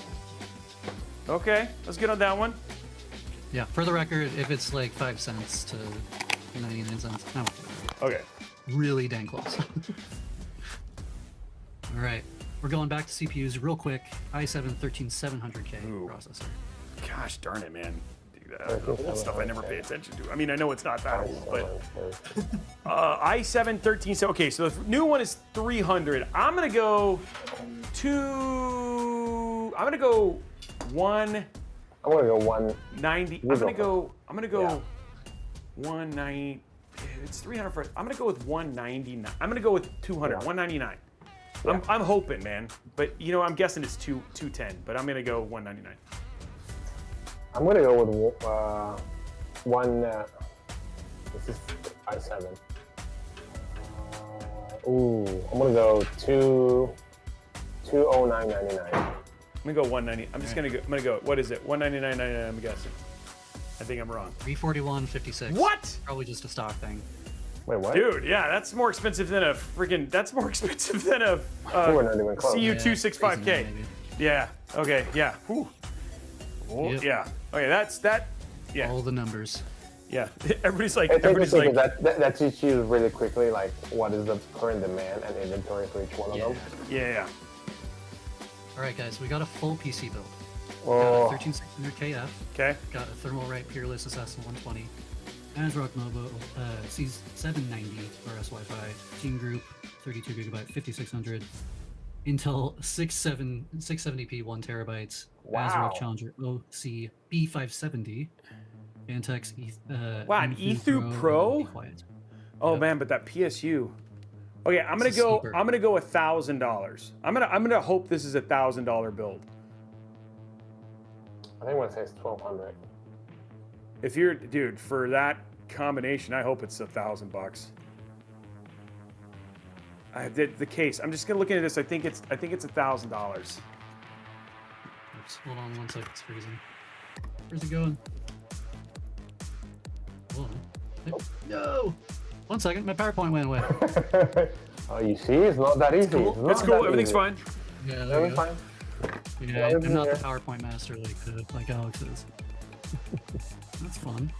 Okay, let's get on that one. Yeah. For the record, if it's like 5 cents to 99 cents, no. Okay. Really dang close. All right. We're going back to CPUs real quick. i7 13700K Ooh. processor. Gosh darn it, man. Dude, old stuff I never pay attention to. I mean, I know it's not that old, but i7 13. So okay, so the new one is 300. I'm gonna go I'm gonna go 190. I'm gonna go Yeah. 190. It's 300 for. I'm gonna go with 199. I'm gonna go with 200. Yeah. 199. Yeah. I'm hoping, man. But you know, I'm guessing it's 210. But I'm gonna go 199. I'm gonna go with this is i7. I'm gonna go 209.99. I'm gonna go 190. I'm just gonna go. What is it? 199.99. I'm guessing. I think I'm wrong. 341.56. What? Probably just a stock thing. Wait, what? Dude, yeah, that's more expensive than a freaking. That's more expensive than a We're not even close. CU265K. Yeah, maybe. Yeah. Okay. Yeah. Whew. Oh, Yep. yeah. Okay. That's that. Yeah. All the numbers. Yeah. Everybody's like. It's Everybody's interesting like. because that teaches you really quickly like what is the current demand and inventory for each one of them. Yeah. All right, guys, we got a full PC build. Oh, Got a 13600KF. Okay. Got a Thermalright Peerless Assassin 120. ASRock Novo C790 RS Wi-Fi. Team Group 32GB 5600. Intel 670p 1 terabytes. Wow. ASRock Challenger OC B570. Vantex Wow, an Ethu Pro? Bequiet. Oh Yep. man, but that PSU. Okay, I'm gonna It's a go. sleeper. I'm gonna go $1,000. I'm gonna hope this is a $1,000 build. I think one says 1200. If you're, dude, for that combination, I hope it's $1,000. I did the case. I'm just gonna look into this. I think it's $1,000. Oops, hold on one sec, it's freezing. Where's it going? Hold on. No! 1 second, my PowerPoint went away. Oh, you see, it's not that easy. cool. not It's cool. that Everything's easy. fine. Yeah, there we Everything's go. fine. Yeah, I'm not the here. PowerPoint master like Alex is. That's fun.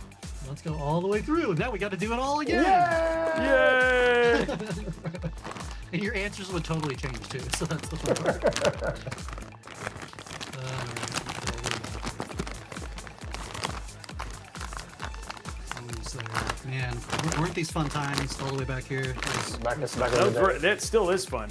Let's go all the way through. Now we got to do it all again. Yay! And your answers would totally change too, so that's the fun part. Almost there. Man, weren't these fun times all the way back here? Back in That, the was, day. that still is fun.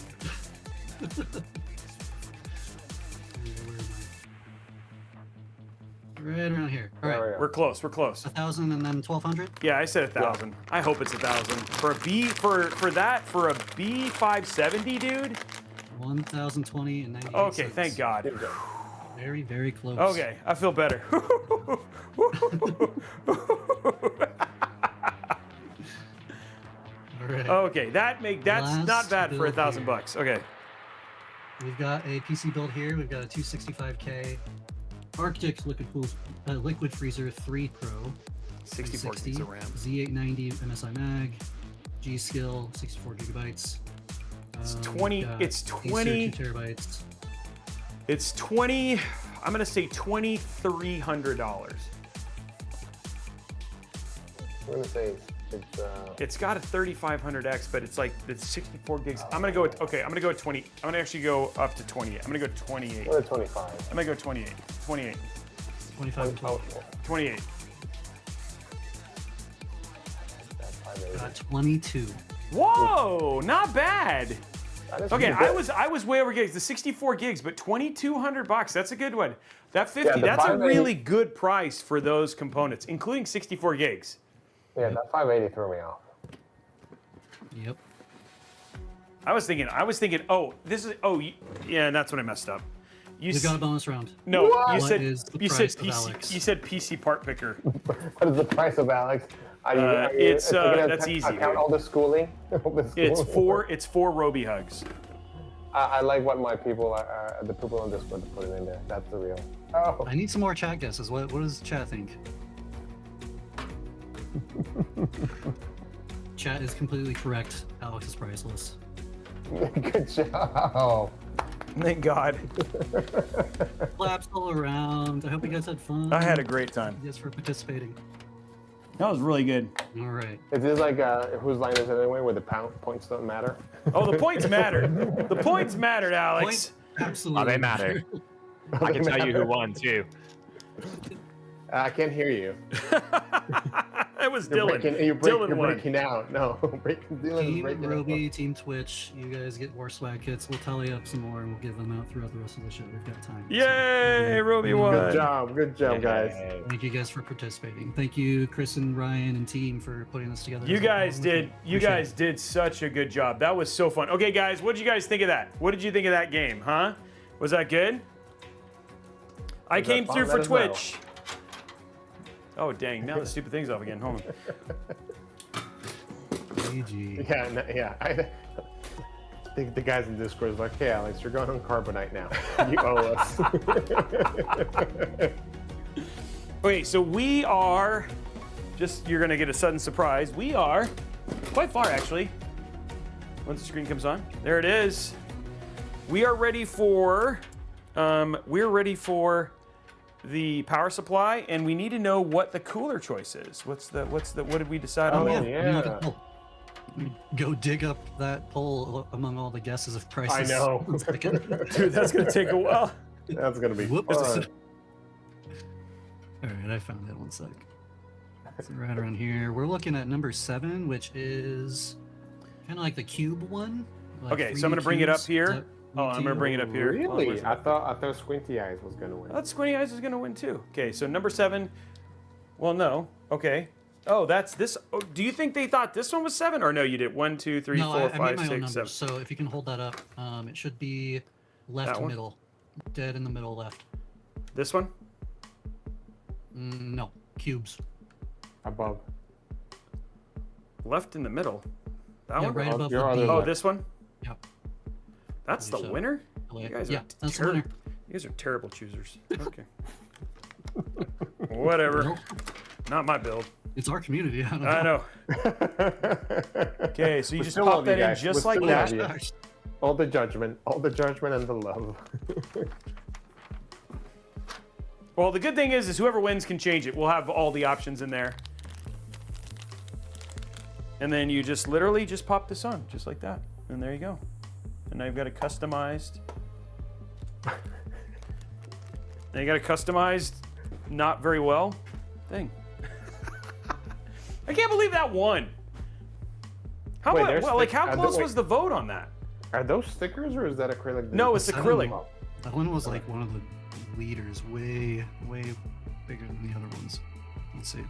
Right around here. All There right. we go. We're close. We're close. 1,000 and then 1,200. Yeah, I said 1,000. I hope it's 1,000 for a B for a B570, dude. 1,020 and 98 Okay, cents. thank God. Here we go. Very, very close. Okay, I feel better. All right. Okay, that's Last not bad for build $1,000. here. Okay. We've got a PC build here. We've got a 265K RTX liquid freezer 3 Pro. 64 gigs of RAM. Z890 MSI mag. G.SKILL 64 gigabytes. It's We've 20. got It's Acer 20. 2 terabytes. It's 20. I'm gonna say $2,300. We're gonna say it's It's got a 3500X, but it's like the 64 gigs. I'm gonna go with, okay, I'm gonna go with 20. I'm gonna actually go up to 28. I'm gonna go 28. we're at 25. I'm gonna go 28. 28. 25 and 12. 28. That's 580. 22. Whoa, not bad. That is Okay, pretty I good. was way over gigs. The 64 gigs, but $2,200. That's a good one. That 50. Yeah, the that's a 580 really good price for those components, including 64 gigs. Yeah, that 580 threw me off. Yep. I was thinking. Oh, this is. Oh, yeah. That's when I messed up. You We've got a bonus round. no. What? You What said is the you said price of PC. Alex? You said PC part picker. What is the price of Alex? It's, taking that's easy, Account dude. all the schooling. All the It's schooling? It's four Robey hugs. I like what my people are, the people on Discord put it in there. That's the real. Oh, I need some more chat guesses. What does chat think? Chat is completely correct. Alex is priceless. good job. Thank God. Claps all around. I hope you guys had fun. I had a great time. Yes, for participating. That was really good. All right. Is this like whose line is it anyway? Where the points don't matter? Oh, the points mattered. The points mattered, Alex. Point absolutely. Oh, they matter. I can tell you who won too. I can't hear you. That was You're Dylan. breaking, Dylan you're won. breaking out. No, Dylan's Team breaking Robey, Team Twitch, you guys get more swag kits. We'll tally up some more and we'll give them out throughout the rest of the show. We've got time. Yay, Robey won. Good job, guys. So, thank you guys for participating. Thank you, Chris and Ryan and team, for putting this together. You guys did. You Appreciate guys did such a good job. That was so fun. Okay, guys, what did you guys think of that? What did you think of that game? Huh? Was that good? I Was that came fun? through Let for us know. Twitch. Oh dang! Now the stupid thing's off again. Hold on. GG. Yeah. I think the guys in Discord is like, hey, Alex, you're going on Carbonite now. You owe us. Okay, so we are. You're gonna get a sudden surprise. We are quite far actually. Once the screen comes on, there it is. We are ready for. We're ready for the power supply, and we need to know what the cooler choice is. What did we decide on? Oh, that? yeah. Look at the poll. Go dig up that poll among all the guesses of prices. I know. One second. Dude, that's gonna take a while. That's going to be Whoops. fun. All right, I found that. One sec. So right around here, we're looking at number 7, which is kind of like the cube one. Like Okay, so I'm 3D gonna bring it up cubes. here. Is that Oh, I'm gonna bring it up here. Really? I thought Squinty Eyes was going to win. I thought Squinty Eyes is gonna win too. Okay, so number 7. Well, no. Okay. Oh, that's this. Oh, do you think they thought this one was 7, or no? You did 1, 2, 3, No, 4, I 5, made my own 6, numbers. 7. So if you can hold that up, it should be That left one? middle, dead in the middle left. This one? No, cubes. Above. Left in the middle. That Yeah, one? right above your the other B. Oh, left. this one? Yep. That's the So- winner? You guys Yeah, are that's the winner. You guys are terrible choosers. Okay. Whatever. Nope. Not my build. It's our community. I don't I know. know. Okay, so you We just still pop love you that in guys. just We like still that. love you. All the judgment and the love. Well, the good thing is whoever wins can change it. We'll have all the options in there. And then you just literally just pop this on, just like that. And there you go. And now you've got a customized. Now you got a customized, not very well thing. I can't believe that won. How Wait, there's how stick- close wait. was the vote on that? Are those stickers or is that acrylic? No, it's acrylic. That one was like one of the leaders, way bigger than the other ones. Let's see.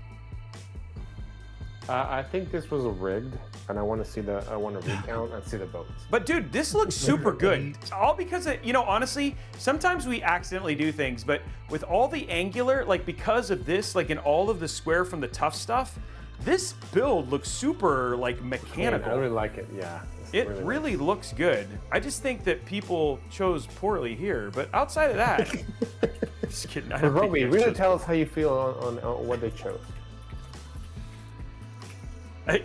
I think this was rigged, and I want to see the. I want to recount and see the votes. But dude, this looks super good. All because of, you know, honestly, sometimes we accidentally do things, but with all the angular, like because of this, like in all of the square from the tough stuff, this build looks super like mechanical. I really like it. Yeah. It really looks good. I just think that people chose poorly here, but outside of that, just kidding. I don't think Robey, they really chose- tell us how you feel on what they chose.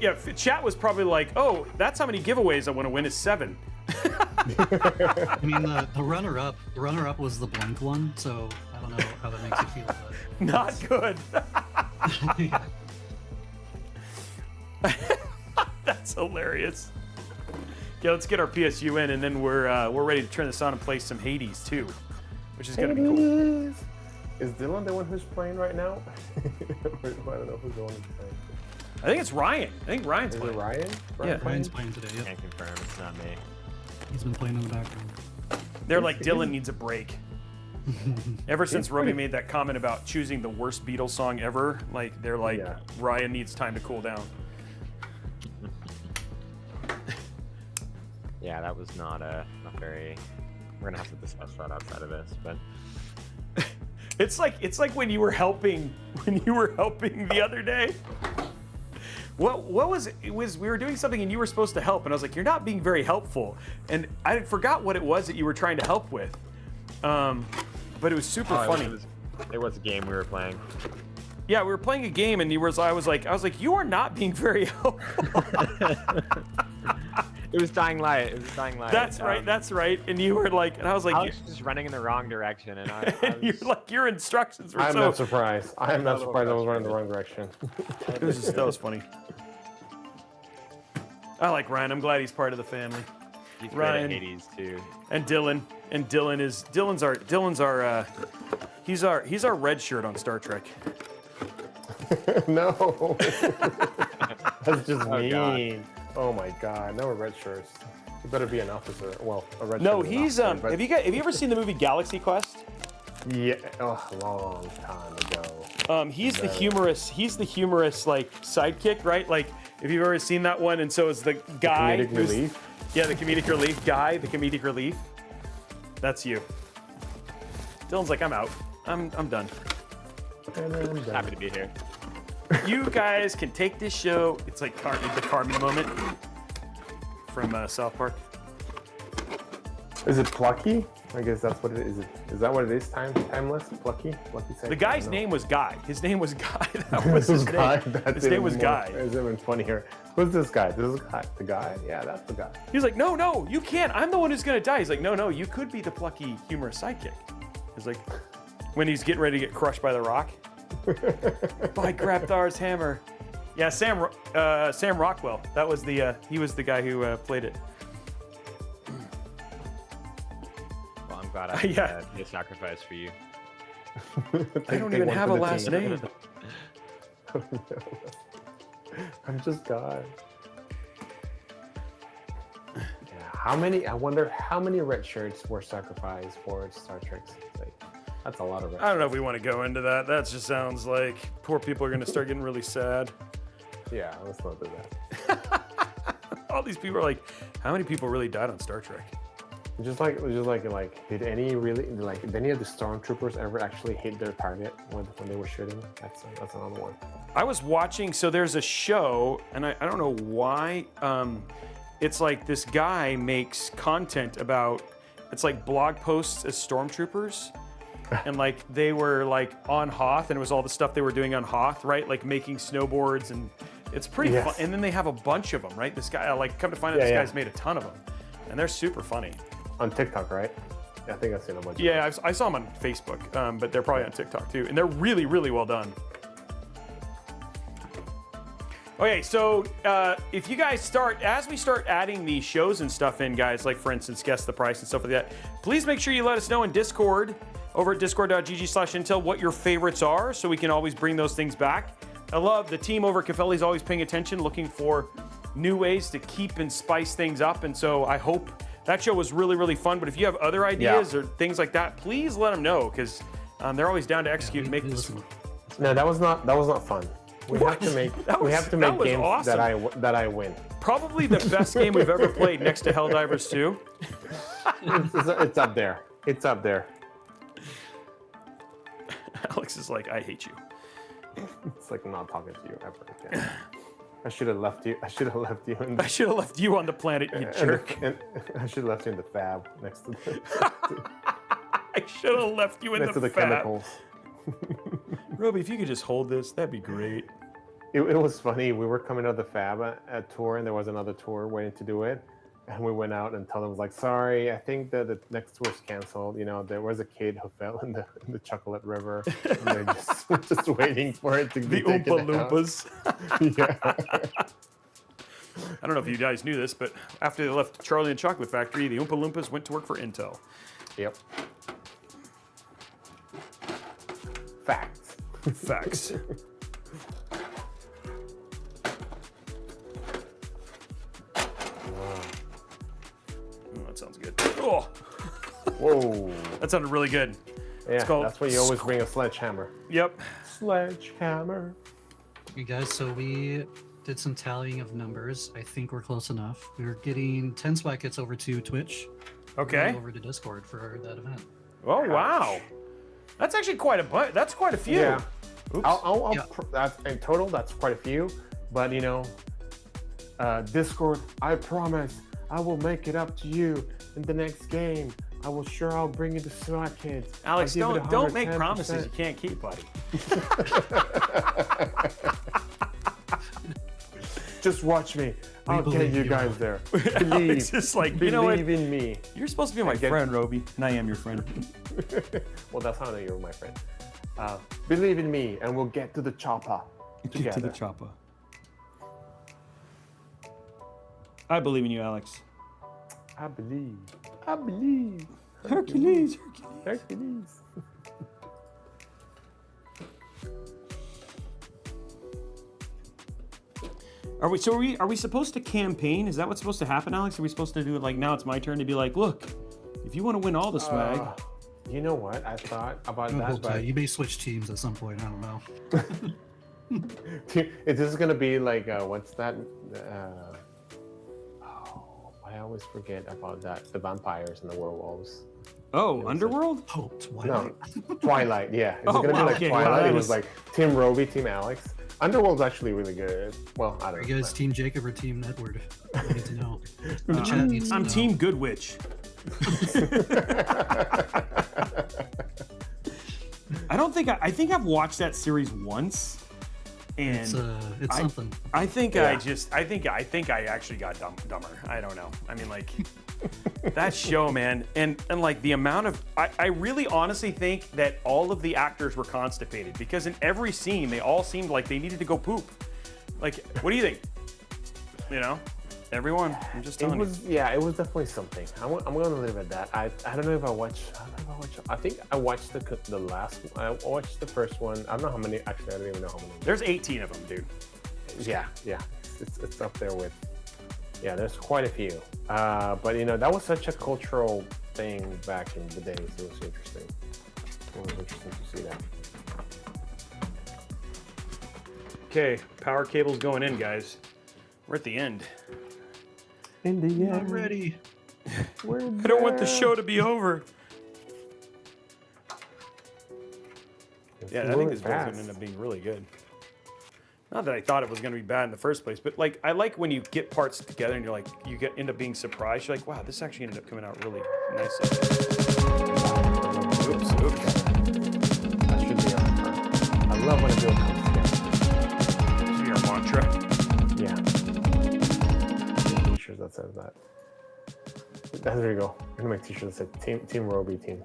Yeah, chat was probably like, "Oh, that's how many giveaways I want to win is 7." I mean, the runner-up was the blank one, so I don't know how that makes you feel. But Not good. That's hilarious. Yeah, let's get our PSU in, and then we're ready to turn this on and play some Hades too, which is gonna be cool. Is Dylan the one who's playing right now? I don't know who's the one who's playing. I think it's Ryan. I think Ryan's Is it playing. Ryan? Yeah. Ryan's playing today. Yep. Can't confirm. It's not me. He's been playing in the background. They're like, Dylan needs a break. Ever since Robey made that comment about choosing the worst Beatles song ever, like they're like, Yeah. Ryan needs time to cool down. Yeah, that was not very. We're gonna have to discuss that outside of this, but It's like when you were helping the other day. What was it? Was we were doing something and you were supposed to help, and I was like, you're not being very helpful, and I forgot what it was that you were trying to help with. But it was super funny. It was a game we were playing. Yeah, we were playing a game, and I was like, you are not being very helpful. It was Dying Light. It was Dying Light. That's right. That's right. And you were like, and I was like, I was just running in the wrong direction, and I and you're was, like, your instructions were I'm so. not surprised. I am not surprised I was running the wrong direction. It was just, that was funny. I like Ryan. I'm glad he's part of the family. he's Ryan. great at Hades too. And Dylan. And he's our red shirt on Star Trek. No. That's just Oh, God. mean. Oh my god. No red shirts. You better be an officer. Well, a red No, shirt is an he's officer, but- have you ever seen the movie Galaxy Quest? Yeah, oh, a long time ago. He's the humorous like sidekick, right? Like if you've ever seen that one, and so is the guy Comedic who's- relief. Yeah, the comedic relief guy, the comedic relief. That's you. Dylan's like, I'm out. I'm done. And then I'm done. Happy to be here. You guys can take this show. It's like the Carmen moment from South Park. Is it Plucky? I guess that's what it is. Is that what it is? Timeless? Plucky? The guy's name was Guy. His name was Guy. That was his name. His name was Guy. It's even funnier. Who's this guy? This is the guy? Yeah, that's the guy. He's like, no, you can't. I'm the one who's gonna die. He's like, no, you could be the plucky, humorous sidekick. He's like, when he's getting ready to get crushed by the rock. By Grabthar's hammer. Yeah, Sam Rockwell. That was he was the guy who played it. Well, I'm glad I Yeah. be a sacrifice for you. I don't even have a last name. I'm just God. Yeah, how many? I wonder how many red shirts were sacrificed for Star Trek's sake. That's a lot of red. I don't know if we want to go into that. That just sounds like poor people are going to start getting really sad. Yeah, let's not do that. All these people are like, how many people really died on Star Trek? Just like, did any of the stormtroopers ever actually hit their target when they were shooting? That's another one. I was watching, so there's a show, and I don't know why. It's like this guy makes content about, it's like blog posts as stormtroopers. And like they were like on Hoth, and it was all the stuff they were doing on Hoth, right? Like making snowboards, and it's pretty fun. And then they have a bunch of them, right? This guy, like, come to find out, this guy's made a ton of them, and they're super funny. On TikTok, right? Yeah, I think I've seen a bunch. Yeah, I saw them on Facebook, but they're probably on TikTok too, and they're really, really well done. Okay, so if you guys as we start adding these shows and stuff in, guys, like for instance, Guess the Price and stuff like that, please make sure you let us know in Discord, over at discord.gg/intel, what your favorites are, so we can always bring those things back. I love the team over at Cafelli's always paying attention, looking for new ways to keep and spice things up. And so I hope that show was really, really fun. But if you have other ideas or things like that, please let them know, because they're always down to execute and make this. No, that was not fun. We have to make games awesome. that I win. Probably the best game we've ever played, next to Helldivers 2. It's up there. It's up there. Alex is like, I hate you. It's like I'm not talking to you ever again. I should have left you. I should have left you. I should have left you on the planet, you jerk. I should have left you in the fab next to the. I should have left you in next to the fab. chemicals. Robey, if you could just hold this, that'd be great. It was funny. We were coming out of the fab at tour, and there was another tour waiting to do it. And we went out and told them, like, sorry, I think that the next tour's canceled. You know, there was a kid who fell in the chocolate river. And they're just waiting for it to be the taken Oompa Loompas. Yeah. I don't know if you guys knew this, but after they left Charlie and Chocolate Factory, the Oompa Loompas went to work for Intel. Yep. Facts. Facts. That sounds good. Oh. Whoa. That sounded really good. Yeah, that's why you always bring a sledgehammer. Yep. Sledgehammer. You guys, so we did some tallying of numbers. I think we're close enough. We were getting 10 spike hits over to Twitch. Okay. Over to Discord for that event. Oh, wow. That's actually quite a bunch. That's quite a few. Yeah. Oops. That's, in total, that's quite a few. But, you know, Discord, I promise I will make it up to you in the next game. I'll bring you the SWAT kids. Alex, don't make promises you can't keep, buddy. Just watch me. I'll get you guys there. Alex is like, you know what? Believe in me. You're supposed to be my friend, Robey, and I am your friend. Well, that's how I know you're my friend. Believe in me, and we'll get to the chopper together. Get to the chopper. I believe in you, Alex. I believe. I believe. Hercules. Hercules. Are we supposed to campaign? Is that what's supposed to happen, Alex? Are we supposed to do it like now it's my turn to be like, look, if you want to win all the swag. You know what? I thought about that, but you may switch teams at some point. I don't know. Is this gonna be like what's that? I always forget about that. The vampires and the werewolves. Oh, Underworld? Oh, Twilight. No, Twilight. Yeah, it's Oh, gonna be wow, like okay, Twilight. well, It was like Team Robey, Team Alex. Underworld's actually really good. Well, I don't Are know. you guys Team Jacob or Team Edward? I need to know. The chat needs to I'm know. Team Good Witch. I think I've watched that series once, and it's something. I think I actually got dumber. I don't know. I mean, like that show, man, and like the amount of I really honestly think that all of the actors were constipated, because in every scene they all seemed like they needed to go poop. Like, what do you think? You know, everyone. I'm just telling you. Yeah, it was definitely something. I'm gonna leave it at that. I don't know if I watched. I think I watched the last. I watched the first one. I don't know how many. Actually, I don't even know how many. There's 18 of them, dude. Yeah. It's up there with. Yeah, there's quite a few. But you know, that was such a cultural thing back in the days. It was interesting. It was interesting to see that. Okay, power cable's going in, guys. We're at the end. In the end, I'm ready. I don't want the show to be over. Yeah, I think this build's gonna end up being really good. Not that I thought it was gonna be bad in the first place, but like I like when you get parts together and you're like end up being surprised. You're like, wow, this actually ended up coming out really nicely. Oops. That should be our. I love when a build comes together. Should be our mantra. Yeah. T-shirts that says that. There you go. I'm gonna make t-shirts that say Team Robey Team.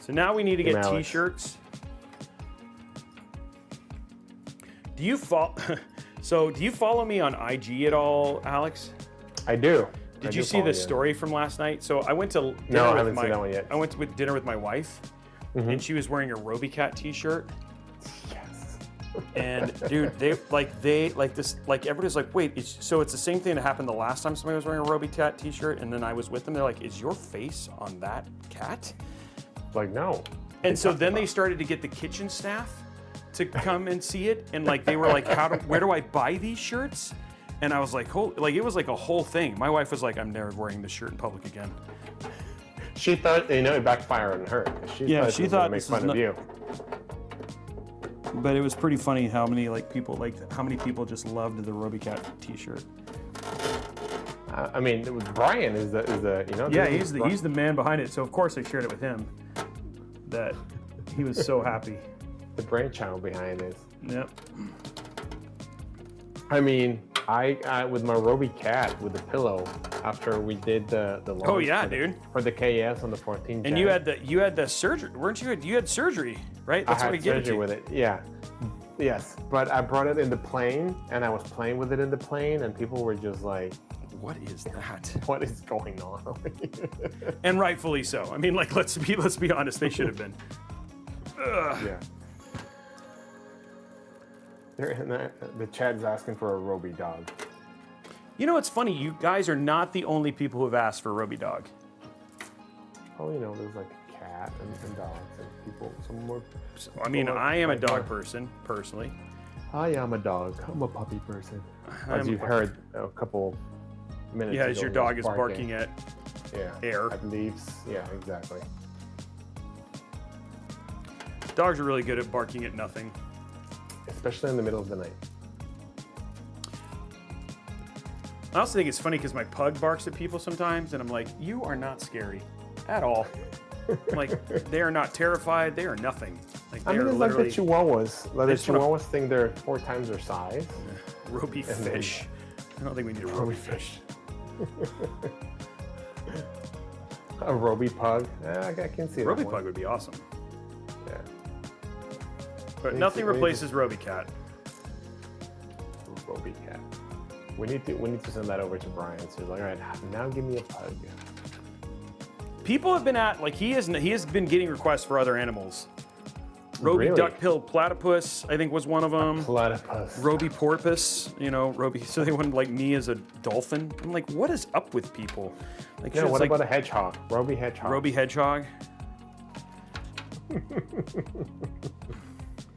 So now we need to get Alex. t-shirts. Do you follow? So do you follow me on IG at all, Alex? I do. Did you see the story from last night? So I went to dinner No, I with haven't seen that one yet. I went to dinner with my wife, and she was wearing a Robeycat t-shirt. Yes. And dude, everybody's like, wait, it's the same thing that happened the last time somebody was wearing a Robeytech t-shirt, and then I was with them. They're like, is your face on that cat? Like, no. And so then they started to get the kitchen staff to come and see it, and like they were like, where do I buy these shirts? And I was like, it was like a whole thing. My wife was like, I'm never wearing this shirt in public again. She thought, it backfired on her. She thought make fun of you. But it was pretty funny how many people just loved the Robeytech t-shirt. I mean, Brian is the Yeah, he's the man behind it. So of course I shared it with him. That he was so happy. The brainchild behind it. Yep. I mean, I with my Robey cat with the pillow after we did the launch. Oh yeah, dude. For the KS on the 14th. And you had the surgery, weren't you? You had surgery, right? That's I what had we gave it surgery to. with it. Yeah. Yes, but I brought it in the plane, and I was playing with it in the plane, and people were just like, "What is that? What is going on?" And rightfully so. I mean, like, let's be honest. They should have been. Ugh. Yeah. The chat's asking for a Robey dog. You know, it's funny. You guys are not the only people who have asked for a Robey dog. Oh, there's like a cat and dogs and people. Some more. I mean, I am a dog person, personally. I am a dog. I'm a puppy person. As you've heard a couple minutes ago. Yeah, as your dog is barking at air. At leaves. Yeah, exactly. Dogs are really good at barking at nothing. Especially in the middle of the night. I also think it's funny because my pug barks at people sometimes, and I'm like, you are not scary at all. Like, they are not terrified. They are nothing. Like, I mean, it's like the Chihuahuas. Like the Chihuahuas think they're 4 times their size. Robey fish. I don't think we need a Robey fish. A Robey pug. I can see Robey that pug would be awesome. Yeah. But nothing replaces Robey cat. Robey cat. We need to send that over to Brian. So he's like, all right, now give me a pug. People have been he has been getting requests for other animals. Robey Really? duck-billed platypus, I think, was one of them. Platypus. Robey porpoise, Robey. So they wanted like me as a dolphin. I'm like, what is up with people? Like, Yeah, what about a hedgehog? Robey hedgehog. Robey hedgehog.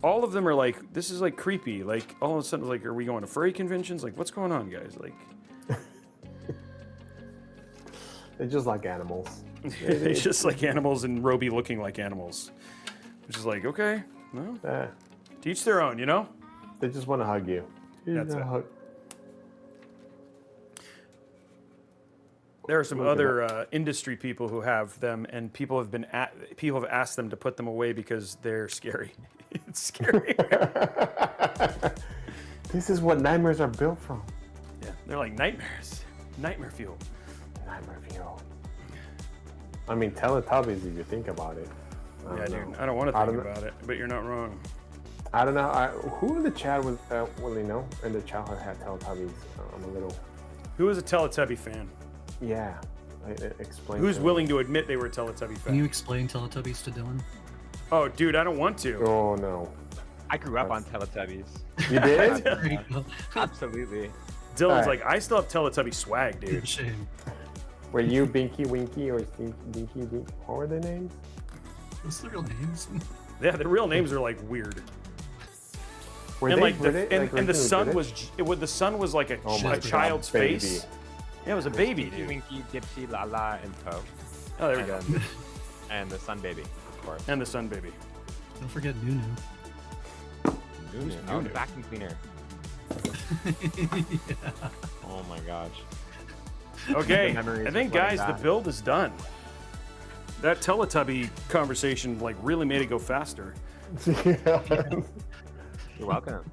All of them are like, this is like creepy. Like all of a sudden, like, are we going to furry conventions? Like, what's going on, guys? Like, They're just like animals. it's just like animals and Robey looking like animals. Which is like, okay, well, to each their own, They just want to hug you. That's it. There are some other industry people who have them, and people have asked them to put them away because they're scary. It's scary. This is what nightmares are built from. Yeah, they're like nightmares. Nightmare fuel. Nightmare fuel. I mean, Teletubbies, if you think about it. Yeah, dude. I don't want to think about it, but you're not wrong. I don't know. Who in the chat was, in the childhood had Teletubbies? I'm a little. Who is a Teletubby fan? Yeah. Explain. Who's willing to admit they were a Teletubby fan? Can you explain Teletubbies to Dylan? Oh, dude, I don't want to. Oh, no. I grew up on Teletubbies. You did? There you go. Absolutely. Dylan's Alright. like, I still have Teletubby swag, dude. Shame. Were you Binky Winky or Dinky Dinky? What were their names? What's the real names? Yeah, the real names are like weird. Were And they, like were they, and the originally sun British? the sun was like Oh my a God, child's baby. face. Yeah, it was a baby, Dinky, dude. Winky, Dipsy, Lala, and Poe. Oh, there we go. And the Sun Baby, of course. And the sun baby. Don't forget Nunu. Nunu. Oh, Nunu? the vacuum cleaner. Yeah. Oh my gosh. Okay, memories I think, of playing guys, the that. build is done. That Teletubby conversation like really made it go faster. Yeah. You're welcome.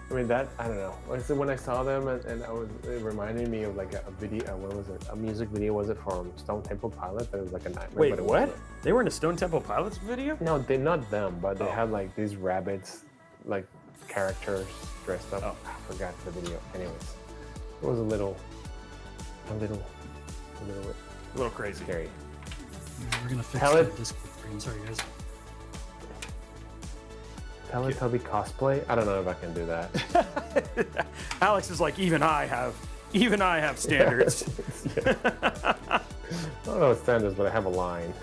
I mean, I don't know. Like, so when I saw them, and it reminded me of like a video. What was it? A music video? Was it from Stone Temple Pilots? That was like a nightmare. Wait, but it what? wasn't. They were in a Stone Temple Pilots video? No, they not them, but they Oh. had like these rabbits, like characters dressed up. Oh. I forgot the video. Anyways, it was a little bit A little crazy. scary. We're gonna fix Tell the it- Discord screen. Sorry, guys. Teletubby cosplay? I don't know if I can do that. Alex is like, even I have standards. I don't know what standards, but I have a line.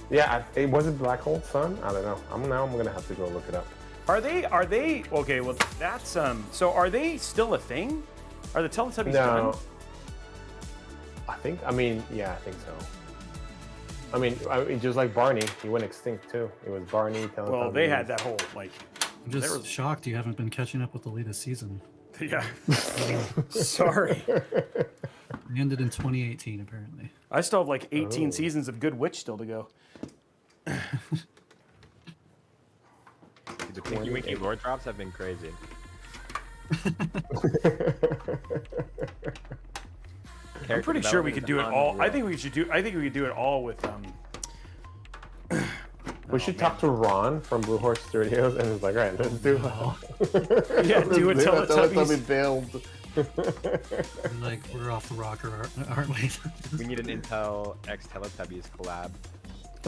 Yeah, it was it Black Hole Sun? I don't know. I'm gonna have to go look it up. Are they okay, well that's so are they still a thing? Are the Teletubbies done? I mean, yeah, I think so. I mean, just like Barney, he went extinct too. It was Barney, Teletubbies. Well, they had that whole like I'm just shocked you haven't been catching up with the latest season. yeah. Sorry. It ended in 2018 apparently. I still have like 18 seasons of Good Witch still to go. The Pinky Winky lore drops have been crazy. I'm pretty sure we could do it all. I think we could do it all with We should talk to Ron from Blue Horse Studios, and it's like, all right, let's do it. Yeah, do a Teletubbies build. Like, we're off the rocker, aren't we? We need an Intel X Teletubbies collab.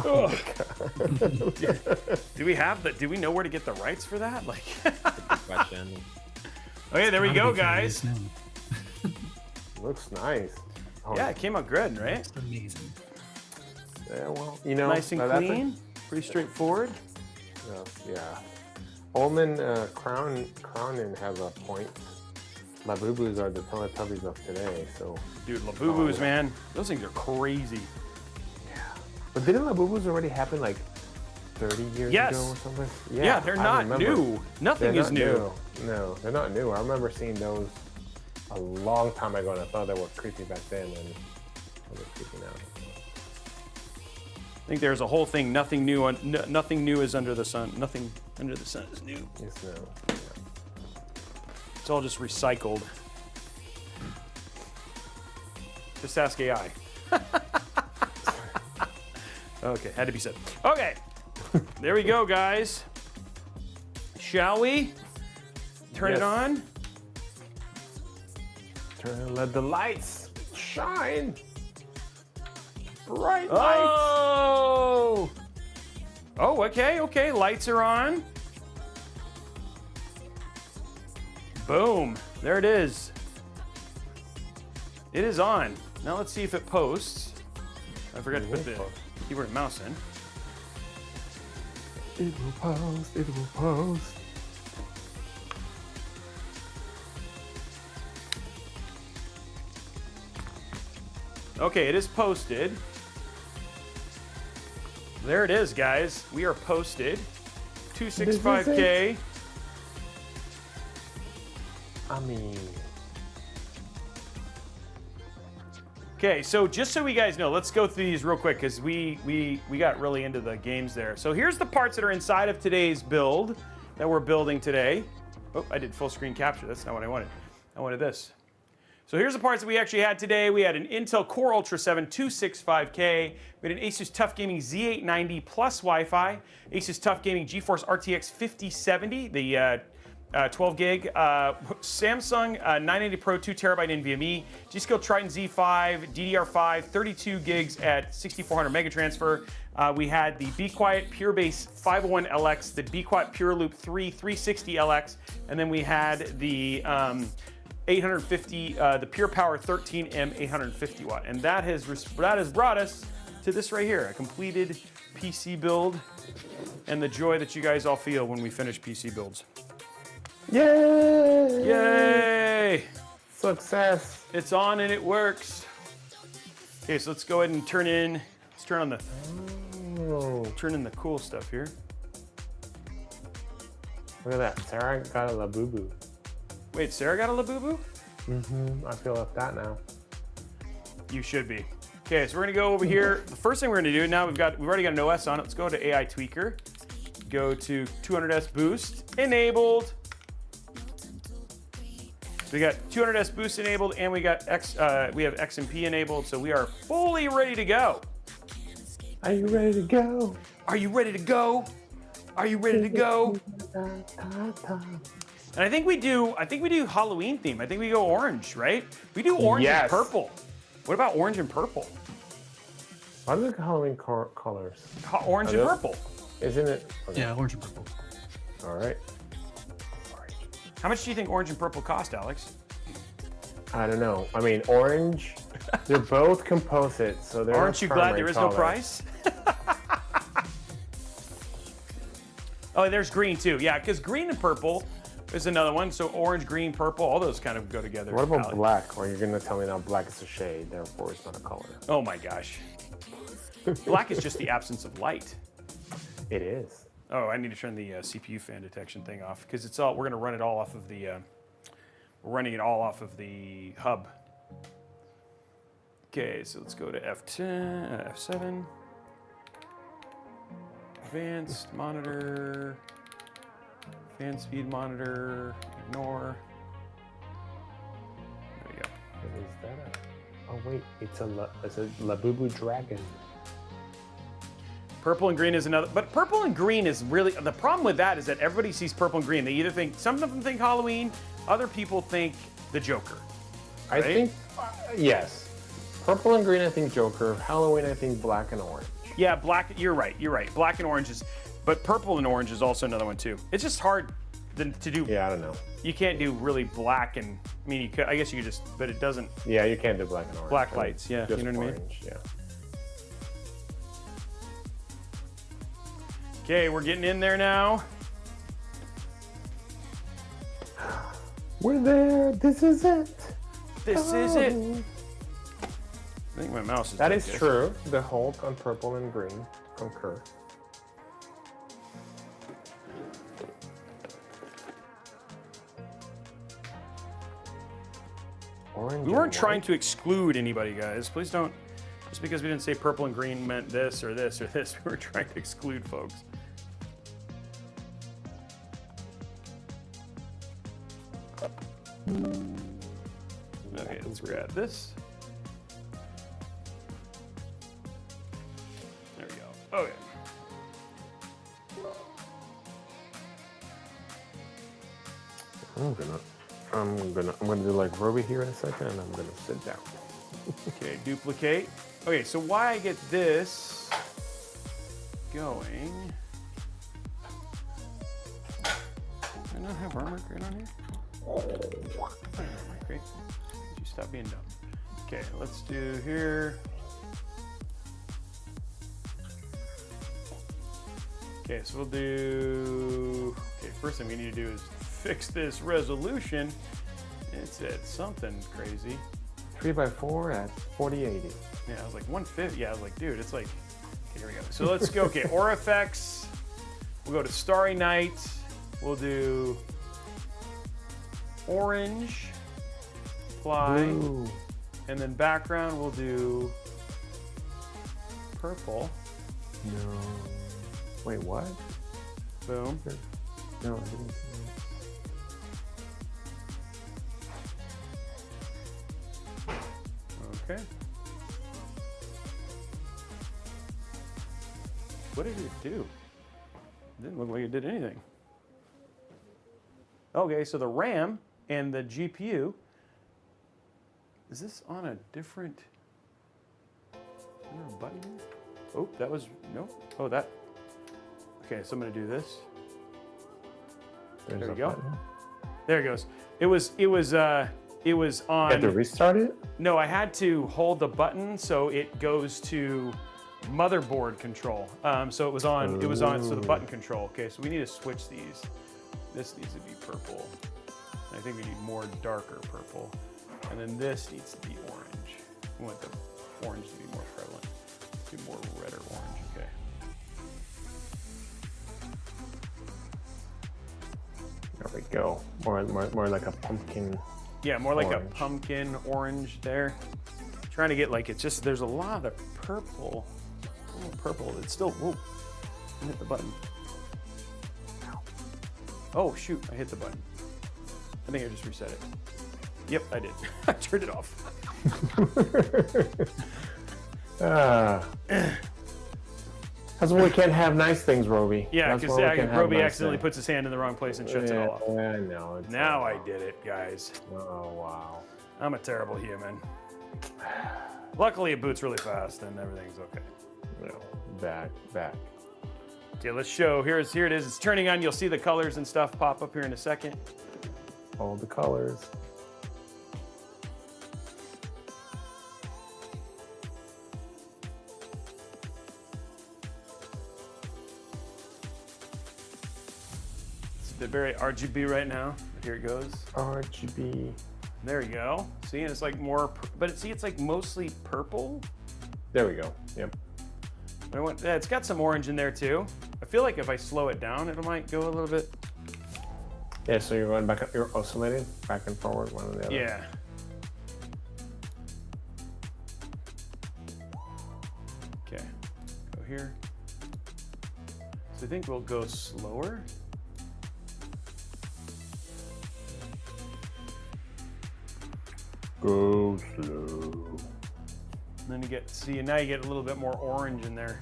Oh my God. Do we have the? Do we know where to get the rights for that? Like, Good question. okay, there we Gotta go, be furious guys. now. Looks nice. Oh, Yeah, it came out good, right? It's amazing. yeah, well, you know, Nice and that's a- clean, pretty straightforward. yeah. Ullman Crownin has a point. Labubus are the Teletubbies of today, so. Dude, Labubus, man, those things are crazy. But didn't Labubus already happen like 30 years Yes. ago or something? Yeah, they're I not remember. Nothing They're is not new. No, they're not new. I remember seeing those a long time ago, and I thought they were creepy back then, and they're creepy now. I think there's a whole thing. Nothing new. Nothing new is under the sun. Nothing under the sun is new. Yes, no. It's all just recycled. Just ask AI. Okay, had to be said. Okay, there we go, guys. Shall we turn it Yes. on? Let the lights shine. Bright lights. Oh! Oh, okay. Lights are on. Boom. There it is. It is on. Now let's see if it posts. I forgot to put the keyboard and mouse in. It will post. It will post. Okay, it is posted. There it is, guys. We are posted. 265K. I mean, Okay, so just so you guys know, let's go through these real quick because we got really into the games there. So here's the parts that are inside of today's build that we're building today. Oh, I did full screen capture. That's not what I wanted. I wanted this. So here's the parts that we actually had today. We had an Intel Core Ultra 7 265K. We had an ASUS TUF Gaming Z890 plus Wi-Fi. ASUS TUF Gaming GeForce RTX 5070, the 12 gig. Samsung 980 Pro 2 terabyte NVMe. G.SKILL Trident Z5, DDR5, 32 gigs at 6400 mega transfer. We had the bequiet PureBase 501LX, the bequiet PureLoop 3 360LX, and then we had the 850, the Pure Power 13M 850 watt, and that has brought us to this right here, a completed PC build, and the joy that you guys all feel when we finish PC builds. yay! Yay! Success. It's on and it works. Okay, so let's go ahead and let's turn on the Oh, turn in the cool stuff here. look at that. Sarah got a Labubu. Wait, Sarah got a Labubu? I feel left out now. You should be. Okay, so we're gonna go over here. The first thing we're gonna do now, we've already got an OS on it. Let's go to AI Tweaker. Go to 200S Boost enabled. So we got 200S Boost enabled, and we got we have XMP enabled, so we are fully ready to go. Are you ready to go? Are you ready to go? Are you ready to go? And I think we do Halloween theme. I think we go orange, right? We do orange Yes. and purple. What about orange and purple? What are the Halloween colors? Orange and purple. Isn't it? Okay. Yeah, orange and purple. All right. How much do you think orange and purple cost, Alex? I don't know. I mean, orange. They're both composite, so they're. Aren't you glad there is no price? Oh, there's green too. Yeah, because green and purple is another one. So orange, green, purple, all those kind of go together. What about Alex. black? Or you're gonna tell me now black is a shade, therefore it's not a color. Oh my gosh. Black is just the absence of light. It is. Oh, I need to turn the CPU fan detection thing off because it's all. We're gonna run it all off of the. We're running it all off of the hub. Okay, so let's go to F10, F7. Advanced monitor. Fan speed monitor. Ignore. There we go. What is that? Oh wait, it's a Labubu dragon. Purple and green is another, but purple and green is really, the problem with that is that everybody sees purple and green. They either think, some of them think Halloween, other people think the Joker. I think, yes. Purple and green, I think Joker. Halloween, I think black and orange. Yeah, black, you're right. Black and orange is, but purple and orange is also another one too. It's just hard to do. Yeah, I don't know. You can't do really black and, I mean, you could, I guess you could just, but it doesn't. Yeah, you can't do black and orange. Black lights, yeah, just you know what I mean? orange, yeah. Okay, we're getting in there now. We're there. This is it. This is it. I think my mouse is. That is true. The Hulk on purple and green concur. Orange. We weren't trying to exclude anybody, guys. Please don't. Just because we didn't say purple and green meant this or this or this, we were trying to exclude folks. Okay, let's grab this. There we go. Okay. I'm gonna do like Robey here in a second, and I'm gonna sit down. Okay, duplicate. Okay, so why I get this going? Do I not have armor grid on here? Great. Could you stop being dumb? Okay, let's do here. Okay, so we'll do. Okay, first thing we need to do is fix this resolution. It's at something crazy. 3x4 at 4080. Yeah, I was like 150. Yeah, I was like, dude, it's like. Okay, here we go. So let's go. Okay, Aura effects. We'll go to Starry Night. We'll do orange. Apply. Blue. And then background, we'll do purple. No. Wait, what? Boom. No, I didn't see Okay. What did it do? It didn't look like it did anything. Okay, so the RAM and the GPU. Is this on a different? Is there a button here? Oh, that was no. Oh, that. Okay, so I'm gonna do this. There's There a you go. button. There it goes. It was on. You had to restart it? No, I had to hold the button so it goes to motherboard control. So it was on. It was on. So the button control. Okay, so we need to switch these. This needs to be purple. I think we need more darker purple, and then this needs to be orange. We want the orange to be more prevalent. Do more red or orange. Okay. There we go. More like a pumpkin. Yeah, more like Orange. a pumpkin orange there. Trying to get like it's just there's a lot of purple. Oh, purple. It's still. Whoa! I hit the button. Oh shoot! I hit the button. I think I just reset it. Yep, I did. I turned it off. That's why we can't have nice things, Robey. Yeah, That's because why we can't have Robey nice accidentally things. puts his hand in the wrong place and shuts it all off. Yeah, I know. It's Now I did it, guys. Oh wow. I'm a terrible human. Luckily, it boots really fast and everything's okay. No, back. Okay, let's show. Here it is. It's turning on. You'll see the colors and stuff pop up here in a second. All the colors. It's a bit very RGB right now. Here it goes. RGB. There you go. See, and it's like more, but it's like mostly purple. There we go. Yep. Yeah, it's got some orange in there too. I feel like if I slow it down, it might go a little bit. Yeah, so you're going back, you're oscillating back and forward, one or the other. Yeah. Okay, go here. So I think we'll go slower. Go slow. And then you get, see, now you get a little bit more orange in there.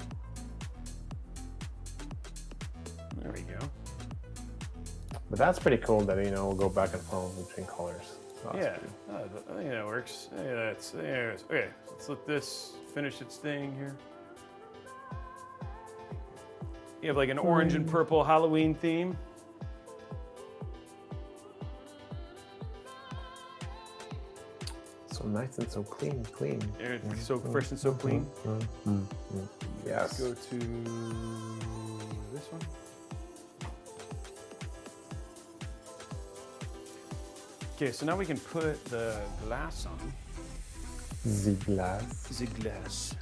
There we go. But that's pretty cool that, you know, we'll go back and forth between colors. So that's Yeah, pretty- I think that works. Yeah, that's there. Okay, let's let this finish its thing here. You have like an orange and purple Halloween theme. So nice and so clean. It's so fresh and so clean. Yes. Go to this one. Okay, so now we can put the glass on. The glass. The glass.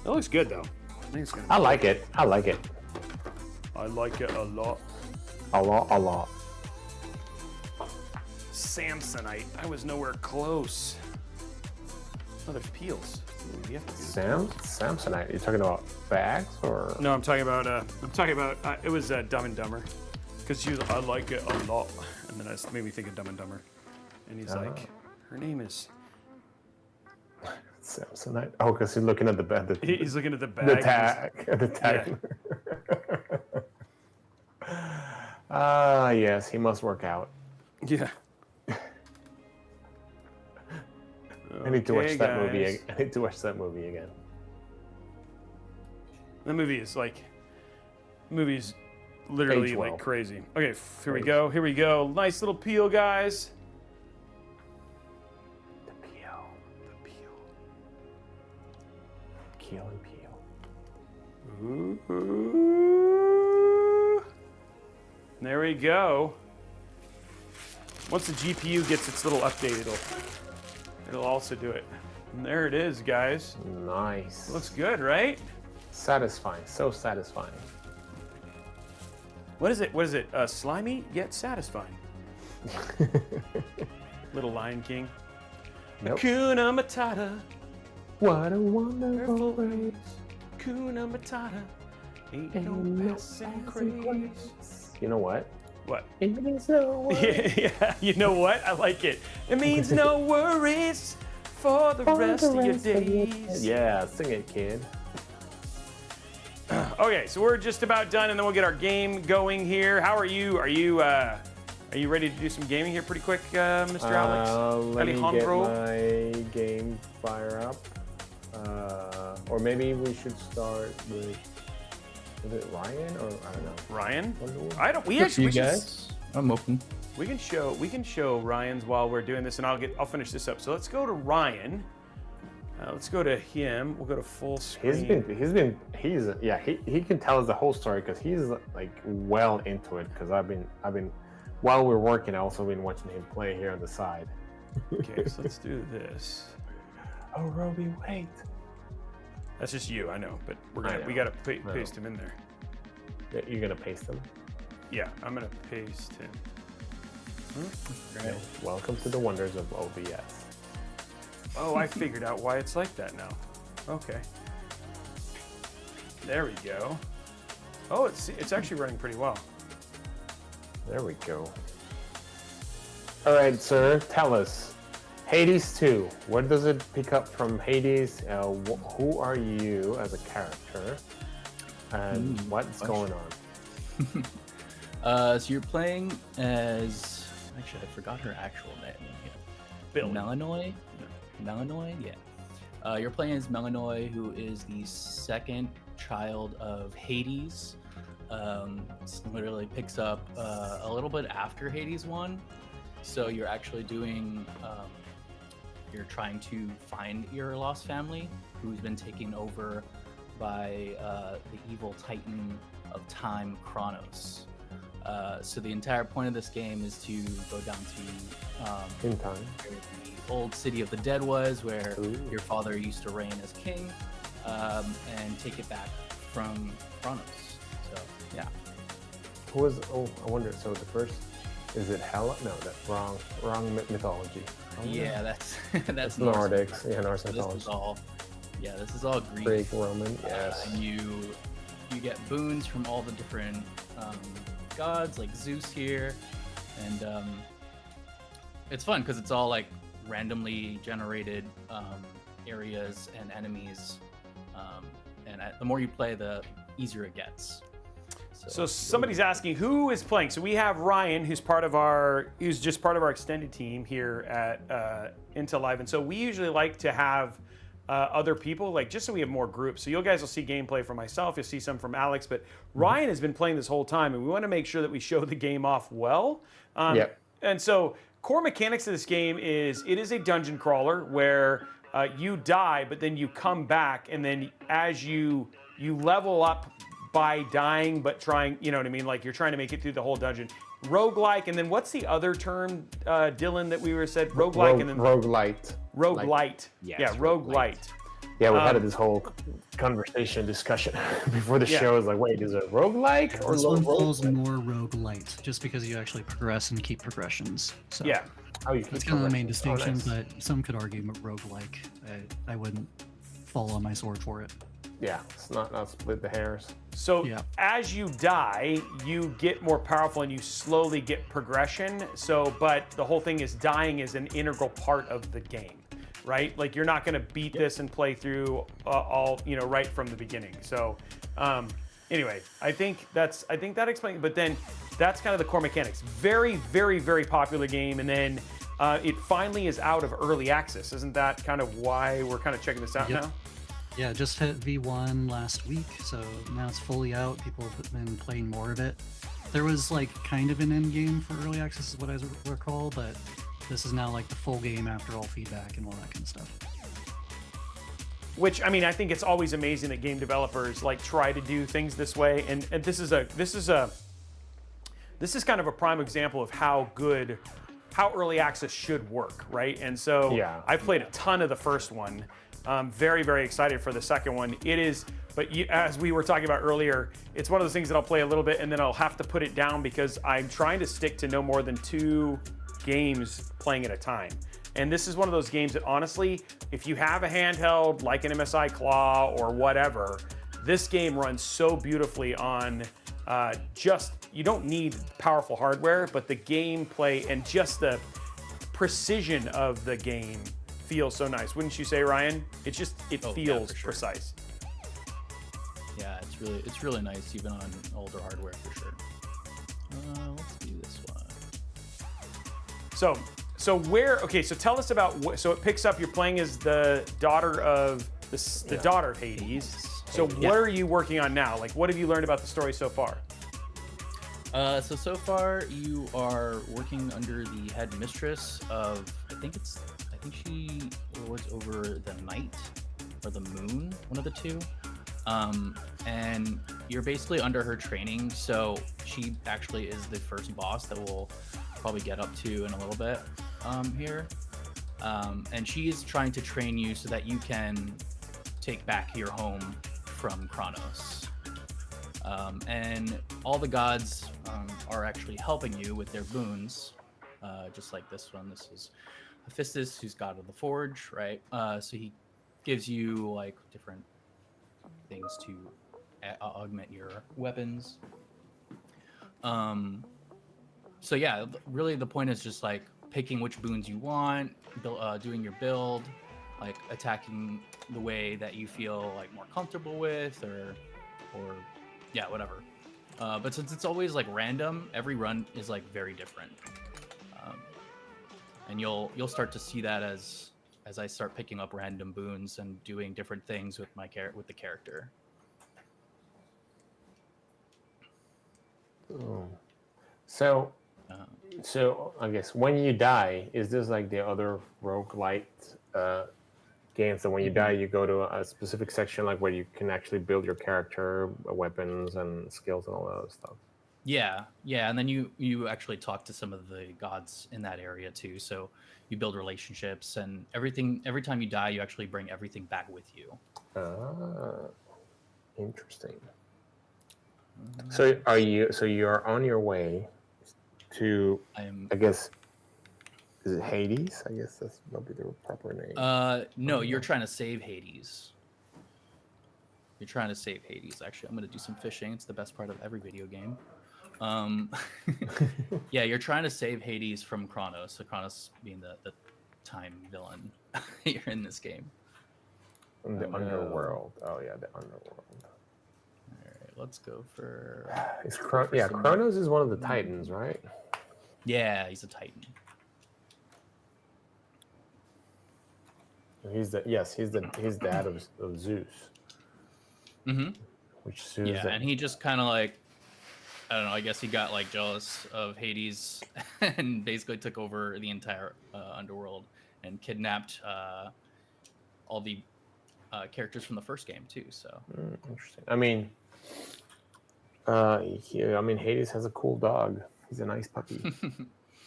That looks good though. I think it's gonna. I like it. I like it. I like it a lot. A lot. Samsonite. I was nowhere close. Oh, there's peels. Ooh, you have to do this. Samsonite. You talking about bags or? No, I'm talking about. It was Dumb and Dumber, because she was. I like it a lot, and then it made me think of Dumb and Dumber, and he's like, her name is. Samsonite. Oh, because he's looking at the bag. He's looking at the bag. The tag. The tag. Ah, yes. He must work out. Yeah. I need to watch Okay, that movie. guys. I need to watch that movie again. The movie is literally Age like well. crazy. Okay, here we go. Here we go. Nice little peel, guys. The peel. Keel and peel. Ooh. There we go. Once the GPU gets its little update, it'll also do it. And there it is, guys. Nice. Looks good, right? Satisfying. So satisfying. What is it? What is it? Slimy yet satisfying. Little Lion King. Nope. Hakuna Matata. What a wonderful place. Hakuna Matata. Ain't no passing craze. You know what? What? It means no worries. Yeah, you know what? I like it. It means no worries for the rest of your days. Yeah, sing it, kid. Okay, so we're just about done, and then we'll get our game going here. How are you? Are you ready to do some gaming here pretty quick, Mr. Alex? Let me get Alejandro? my game fire up. Or maybe we should start with, is it Ryan or I don't know. Ryan? Wonder- I don't. We Good for actually you we should- guys. I'm open. We can show Ryan's while we're doing this, and I'll finish this up. So let's go to Ryan. Let's go to him. We'll go to full screen. He can tell us the whole story because he's like well into it. Because I've been while we're working, I've also been watching him play here on the side. Okay, so let's do this. Oh, Robey, wait. That's just you, I know, but I know. we gotta paste him in there. Yeah, you're gonna paste him. Yeah, I'm gonna paste him. Yeah. Welcome to the wonders of OBS. Oh, I figured out why it's like that now. Okay. There we go. Oh, it's actually running pretty well. There we go. All right, sir, tell us. Hades 2, what does it pick up from Hades? Who are you as a character? And what's going on? So you're playing as Actually, I forgot her actual name. Billy. Melanoy? Melanoy? Yeah. You're playing as Melanoy, who is the second child of Hades. Literally picks up a little bit after Hades 1. So you're actually doing, you're trying to find your lost family, who's been taken over by the evil titan of time, Kronos. So the entire point of this game is to go down to In time. where the old city of the dead was, where your father used to reign as king, and take it back from Kronos. So yeah. Who was? Oh, I wonder. So the first, is it Hela? No, that's wrong mythology. Yeah, that's That's Norse. Nordics. Yeah, Norse So this mythology. is all. Yeah, this is all Greek. Greek, Roman. Yes. And you get boons from all the different gods, like Zeus here, and it's fun because it's all like randomly generated areas and enemies, and the more you play, the easier it gets. So somebody's asking who is playing. So we have Ryan, who's just part of our extended team here at Intel Live, and so we usually like to have other people, like just so we have more groups. So you guys will see gameplay from myself, you'll see some from Alex, but Ryan has been playing this whole time, and we want to make sure that we show the game off well. Yep. And so core mechanics of this game is it is a dungeon crawler where you die, but then you come back, and then as you level up by dying, but trying, you know what I mean? Like you're trying to make it through the whole dungeon. Roguelike, and then what's the other term, Dylan, that we were said? Roguelike and then roguelite. roguelite. Yes, Yeah, roguelite. Yeah, we had this whole discussion before the show. Is like, wait, is it roguelike or This one falls roguelite? more roguelite, just because you actually progress and keep progressions. So Yeah. Oh, you that's keep kind of the main progressing. distinction, Oh, nice. but some could argue roguelike. I wouldn't fall on my sword for it. Yeah, it's not split the hairs. So Yeah. as you die, you get more powerful and you slowly get progression. So, but the whole thing is dying is an integral part of the game, right? Like you're not going to beat this and play through all, right from the beginning. So, anyway, I think that explains. But then that's kind of the core mechanics. Very, very, very popular game, and then it finally is out of early access. Isn't that kind of why we're kind of checking this out Yep. now? Yeah, just hit V1 last week, so now it's fully out. People have been playing more of it. There was like kind of an end game for early access, is what I recall, but this is now like the full game after all feedback and all that kind of stuff. Which, I mean, I think it's always amazing that game developers like try to do things this way, and this is kind of a prime example of how early access should work, right? And so Yeah. I played a ton of the first one. Very, very excited for the second one. It is, but as we were talking about earlier, it's one of those things that I'll play a little bit and then I'll have to put it down because I'm trying to stick to no more than 2 games playing at a time. And this is one of those games that honestly, if you have a handheld like an MSI Claw or whatever, this game runs so beautifully on you don't need powerful hardware, but the gameplay and just the precision of the game feels so nice. Wouldn't you say, Ryan? It feels for sure. precise. Yeah, it's really nice even on older hardware for sure. Let's do this one. So tell us about so it picks up. You're playing as the daughter of the daughter of Hades. So what are you working on now? Like, what have you learned about the story so far? So far you are working under the head mistress of I think she lords over the night or the moon, one of the two. And you're basically under her training, so she actually is the first boss that we'll probably get up to in a little bit here. And she's trying to train you so that you can take back your home from Kronos. And all the gods are actually helping you with their boons, just like this one. This is Hephaestus, who's god of the forge, right? So he gives you like different things to augment your weapons. So yeah, really the point is just like picking which boons you want, doing your build, like attacking the way that you feel like more comfortable with, or yeah, whatever. But since it's always like random, every run is like very different. and you'll start to see that as I start picking up random boons and doing different things with with the character. Oh. So I guess when you die, is this like the other roguelite games that when you die you go to a specific section like where you can actually build your character, weapons and skills and all that other stuff? Yeah, and then you actually talk to some of the gods in that area too. So you build relationships and everything. Every time you die, you actually bring everything back with you. Ah, interesting. So you're on your way to, I guess, is it Hades? I guess that's probably the proper name. No, you're trying to save Hades. You're trying to save Hades. Actually, I'm going to do some fishing. It's the best part of every video game. Yeah, you're trying to save Hades from Kronos. So Kronos being the time villain here in this game. The underworld. Oh yeah, the underworld. All right, let's go for. Kronos is one of the Titans, right? Yeah, he's a Titan. He's dad of Zeus. Mm-hmm. Which Zeus. Yeah, and he just kind of like, I don't know. I guess he got like jealous of Hades and basically took over the entire underworld and kidnapped all the characters from the first game too. So interesting. I mean, Hades has a cool dog. He's a nice puppy.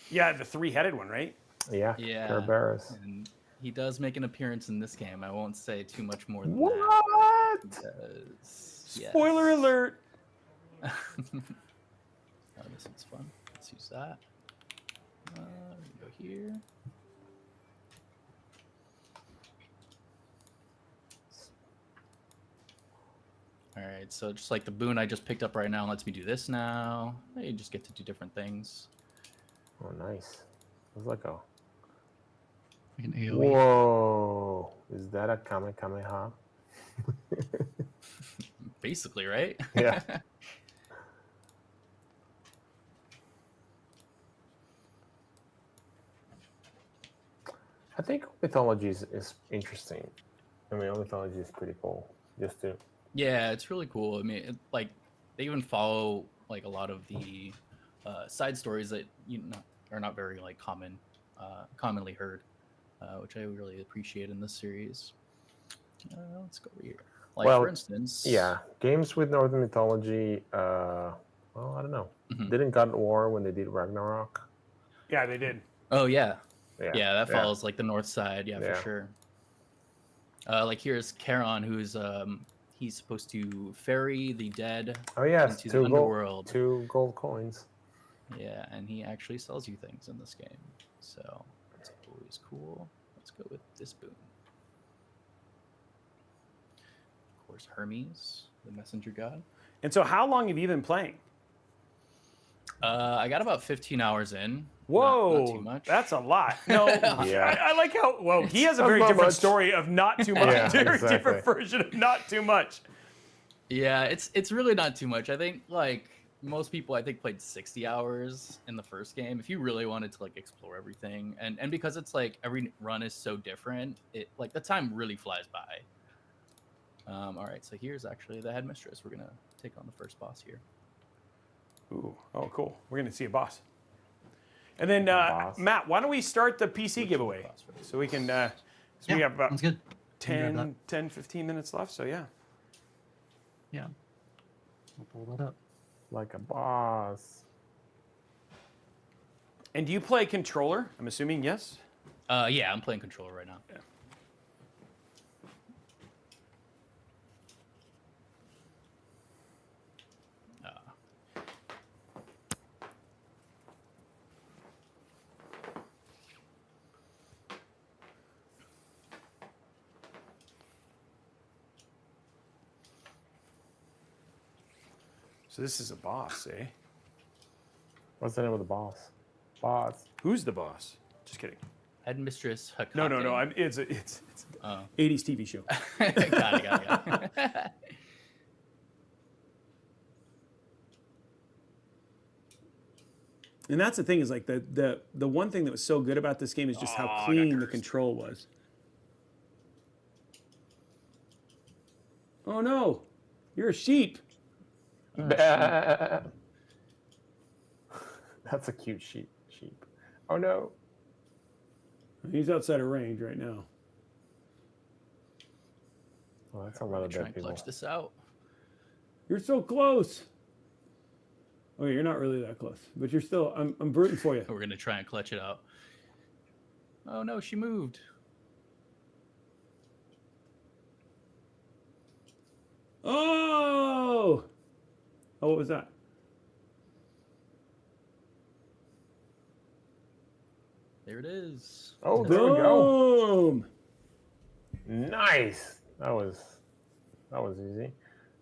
Yeah, the 3-headed one, right? Yeah. Kerberos. And he does make an appearance in this game. I won't say too much more than what? that. Spoiler alert. Oh, this one's fun. Let's use that. Go here. All right, so just like the boon I just picked up right now lets me do this now. You just get to do different things. Oh, nice. It's like an AoE. Whoa! Is that a Kamehameha? Basically, right? Yeah. I think mythology is interesting. I mean, mythology is pretty cool. Just to. Yeah, it's really cool. I mean, like they even follow like a lot of the side stories that are not very like commonly heard, which I really appreciate in this series. Let's go over here. Like for instance, yeah, games with Northern mythology. Well, I don't know. Mm-hmm. Didn't God of War when they did Ragnarok? Yeah, they did. Oh yeah, that follows like the north side. Yeah, Yeah. for sure. Like here's Charon, who's he's supposed to ferry the dead into the underworld. 2 gold coins. Yeah, and he actually sells you things in this game, so that's always cool. Let's go with this boon. Of course, Hermes, the messenger god. And so how long have you been playing? I got about 15 hours in. Whoa, not too much. That's a lot. No, Yeah. I like how, he has a very different story of not too much. Yeah, Very exactly. different version of not too much. Yeah, it's really not too much. I think like most people played 60 hours in the first game. If you really wanted to like explore everything, and because it's like every run is so different, it like the time really flies by. All right, so here's actually the headmistress. We're gonna take on the first boss here. Ooh, oh cool. We're gonna see a boss. And then Matt, why don't we start the PC giveaway so we can we have about sounds good. 10, 15 minutes left. So yeah. Yeah. We'll pull that up. Like a boss. And do you play controller? I'm assuming yes. Yeah, I'm playing controller right now. Yeah. So this is a boss, eh? What's the name of the boss? Boss. Who's the boss? Just kidding. Headmistress Hecate. No. It's 80s TV show. got it. And that's the thing is like the one thing that was so good about this game is just how clean the control was. Oh no, you're a sheep. That's a cute sheep. Oh no. He's outside of range right now. Oh, that's a lot of Try dead and people. clutch this out. You're so close. Okay, you're not really that close, but you're still. I'm rooting for you. We're gonna try and clutch it out. Oh no, she moved. Oh! Oh, what was that? There it is. Oh, there we go. Boom! Nice. That was easy.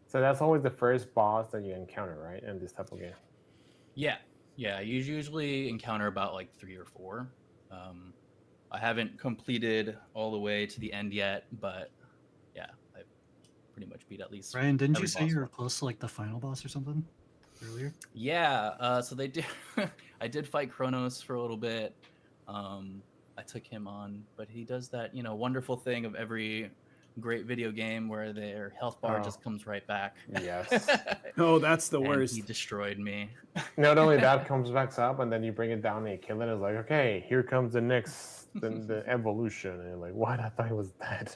So that's always the first boss that you encounter, right? In this type of game. Yeah, yeah. You usually encounter about like 3 or 4. I haven't completed all the way to the end yet, but yeah, I pretty much beat at least. Ryan, didn't you every say boss you were one. close to like the final boss or something earlier? Yeah. So they did. I did fight Kronos for a little bit. I took him on, but he does that, wonderful thing of every great video game where their health bar just comes right back. Yes. Oh, that's the And worst. he destroyed me. Not only that comes back up, and then you bring it down and you kill it. It's like, okay, here comes the next, the evolution. And you're like, what? I thought it was dead.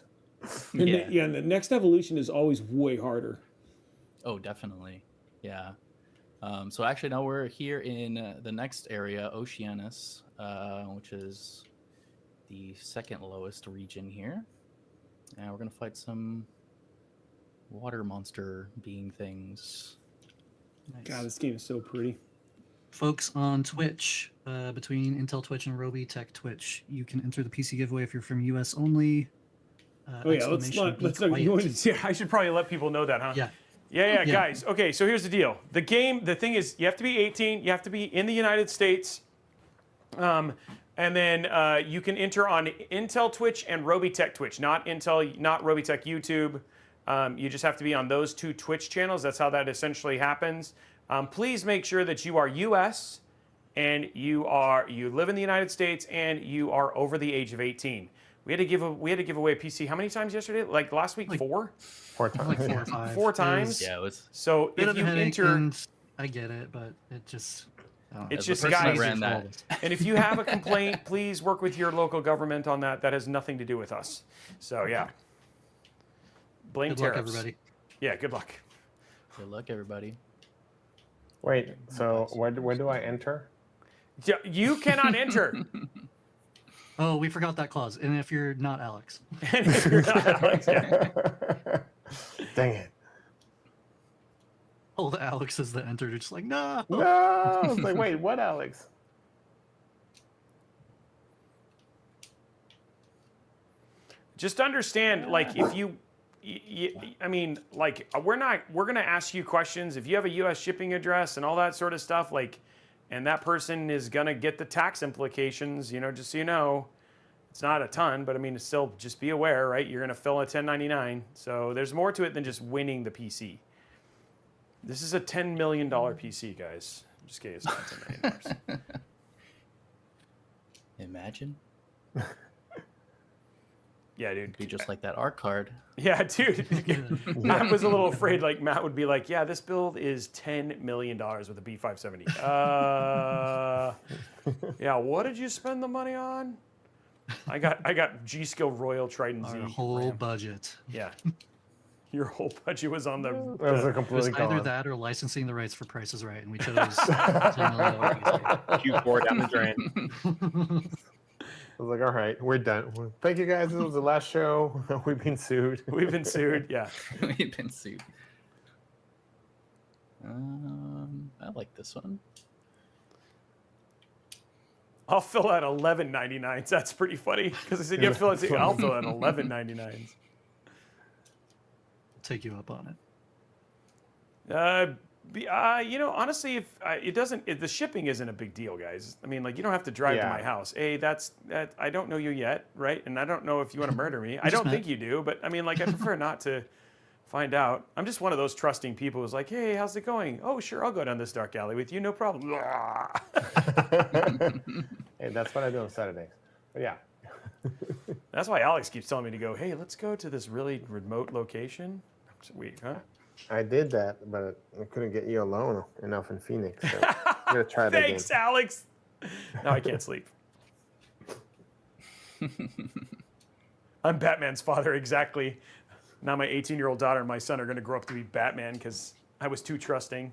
Yeah. And the next evolution is always way harder. Oh, definitely. Yeah. So actually now we're here in the next area, Oceanus, which is the second lowest region here. And we're going to fight some water monster being things. Nice. God, this game is so pretty. Folks on Twitch, between Intel Twitch and Robeytech Twitch, you can enter the PC giveaway if you're from US only. Oh yeah, let's Exclamation, not. "Be You quiet." want to, I should probably let people know that, huh? Yeah. Yeah, Yeah. guys. Okay, so here's the deal. The thing is, you have to be 18. You have to be in the United States. And then you can enter on Intel Twitch and Robeytech Twitch, not Robeytech YouTube. You just have to be on those 2 Twitch channels. That's how that essentially happens. Please make sure that you are U.S. and you live in the United States and you are over the age of 18. We had to give away a PC how many times yesterday? Like last week, 4? 4 times. Like 4 or 5. 4 times. Yeah, it was. So Bit if of a you headache, enter, and I get it, but it just. I don't know. It's As the just person that guys. ran that. And if you have a complaint, please work with your local government on that. That has nothing to do with us. So yeah. Blame Good luck, tariffs. everybody. Yeah, good luck. Good luck, everybody. Wait, so where do I enter? Yeah, you cannot enter. Oh, we forgot that clause. And if you're not Alex. And if you're not Alex, yeah. Dang it. All the Alexes that entered are just like, no. No. I was like, wait, what, Alex? Just understand, like, if I mean, like, we're going to ask you questions. If you have a U.S. shipping address and all that sort of stuff, like, and that person is going to get the tax implications, just so you know. It's not a ton, but I mean, still just be aware, right? You're going to fill a 1099. So there's more to it than just winning the PC. This is a $10 million PC, guys. Just kidding, it's not $10 million. Imagine. Yeah, dude. Be just like that art card. Yeah, dude. I was a little afraid, like, Matt would be like, yeah, this build is $10 million with a B570. Yeah, what did you spend the money on? I got G.SKILL Royal Trident Z. Our whole RAM. budget. Yeah. Your whole budget was on the... That was a It was completely either gone. that or licensing the rights for Price is Right, and we chose $10 million PC. Q4 down the drain. I was like, all right, we're done. Thank you guys. This was the last show. We've been sued. We've been sued, yeah. We've been sued. I like this one. I'll fill out 11.99s. That's pretty funny. Because I said, yeah, fill it. I'll fill out 11.99s. Take you up on it. Honestly, if the shipping isn't a big deal, guys. I mean, like, you don't have to drive to Yeah. my house. I don't know you yet, right? And I don't know if you want to murder me. I don't think you do, but I mean, like, I prefer not to find out. I'm just one of those trusting people who's like, hey, how's it going? Oh, sure, I'll go down this dark alley with you, no problem. Hey, that's what I do on Saturdays. But yeah. That's why Alex keeps telling me to go, hey, let's go to this really remote location. Sweet, huh? I did that, but I couldn't get you alone enough in Phoenix. So I'm gonna try that Thanks, again. Alex. Now I can't sleep. I'm Batman's father, exactly. Now my 18-year-old daughter and my son are going to grow up to be Batman because I was too trusting.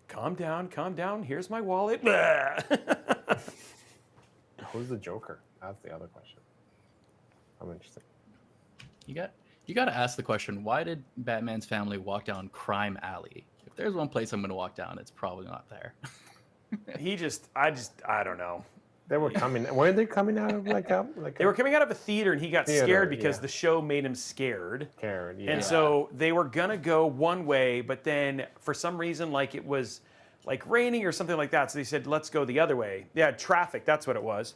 Calm down, calm down. Here's my wallet. Who's the Joker? That's the other question. I'm interested. You got to ask the question: why did Batman's family walk down Crime Alley? If there's one place I'm going to walk down, it's probably not there. I don't know. They were coming. Were they coming out of They were coming out of a theater and he got scared because yeah. the show made him scared. Scared, yeah. And so they were gonna go one way, but then for some reason, like it was like raining or something like that. So they said, let's go the other way. Yeah, traffic, that's what it was.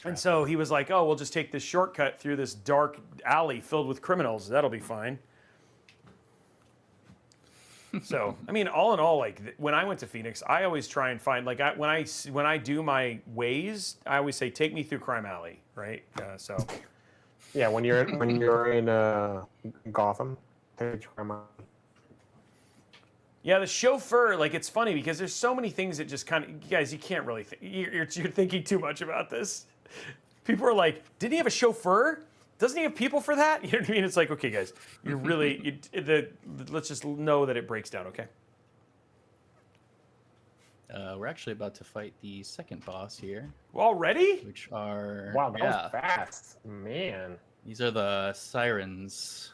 And so he was like, oh, we'll just take this shortcut through this dark alley filled with criminals. That'll be fine. So, I mean, all in all, like when I went to Phoenix, I always try and find, like when I do my ways, I always say, take me through Crime Alley, right? So. Yeah, when you're in Gotham, take Crime Alley. Yeah, the chauffeur, like it's funny because there's so many things that just kind of, guys, you can't really think, you're thinking too much about this. People are like, didn't he have a chauffeur? Doesn't he have people for that? You know what I mean? It's like, okay, guys, you're really, let's just know that it breaks down, okay? We're actually about to fight the second boss here, Already? which are Wow, that was fast, man. These are the Sirens.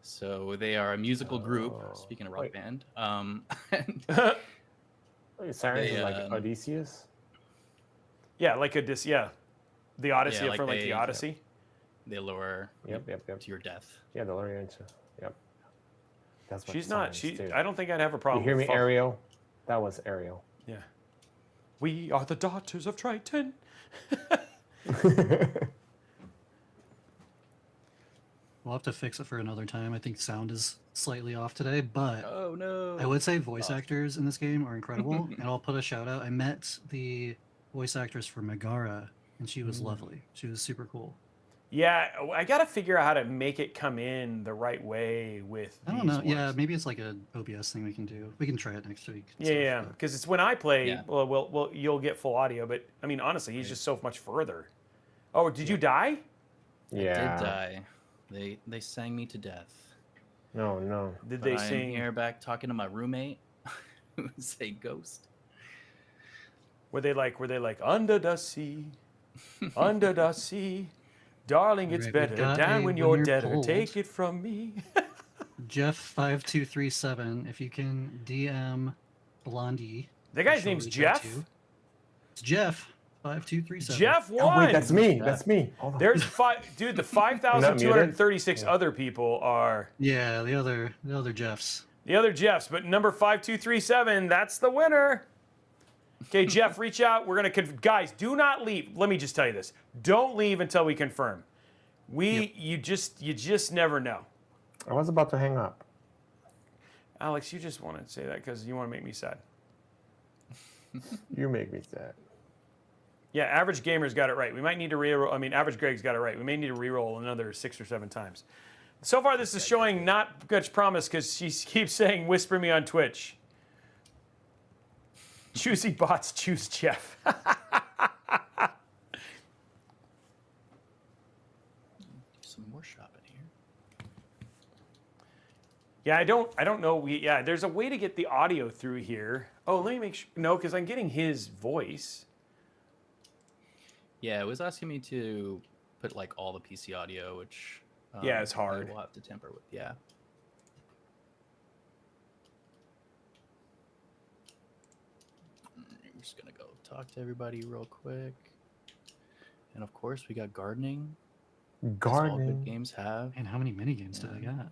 So they are a musical group. Speaking of rock wait. band, Wait, Sirens They, is like Odysseus? Yeah, like the Odyssey, Yeah, like from like they- the Odyssey. they lure Yep. to your death. Yeah, the Lorient. Yep. That's what She's not, Sirens do. I don't think I'd have a You problem hear me, with Ariel? That was Ariel. Yeah. We are the daughters of Triton. We'll have to fix it for another time. I think sound is slightly off today, but Oh no! I would say voice actors in this game are incredible. And I'll put a shout out. I met the voice actress for Megara, and she was lovely. She was super cool. Yeah, I got to figure out how to make it come in the right way with I don't these know. Yeah, ones. maybe it's like a OBS thing we can do. We can try it next week. and Yeah, stuff, but- because it's when I play, Yeah. well, you'll get full audio, but I mean, honestly, he's just so much further. Oh, did you die? Yeah. Did die. They sang me to death. No, no. Did But they I'm sing? here back talking to my roommate, who's a ghost. Were they like under the sea, under the sea, darling, it's Right, we better got down a when you're winner dead. polled. Take it from me. Jeff5237, if you can DM Blondie. That guy's she'll name's reach out Jeff. to you. It's Jeff5237. Jeff Oh, won. wait, that's me. That's me. Hold on. There's dude. The 5,236 other people are Yeah, the other Jeffs. the other Jeffs, but number 5237, that's the winner. Okay, Jeff, reach out. We're gonna guys, do not leave. Let me just tell you this: don't leave until we confirm. You just never know. I was about to hang up. Alex, you just want to say that because you want to make me sad. You make me sad. Yeah, Average Gamer's got it right. We might need to reroll. I mean, Average Greg's got it right. We may need to reroll another 6 or 7 times. So far, this is showing not much promise because she keeps saying, "Whisper me on Twitch." Choosy bots choose Jeff. Some more shopping here. Yeah, I don't know. There's a way to get the audio through here. Oh, let me make sure. No, because I'm getting his voice. Yeah, it was asking me to put like all the PC audio, which Yeah, it's hard. We'll have to temper with. Yeah. I'm just gonna go talk to everybody real quick, and of course we got gardening. That's all good Gardening. games have. And how many mini games did I got?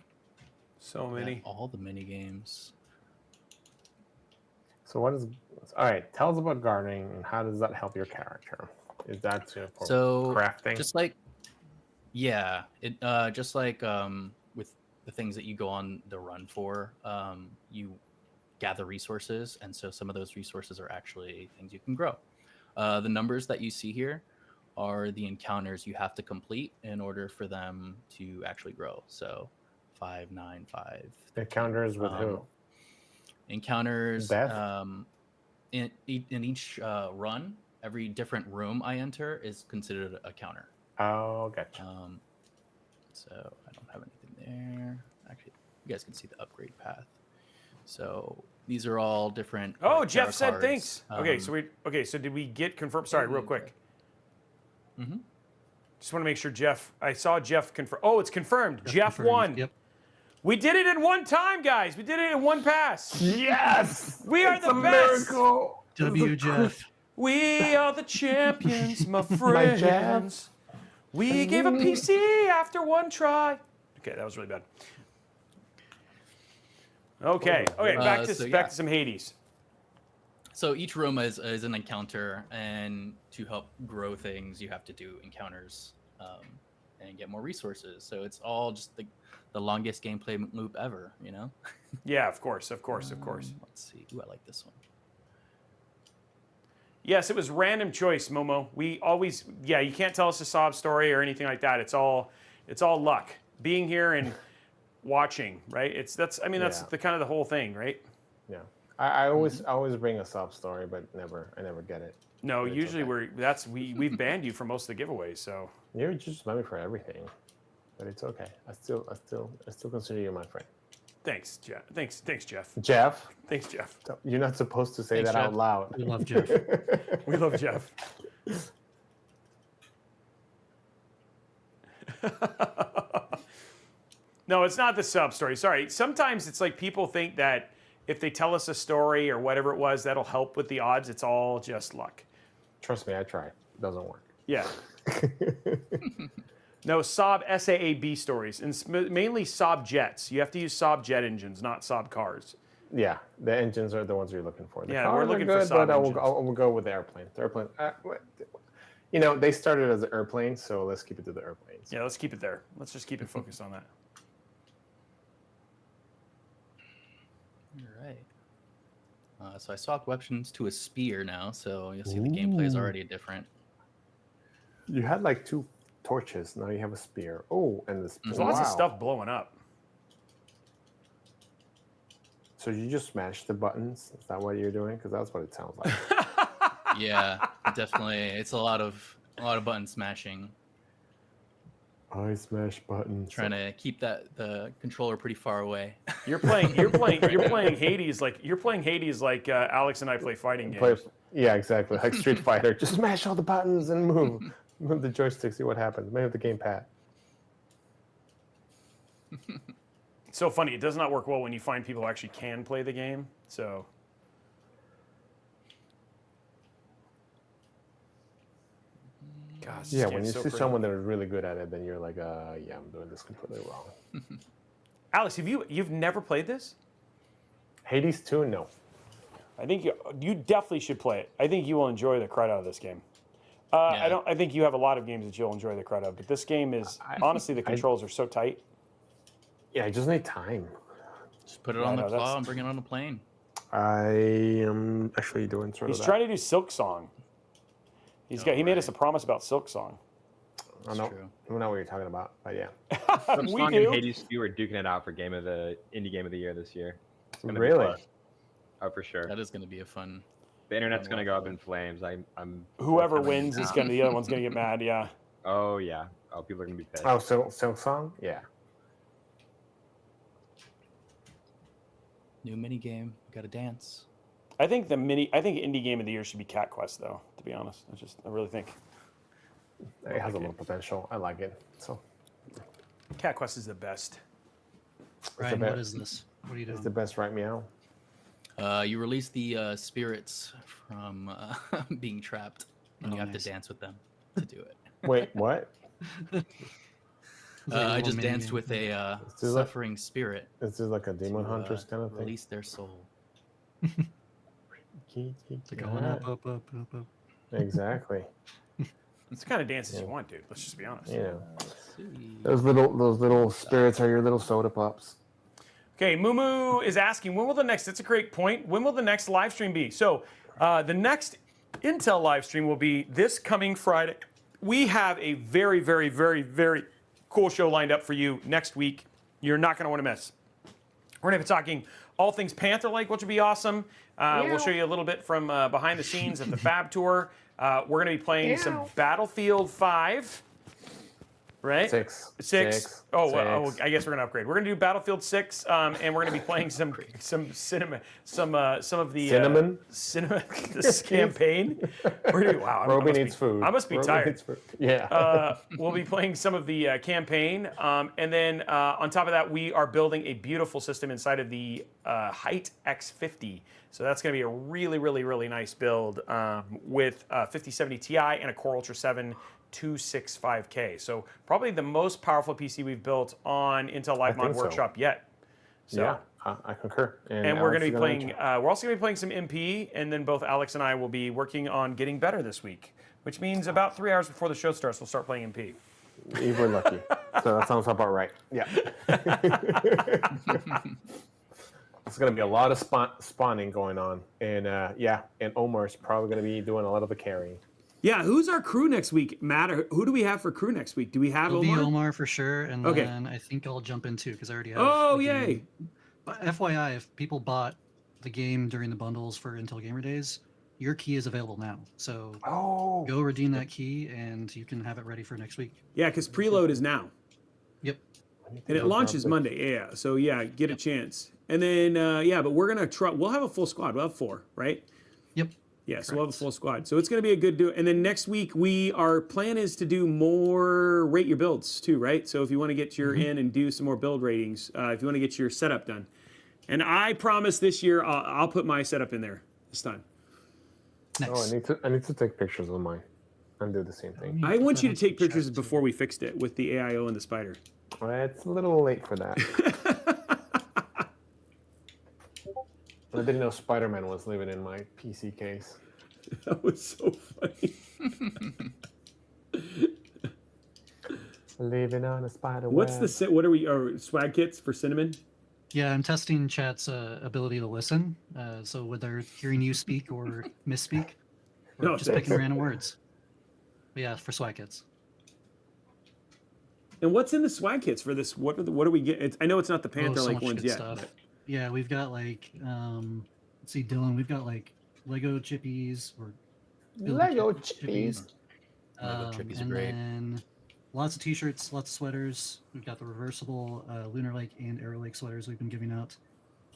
So We got many. all the mini games. So what is? All right. Tell us about gardening and how does that help your character? Is that for So crafting? just like, yeah, it just like with the things that you go on the run for, you gather resources, and so some of those resources are actually things you can grow. The numbers that you see here are the encounters you have to complete in order for them to actually grow. So 5, 9, 5. Encounters with who? Encounters Death? in each run. Every different room I enter is considered a counter. Oh, gotcha. So I don't have anything there. Actually, you guys can see the upgrade path. So these are all different. Oh, like, Jeff tarot said cards. thanks. So did we get confirmed? Sorry, real quick. Mm-hmm. Just want to make sure Jeff. I saw Jeff confirm. Oh, it's confirmed. Jeff confirmed. won. Yep. We did it in one time, guys. We did it in one pass. Yes! We are It's the a best. Miracle. W Jeff. We are the champions, my My Jeff. friends. We gave a PC after one try. Okay, that was really bad. Okay, back to some Hades. So each room is an encounter, and to help grow things, you have to do encounters and get more resources. So it's all just the longest gameplay loop ever, you know? Yeah, of course. Let's see. Ooh, I like this one. Yes, it was random choice, Momo. We always, you can't tell us a sob story or anything like that. It's all luck. Being here and watching, right? That's the kind of the whole thing, right? Yeah. I always bring a sob story, but I never get it. No, But it's usually okay. we've banned you for most of the giveaways, so. You just ban me for everything, but it's okay. I still consider you my friend. Thanks, Jeff. Thanks, Jeff. Jeff, Thanks, Jeff. you're not supposed to say Thanks, that out Jeff. loud. We love Jeff. We love Jeff. No, it's not the sub story. Sorry. Sometimes it's like people think that if they tell us a story or whatever it was, that'll help with the odds. It's all just luck. Trust me, I tried. It doesn't work. Yeah. No, Saab SAAB stories, and mainly Saab jets. You have to use Saab jet engines, not Saab cars. Yeah, the engines are the ones you're looking for. The Yeah, cars we're are looking for good, Saab but I engines. will go with the airplane. The airplane. They started as airplanes, so let's keep it to the airplanes. Yeah, let's keep it there. Let's just keep it focused on that. All right. So I swapped weapons to a spear now, so you'll see the gameplay is already different. You had like 2 torches. Now you have a spear. Oh, and this. There's lots of stuff blowing up. So you just smash the buttons? Is that what you're doing? Because that's what it sounds like. Yeah, definitely. It's a lot of button smashing. I smash buttons. Trying to keep the controller pretty far away. You're playing Hades like Alex and I play fighting games. Yeah, exactly. Like Street Fighter. Just smash all the buttons and move. Move the joystick, see what happens. Maybe the gamepad. It's so funny. It does not work well when you find people who actually can play the game. So. Gosh, Yeah, when you see someone that is really good at it, then you're like, yeah, I'm doing this completely wrong. Alex, you've never played this? Hades 2? No. I think you definitely should play it. I think you will enjoy the crud out of this game. I think you have a lot of games that you'll enjoy the crud of, but this game is honestly the controls are so tight. Yeah, I just need time. Just put it on the claw and bring it on the plane. I am actually doing sort of He's trying to do Silk Song. He made us a promise about Silk Song. I don't know what you're talking about, but yeah. We and do. Hades 2 are duking it out for indie game of the year this year. It's gonna be Really? fun. Oh, for sure. That is going to be a fun. The internet's gonna go up in flames. I'm. Whoever wins is the other one's gonna get mad. Yeah. Oh yeah. Oh, people are gonna be pissed. Oh, Silk Song? Yeah. New mini game. Got to dance. I think indie game of the year should be Cat Quest, though. To be honest, I really think It has a little potential. I like it. So Cat Quest is the best. Ryan, what is this? What are you doing? It's the best right meow. You release the spirits from being trapped, and you have to dance with them to do it. Wait, what? I just danced with a suffering spirit. Is this like a demon hunters kind of thing? Release their soul. Going up. Exactly. It's the kind of dances you want, dude. Let's just be honest. Yeah. Let's see. Those little spirits are your little soda pops. Okay, Mumu is asking, when will the next, that's a great point, when will the next live stream be? So the next Intel live stream will be this coming Friday. We have a very, very, very, very cool show lined up for you next week. You're not going to want to miss. We're going to be talking all things Panther Lake, which will be awesome. We'll show you a little bit from behind the scenes of the Fab Tour. We're going to be playing some Battlefield 5. Right? Six. Oh, I guess we're gonna upgrade. We're gonna do Battlefield 6, and we're gonna be playing some cinema, some of the this campaign. We're gonna, wow, Robey needs food. I must be tired. Yeah. We'll be playing some of the campaign, and then on top of that, we are building a beautiful system inside of the Height X50. So that's going to be a really, really, really nice build with 5070 Ti and a Core Ultra 7 265K. So probably the most powerful PC we've built on Intel Live Mod Workshop yet. So, yeah, I concur. And we're going to be playing. We're also going to be playing some MP, and then both Alex and I will be working on getting better this week, which means about 3 hours before the show starts, we'll start playing MP. We're lucky. So that sounds about right. Yeah. It's going to be a lot of spawning going on, and and Omar's probably going to be doing a lot of the carrying. Yeah, who's our crew next week, Matt? Or who do we have for crew next week? Do we have It'll Omar? be Omar for sure, and then I think I'll jump in too because I already have. Oh, the yay! game. But FYI, if people bought the game during the bundles for Intel Gamer Days, your key is available now. So go redeem that key, and you can have it ready for next week. Yeah, because preload is now. Yep. And it launches Monday. Yeah, so yeah, get a chance. And then but we're gonna try. We'll have a full squad. We'll have 4, right? Yep. Yeah, so we'll have a full squad. So it's going to be a good do. And then next week, our plan is to do more rate your builds too, right? So if you want to get your in and do some more build ratings, if you want to get your setup done. And I promise this year, I'll put my setup in there this time. Nice. Oh, I need to take pictures of mine and do the same thing. I want you to take pictures before we fixed it with the AIO and the spider. Well, it's a little late for that. I didn't know Spider-Man was living in my PC case. That was so funny. Living on a spider What's web. the set? What are we? Swag kits for Cinnamon? Yeah, I'm testing chat's ability to listen. So whether hearing you speak or misspeak, or just picking random words. But yeah, for swag kits. And what's in the swag kits for this? What do we get? I know it's not the Panther so Lake much ones good yet. stuff. But... Yeah, we've got like, let's see, Dylan, we've got like Lego chippies or Lego chippies. Lego chippies are and great. then lots of t-shirts, lots of sweaters. We've got the reversible Lunar Lake and Arrow Lake sweaters we've been giving out.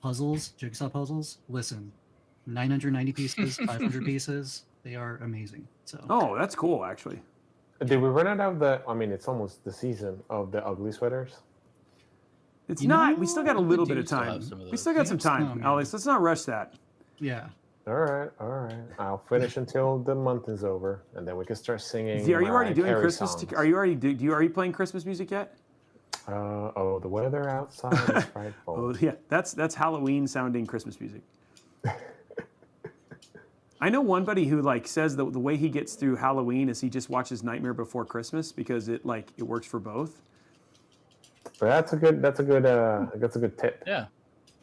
Puzzles, jigsaw puzzles. Listen, 990 pieces, 500 pieces. They are amazing. So. Oh, that's cool, actually. Did we run out of the? I mean, it's almost the season of the ugly sweaters. It's You not. know, We still got a little bit of still time. have some of We those. still got some time, man. Alex. Let's not rush that. Yeah. All right. I'll finish until the month is over, and then we can start singing. Are you already Mariah doing Carey Christmas? songs. Are you already playing Christmas music yet? The weather outside is frightful. Oh yeah, that's Halloween sounding Christmas music. I know one buddy who says that the way he gets through Halloween is he just watches Nightmare Before Christmas because it works for both. But that's a good tip. Yeah.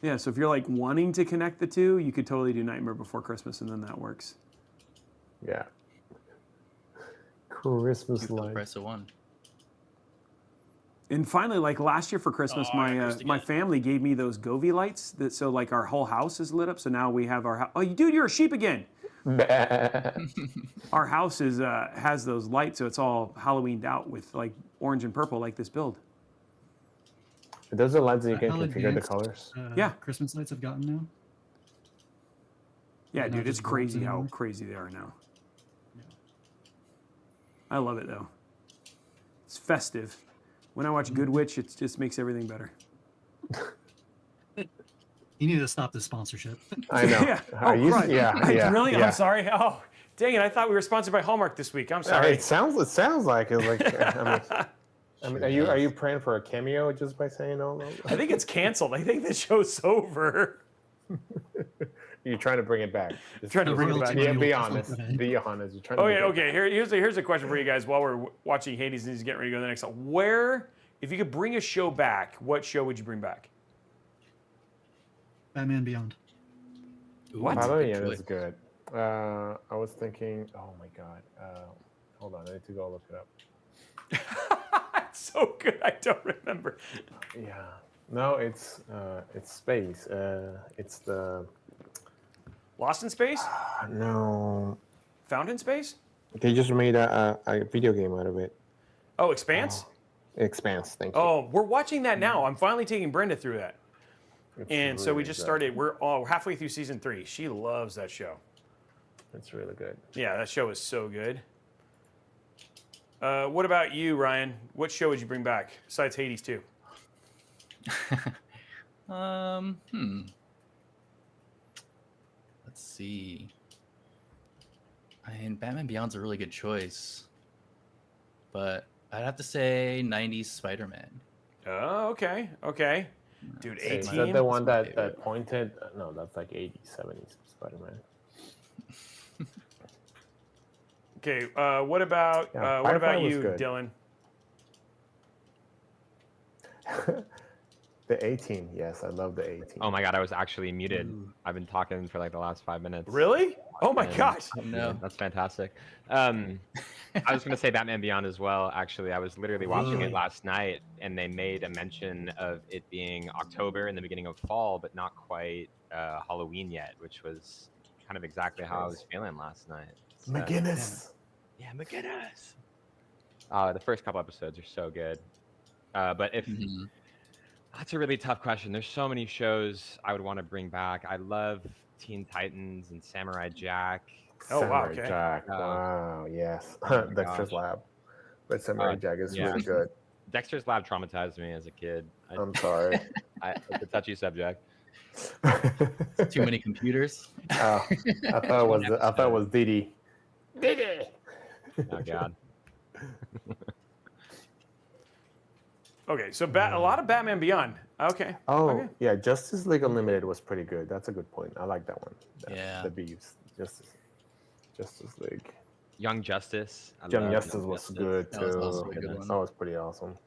Yeah, so if you're wanting to connect the two, you could totally do Nightmare Before Christmas, and then that works. Yeah. Christmas Two for the lights. price of one. And finally, last year for Christmas, my family gave me those Govee lights. So our whole house is lit up. So now we have our house. Oh, dude, you're a sheep again. Our house has those lights, so it's all Halloweened out with orange and purple, like this build. Those are lights that you can How configure the advanced, colors. Yeah. Christmas lights have gotten now. Yeah, Not dude, it's just crazy golden how anymore. crazy they are now. Yeah. I love it though. It's festive. When I watch Good Witch, it just makes everything better. You need to stop this sponsorship. I know. Yeah. Are you? Christ. Yeah. Really? Yeah. I'm sorry. Oh, dang it! I thought we were sponsored by Hallmark this week. I'm sorry. It sounds like it. I mean, are you praying for a cameo just by saying all that? I think it's canceled. I think the show's over. You're trying to bring it back. Trying to bring it back. Yeah, be Annual honest. Christmas. Be honest. You're trying to Okay, make it- okay. Here's a question for you guys while we're watching Hades and he's getting ready to go to the next one. Where if you could bring a show back, what show would you bring back? Batman Beyond. Ooh, What? that's a Probably, good yeah, choice. that's good. I was thinking, oh my god. Hold on, I need to go look it up. It's so good. I don't remember. Yeah. No, it's space. It's the Lost in Space? no. Found in Space? They just made a video game out of it. Oh, Expanse? Expanse. Thank you. Oh, we're watching that now. I'm finally taking Brenda through that. It's And so we really just good. started. We're halfway through season 3. She loves that show. It's really good. Yeah, that show is so good. What about you, Ryan? What show would you bring back besides Hades 2? Let's see. I mean, Batman Beyond's a really good choice, but I'd have to say 90s Spider-Man. Oh, okay. Okay. Dude, Is that A-Team? the one my that favorite. pointed? No, that's like 80s, 70s Spider-Man. Okay, what about Yeah, what about Firefly was you, good. Dylan? The A-Team. Yes, I love the A-Team. Oh my god, I was actually muted. I've been talking for like the last 5 minutes. Really? Oh my And- gosh. No. That's fantastic. I was going to say Batman Beyond as well. Actually, I was literally watching Really? it last night, and they made a mention of it being October in the beginning of fall, but not quite Halloween yet, which was kind of exactly how I was feeling last night. So- McGinnis. Yeah, McGinnis. The first couple episodes are so good. But if Mhm. that's a really tough question. There's so many shows I would want to bring back. I love Teen Titans and Samurai Jack. Oh, wow, Samurai okay. Jack. Oh. Wow. Yes. Oh my Dexter's gosh. Lab. But Samurai Jack is yeah. really good. Dexter's Lab traumatized me as a kid. I'm sorry. It's a touchy subject. Too many computers. Oh, I thought it was Didi. Didi. Oh god. Okay, so a lot of Batman Beyond. Okay. Oh, Okay. yeah. Justice League Unlimited was pretty good. That's a good point. I like that one. Yeah. The Beeves. Justice League. Young Justice. I Young love Justice was Justice. good That was too. also a good one. That was pretty awesome.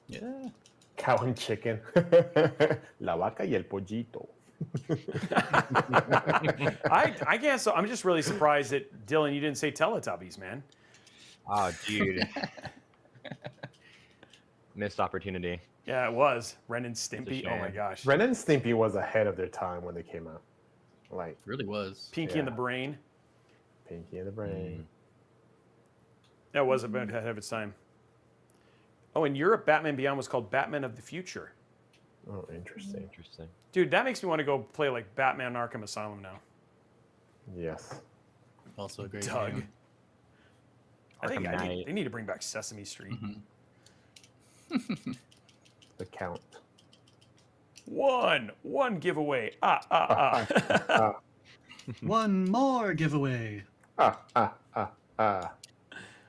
Yeah. Cow and chicken. La vaca y el pollito. I guess I'm just really surprised that Dylan, you didn't say Teletubbies, man. Oh, dude. Missed opportunity. Yeah, it was Ren and Stimpy. Oh my shame. gosh. Ren and Stimpy was ahead of their time when they came out. Like Really was. Pinky and the Yeah. Brain. Pinky and the Brain. That was ahead of its time. Oh, in Europe, Batman Beyond was called Batman of the Future. Oh, interesting. Interesting. Dude, that makes me want to go play like Batman Arkham Asylum now. Yes. Also a great Doug. game. I think Arkham Knight. they need to bring back Sesame Street. The Count. One giveaway. One more giveaway.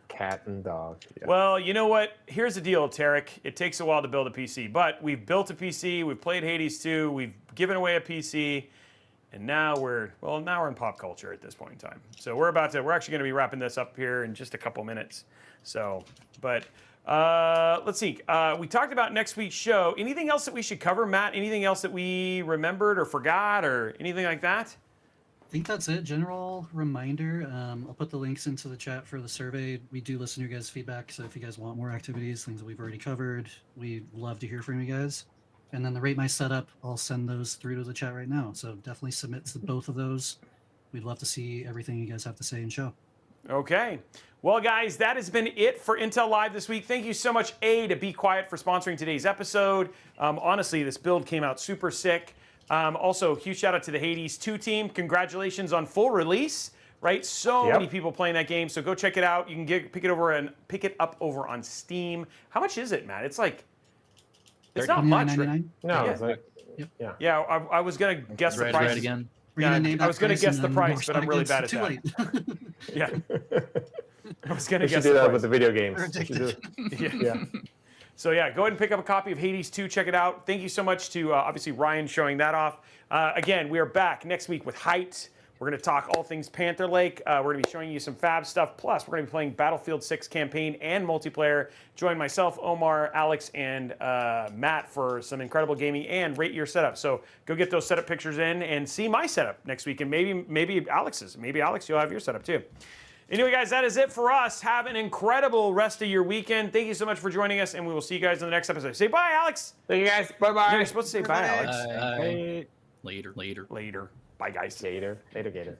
Cat and dog. Yeah. Well, you know what? Here's the deal, Tarek. It takes a while to build a PC, but we've built a PC. We've played Hades 2. We've given away a PC, and now we're in pop culture at this point in time. So we're actually going to be wrapping this up here in just a couple minutes. So, but let's see. We talked about next week's show. Anything else that we should cover, Matt? Anything else that we remembered or forgot or anything like that? I think that's it. General reminder. I'll put the links into the chat for the survey. We do listen to your guys' feedback, so if you guys want more activities, things that we've already covered, we'd love to hear from you guys. And then the Rate My Setup, I'll send those through to the chat right now. So definitely submit to both of those. We'd love to see everything you guys have to say and show. Okay. Well, guys, that has been it for Intel Live this week. Thank you so much, to Be Quiet for sponsoring today's episode. Honestly, this build came out super sick. Also, huge shout out to the Hades 2 team. Congratulations on full release, right? So many people playing that game. So go check it out. You can pick it up over on Steam. How much is it, Matt? It's like, it's not much. Right? $29.99. No, Yeah. it's like, Yep. yeah. Yeah, I was gonna guess the Right, price. right again. We're gonna Yeah, name I that was gonna price guess and the then price, watch but I'm really against bad at it. Too late. Yeah. I was gonna We guess should do the that price. with the video games. We're We should do addicted. it. Yeah. So yeah, go ahead and pick up a copy of Hades 2. Check it out. Thank you so much to obviously Ryan showing that off. Again, we are back next week with Height. We're going to talk all things Panther Lake. We're going to be showing you some fab stuff. Plus, we're going to be playing Battlefield 6 campaign and multiplayer. Join myself, Omar, Alex, and Matt for some incredible gaming and rate your setup. So go get those setup pictures in and see my setup next week, and maybe Alex's. Maybe Alex, you'll have your setup too. Anyway, guys, that is it for us. Have an incredible rest of your weekend. Thank you so much for joining us, and we will see you guys in the next episode. Say bye, Alex. Thank you guys. Bye-bye. You're supposed to say bye, Alex. Bye. Later. Later. Bye, guys. Later, Gator.